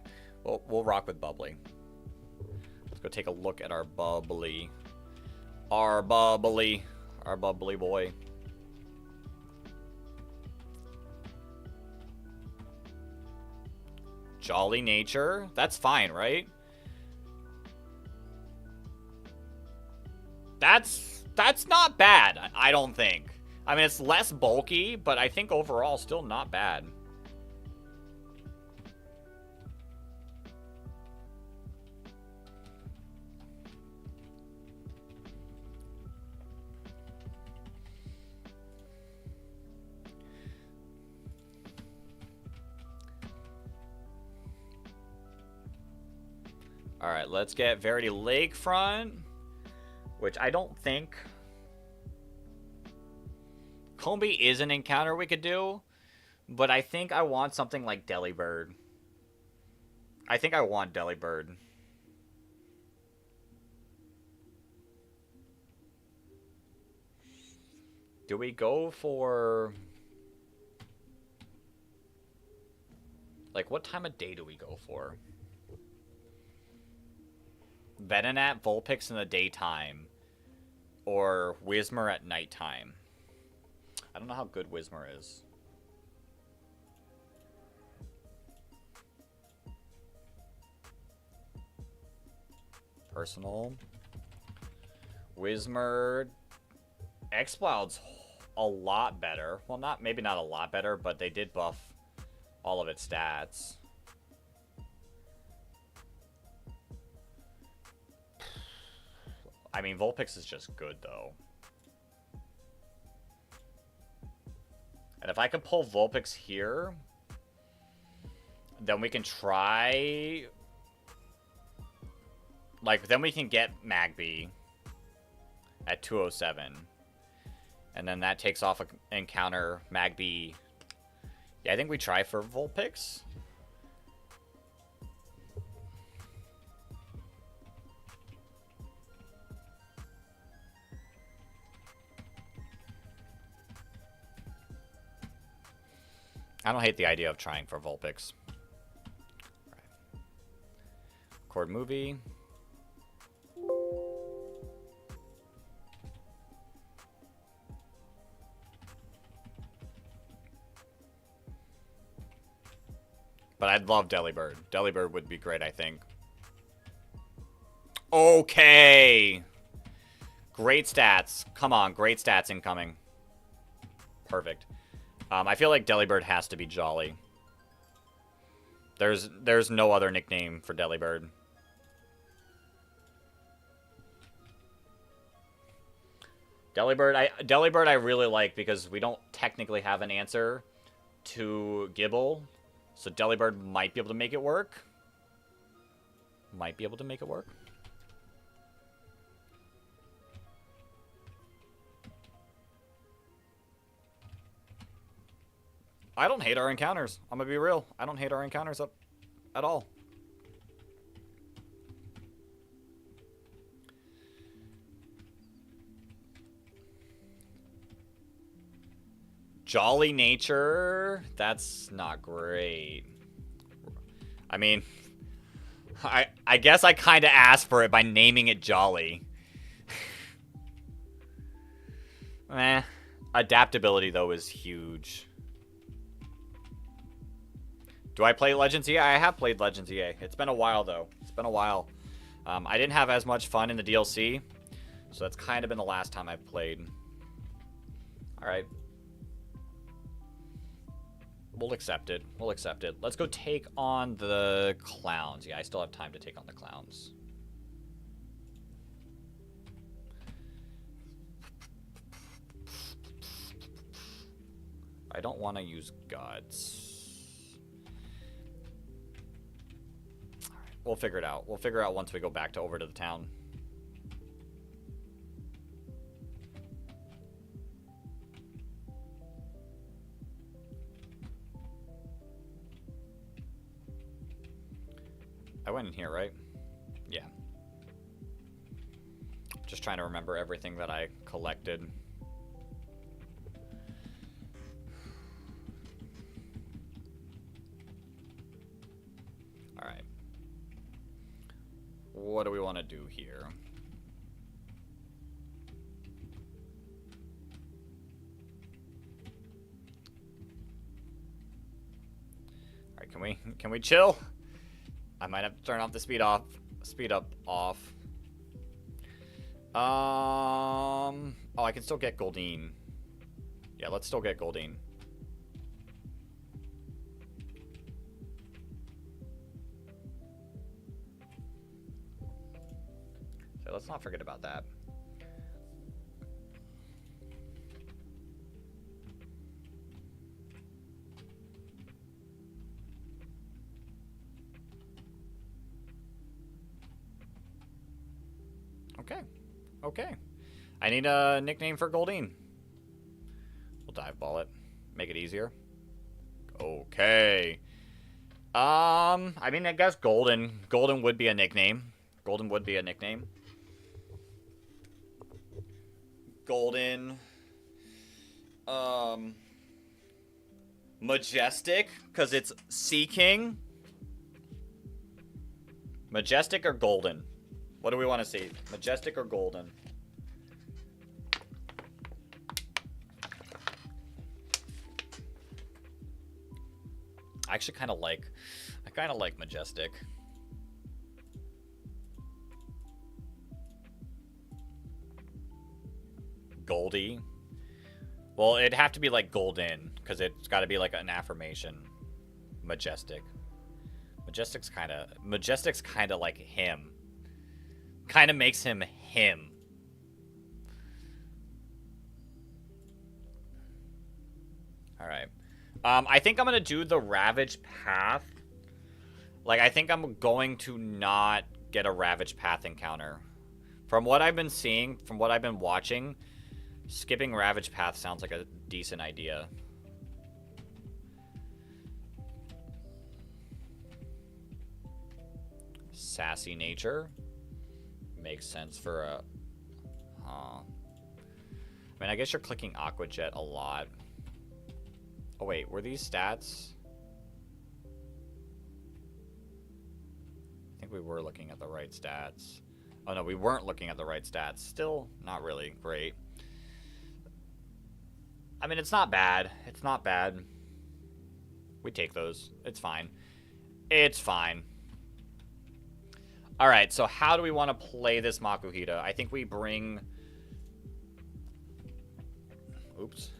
We'll rock with Bubbly. Let's go take a look at our Bubbly. Our Bubbly boy. Jolly nature. That's fine, right? That's not bad, I don't think. I mean, it's less bulky, but I think overall still not bad. Alright, let's get Verity Lakefront, which I don't think... Combi is an encounter we could do, but I think I want something like Delibird. I think I want Delibird. Do we go for... Like, what time of day do we go for? Venonat, Vulpix in the daytime. Or Whismur at nighttime. I don't know how good Whismur is. Personal. Whismur. Exploud's a lot better. Well, maybe not a lot better, but they did buff all of its stats. I mean, Vulpix is just good, though. And if I can pull Vulpix here, then we can try... Like, then we can get Magby at 207. And then that takes off an encounter Magby. Yeah, I think we try for Vulpix. I don't hate the idea of trying for Vulpix. Right. Record movie. But I'd love Delibird. Delibird would be great, I think. Okay. Great stats. Come on, great stats incoming. Perfect. I feel like Delibird has to be Jolly. There's no other nickname for Delibird. Delibird I really like because we don't technically have an answer to Gibble. So Delibird might be able to make it work. Might be able to make it work. I don't hate our encounters. I'm gonna be real. I don't hate our encounters at all. Jolly nature, that's not great. I mean, I guess I kind of asked for it by naming it Jolly. Adaptability, though, is huge. Do I play Legends EA? I have played Legends EA. It's been a while, though. It's been a while. I didn't have as much fun in the DLC, so that's kind of been the last time I've played. Alright. We'll accept it. We'll accept it. Let's go take on the clowns. Yeah, I still have time to take on the clowns. I don't want to use Guts. All right, we'll figure it out. We'll figure it out once we go back over to the town. I went in here, right? Yeah. Just trying to remember everything that I collected. Alright. What do we want to do here? Alright, can we chill? I might have to turn off the speed up off. Oh, I can still get Goldeen. Yeah, let's still get Goldeen. So let's not forget about that. Okay. Okay. I need a nickname for Goldeen. We'll dive ball it. Make it easier. Okay. I mean, I guess Golden. Golden would be a nickname. Golden would be a nickname. Golden. Majestic, because it's Sea King. Majestic or Golden? What do we want to see? Majestic or Golden? I actually kind of like Majestic. Goldie. Well, it'd have to be like Golden, because it's got to be like an affirmation. Majestic. Majestic's kind of like him. Kind of makes him him. All right. I think I'm going to do the Ravage Path. Like, I think I'm going to not get a Ravage Path encounter. From what I've been seeing, from what I've been watching, skipping Ravage Path sounds like a decent idea. Sassy nature. Makes sense for a... Huh. I mean, I guess you're clicking Aqua Jet a lot. Oh, wait. Were these stats? I think we were looking at the right stats. Oh, no, we weren't looking at the right stats. Still not really great. I mean, it's not bad. It's not bad. We take those. It's fine. It's fine. All right, so how do we want to play this Makuhita? I think we bring... Oops.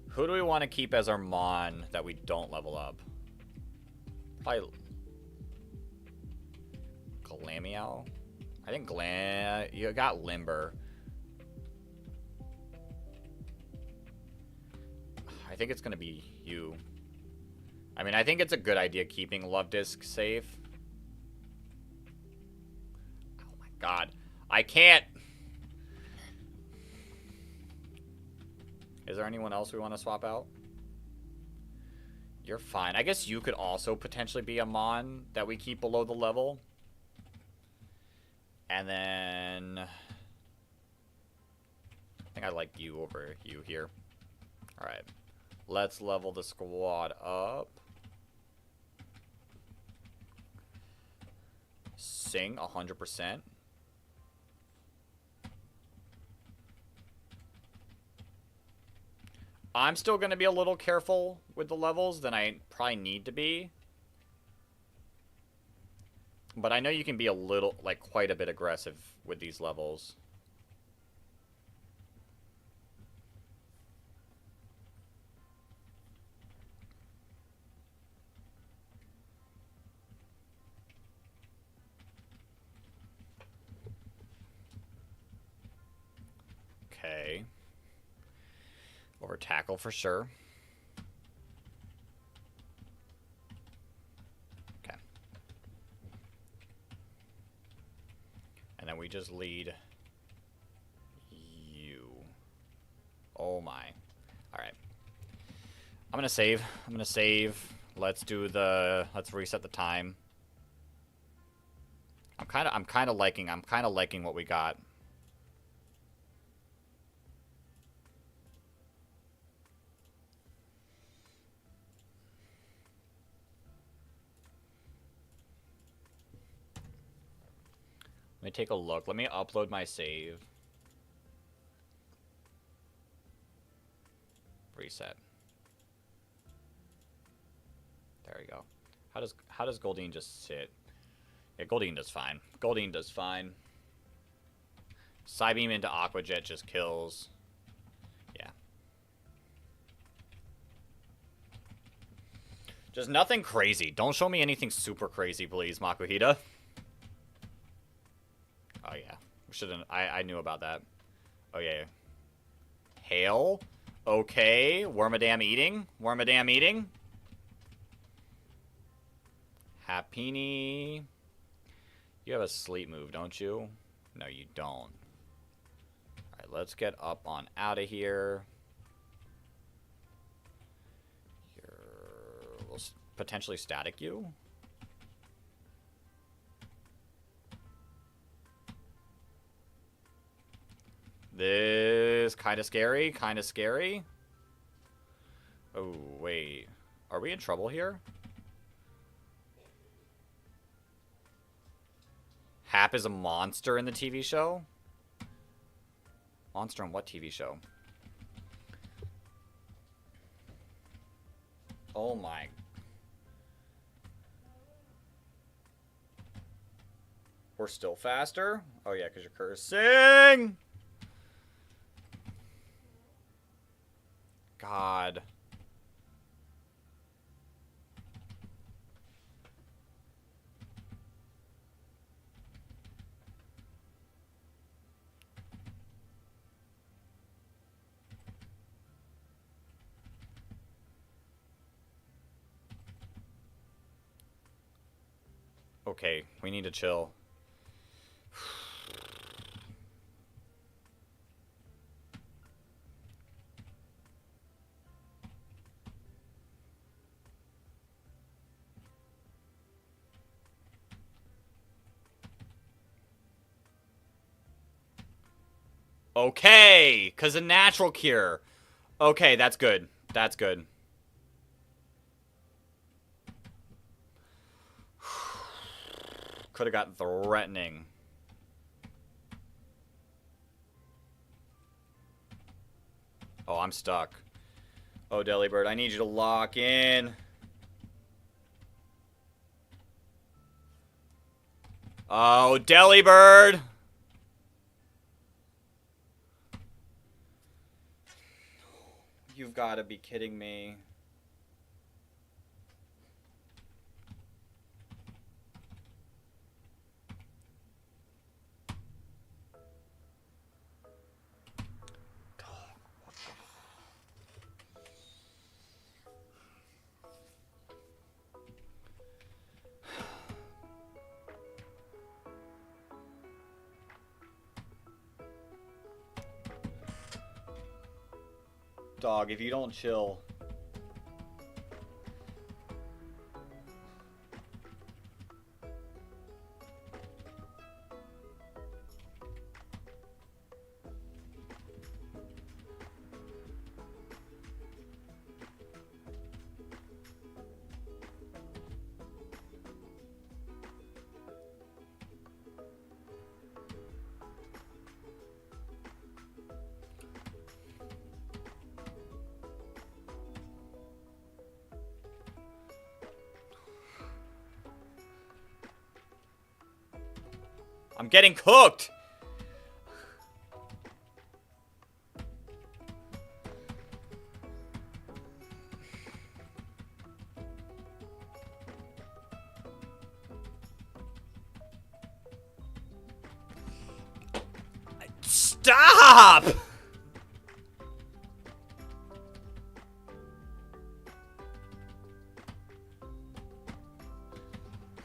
Who do we want to keep as our Mon that we don't level up? Probably... Glameow? I think you got Limber. I think it's going to be you. I mean, I think it's a good idea keeping Love Disc safe. Oh my god. I can't. Is there anyone else we want to swap out? You're fine. I guess you could also potentially be a Mon that we keep below the level. And then... I think I like you over you here. Alright. Let's level the squad up. Sing 100%. I'm still going to be a little careful with the levels than I probably need to be. But I know you can be a little, like, quite a bit aggressive with these levels. Okay. Over tackle for sure. Okay. And then we just lead you. Oh my. Alright. I'm gonna save. Let's reset the time. I'm kinda liking what we got. Let me take a look. Let me upload my save. Reset. There we go. How does Goldeen just sit? Yeah, Goldeen does fine. Goldeen does fine. Psybeam into Aqua Jet just kills. Yeah. Just nothing crazy. Don't show me anything super crazy, please, Makuhita. Oh, yeah. Shouldn't... I knew about that. Oh, yeah. Hail? Okay. Wormadam eating? Wormadam eating? Happini. You have a sleep move, don't you? No, you don't. Alright, let's get up on out of here. We'll potentially static you. This kind of scary, kind of scary. Oh, wait. Are we in trouble here? Hap is a monster in the TV show? Monster in what TV show? Oh my. We're still faster? Oh yeah, because you're cursing! God. Okay, we need to chill. Okay, because a natural cure. Okay, that's good. That's good. Could have gotten threatening. Oh, I'm stuck. Oh, Delibird, I need you to lock in. Oh, Delibird! You've got to be kidding me. Dog, if you don't chill. I'm getting cooked! Stop!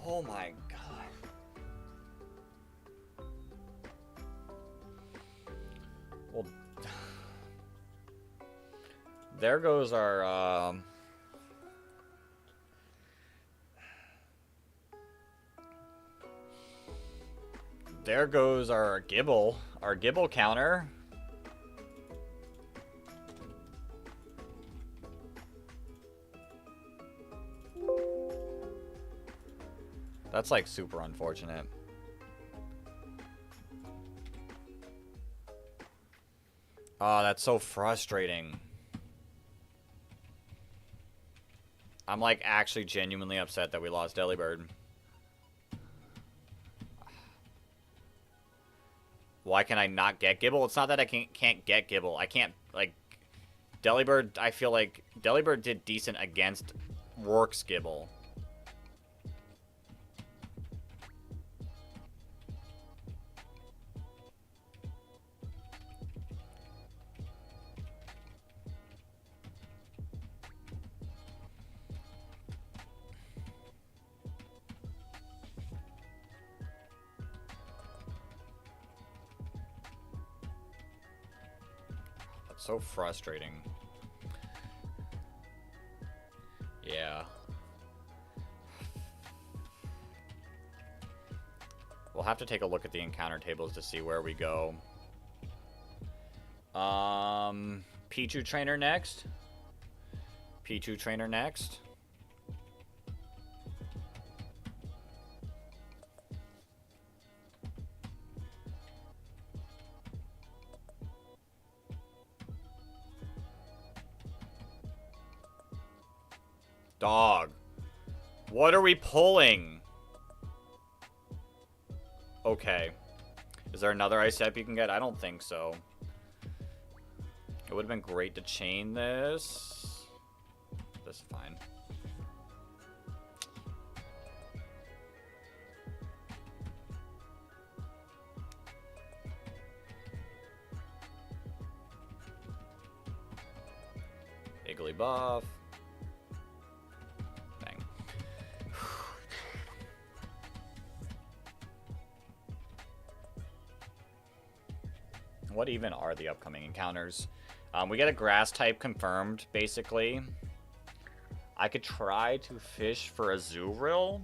Oh my god. Well, there goes our, there goes our Gibble counter. That's like super unfortunate. Oh, that's so frustrating. I'm like actually genuinely upset that we lost Delibird. Why can I not get Gibble? It's not that I can't get Gibble. I can't, like, Delibird, I feel like Delibird did decent against Rourke's Gibble. So frustrating. Yeah. We'll have to take a look at the encounter tables to see where we go. Pichu trainer next. Pichu trainer next. Dog. What are we pulling? Okay. Is there another ice type you can get? I don't think so. It would have been great to chain this. This is fine. Iggly buff. Bang. What even are the upcoming encounters? We get a grass type confirmed, basically. I could try to fish for a Azurill.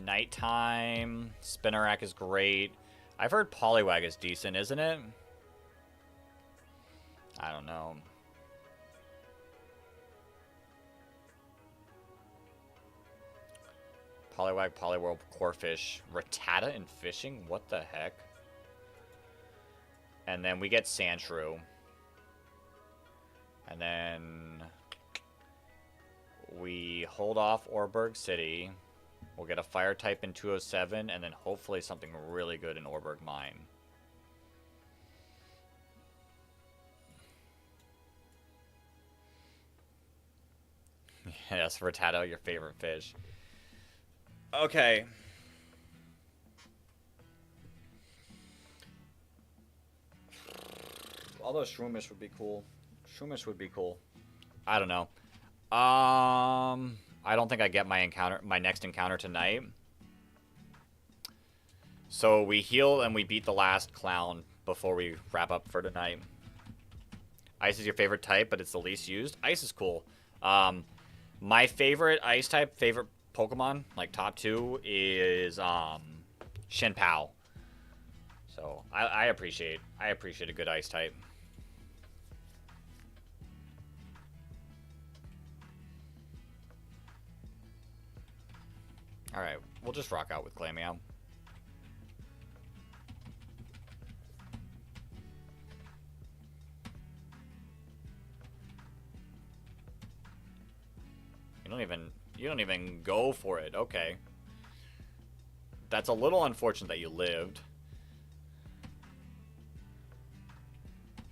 Nighttime. Spinarak is great. I've heard Poliwag is decent, isn't it? I don't know. Poliwag, Poliwhirl, Corphish, Rattata in fishing? What the heck? And then we get Sandshrew. And then we hold off Orberg City. We'll get a fire type in 207, and then hopefully something really good in Orberg Mine. Yes, Rattata, your favorite fish. Okay. Although Shroomish would be cool. Shroomish would be cool. I don't know. I don't think I get my next encounter tonight. So we heal and we beat the last clown before we wrap up for tonight. Ice is your favorite type, but it's the least used. Ice is cool. My favorite ice type, favorite Pokemon, like top 2, is Shenpao. So I appreciate a good ice type. Alright, we'll just rock out with Glameow. You don't even go for it. Okay. That's a little unfortunate that you lived.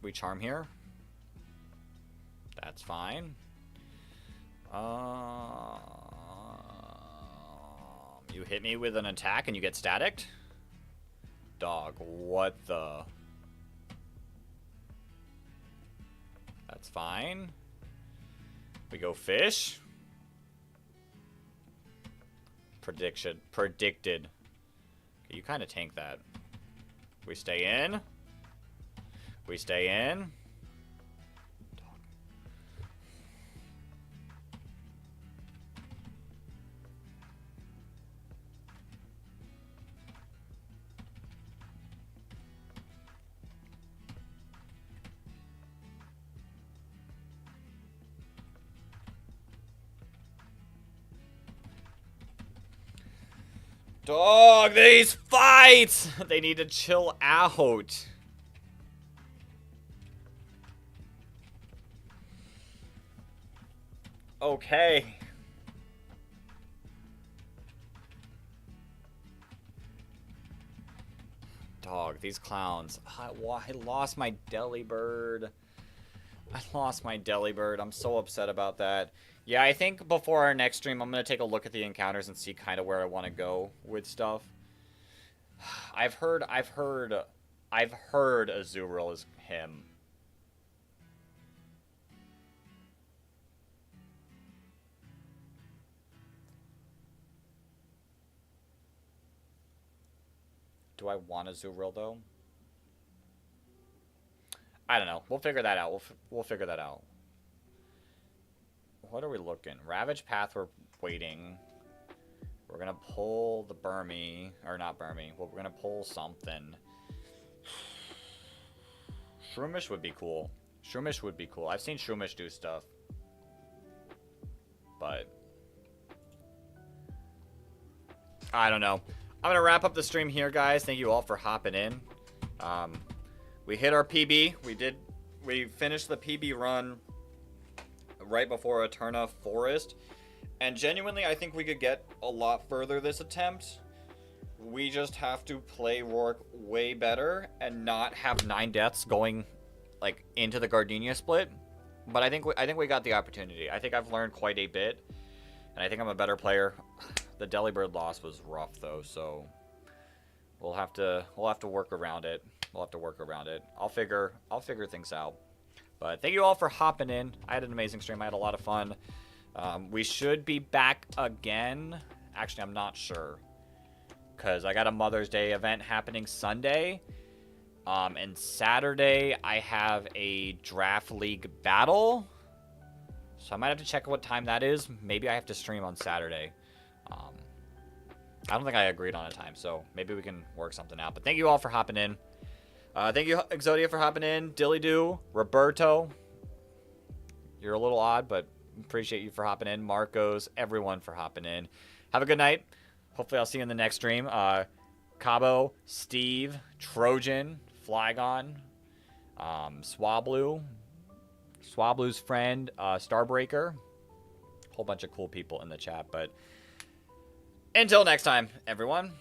We charm here. That's fine. You hit me with an attack and you get staticked? Dog, what the... That's fine. We go fish. Predicted. Okay, you kind of tank that. We stay in. We stay in. Dog, these fights! They need to chill out. Okay. Dog, these clowns. I lost my Delibird. I'm so upset about that. Yeah, I think before our next stream, I'm going to take a look at the encounters and see kind of where I want to go with stuff. I've heard Azurill is him. Do I want Azurill, though? I don't know. We'll figure that out. We'll figure that out. What are we looking? Ravage Path, we're waiting. We're going to pull the Burmy. Or not Burmy. Well, we're going to pull something. Shroomish would be cool. Shroomish would be cool. I've seen Shroomish do stuff. But I don't know. I'm going to wrap up the stream here, guys. Thank you all for hopping in. We hit our PB. We finished the PB run right before Eterna Forest. And genuinely, I think we could get a lot further this attempt. We just have to play Rourke way better and not have 9 deaths going like into the Gardenia split. But I think we got the opportunity. I think I've learned quite a bit, and I think I'm a better player. The Delibird loss was rough though, so we'll have to work around it. We'll have to work around it. I'll figure things out. But thank you all for hopping in. I had an amazing stream. I had a lot of fun. We should be back again. Actually, I'm not sure, because I got a Mother's Day event happening Sunday. And Saturday, I have a Draft League battle. So I might have to check what time that is. Maybe I have to stream on Saturday. I don't think I agreed on a time, so maybe we can work something out. But thank you all for hopping in. Thank you, Exodia, for hopping in. Dilly-Doo, Roberto. You're a little odd, but appreciate you for hopping in. Marcos, everyone for hopping in. Have a good night. Hopefully I'll see you in the next stream. Cabo, Steve, Trojan, Flygon, Swablu's friend, Starbreaker. Whole bunch of cool people in the chat. But until next time, everyone.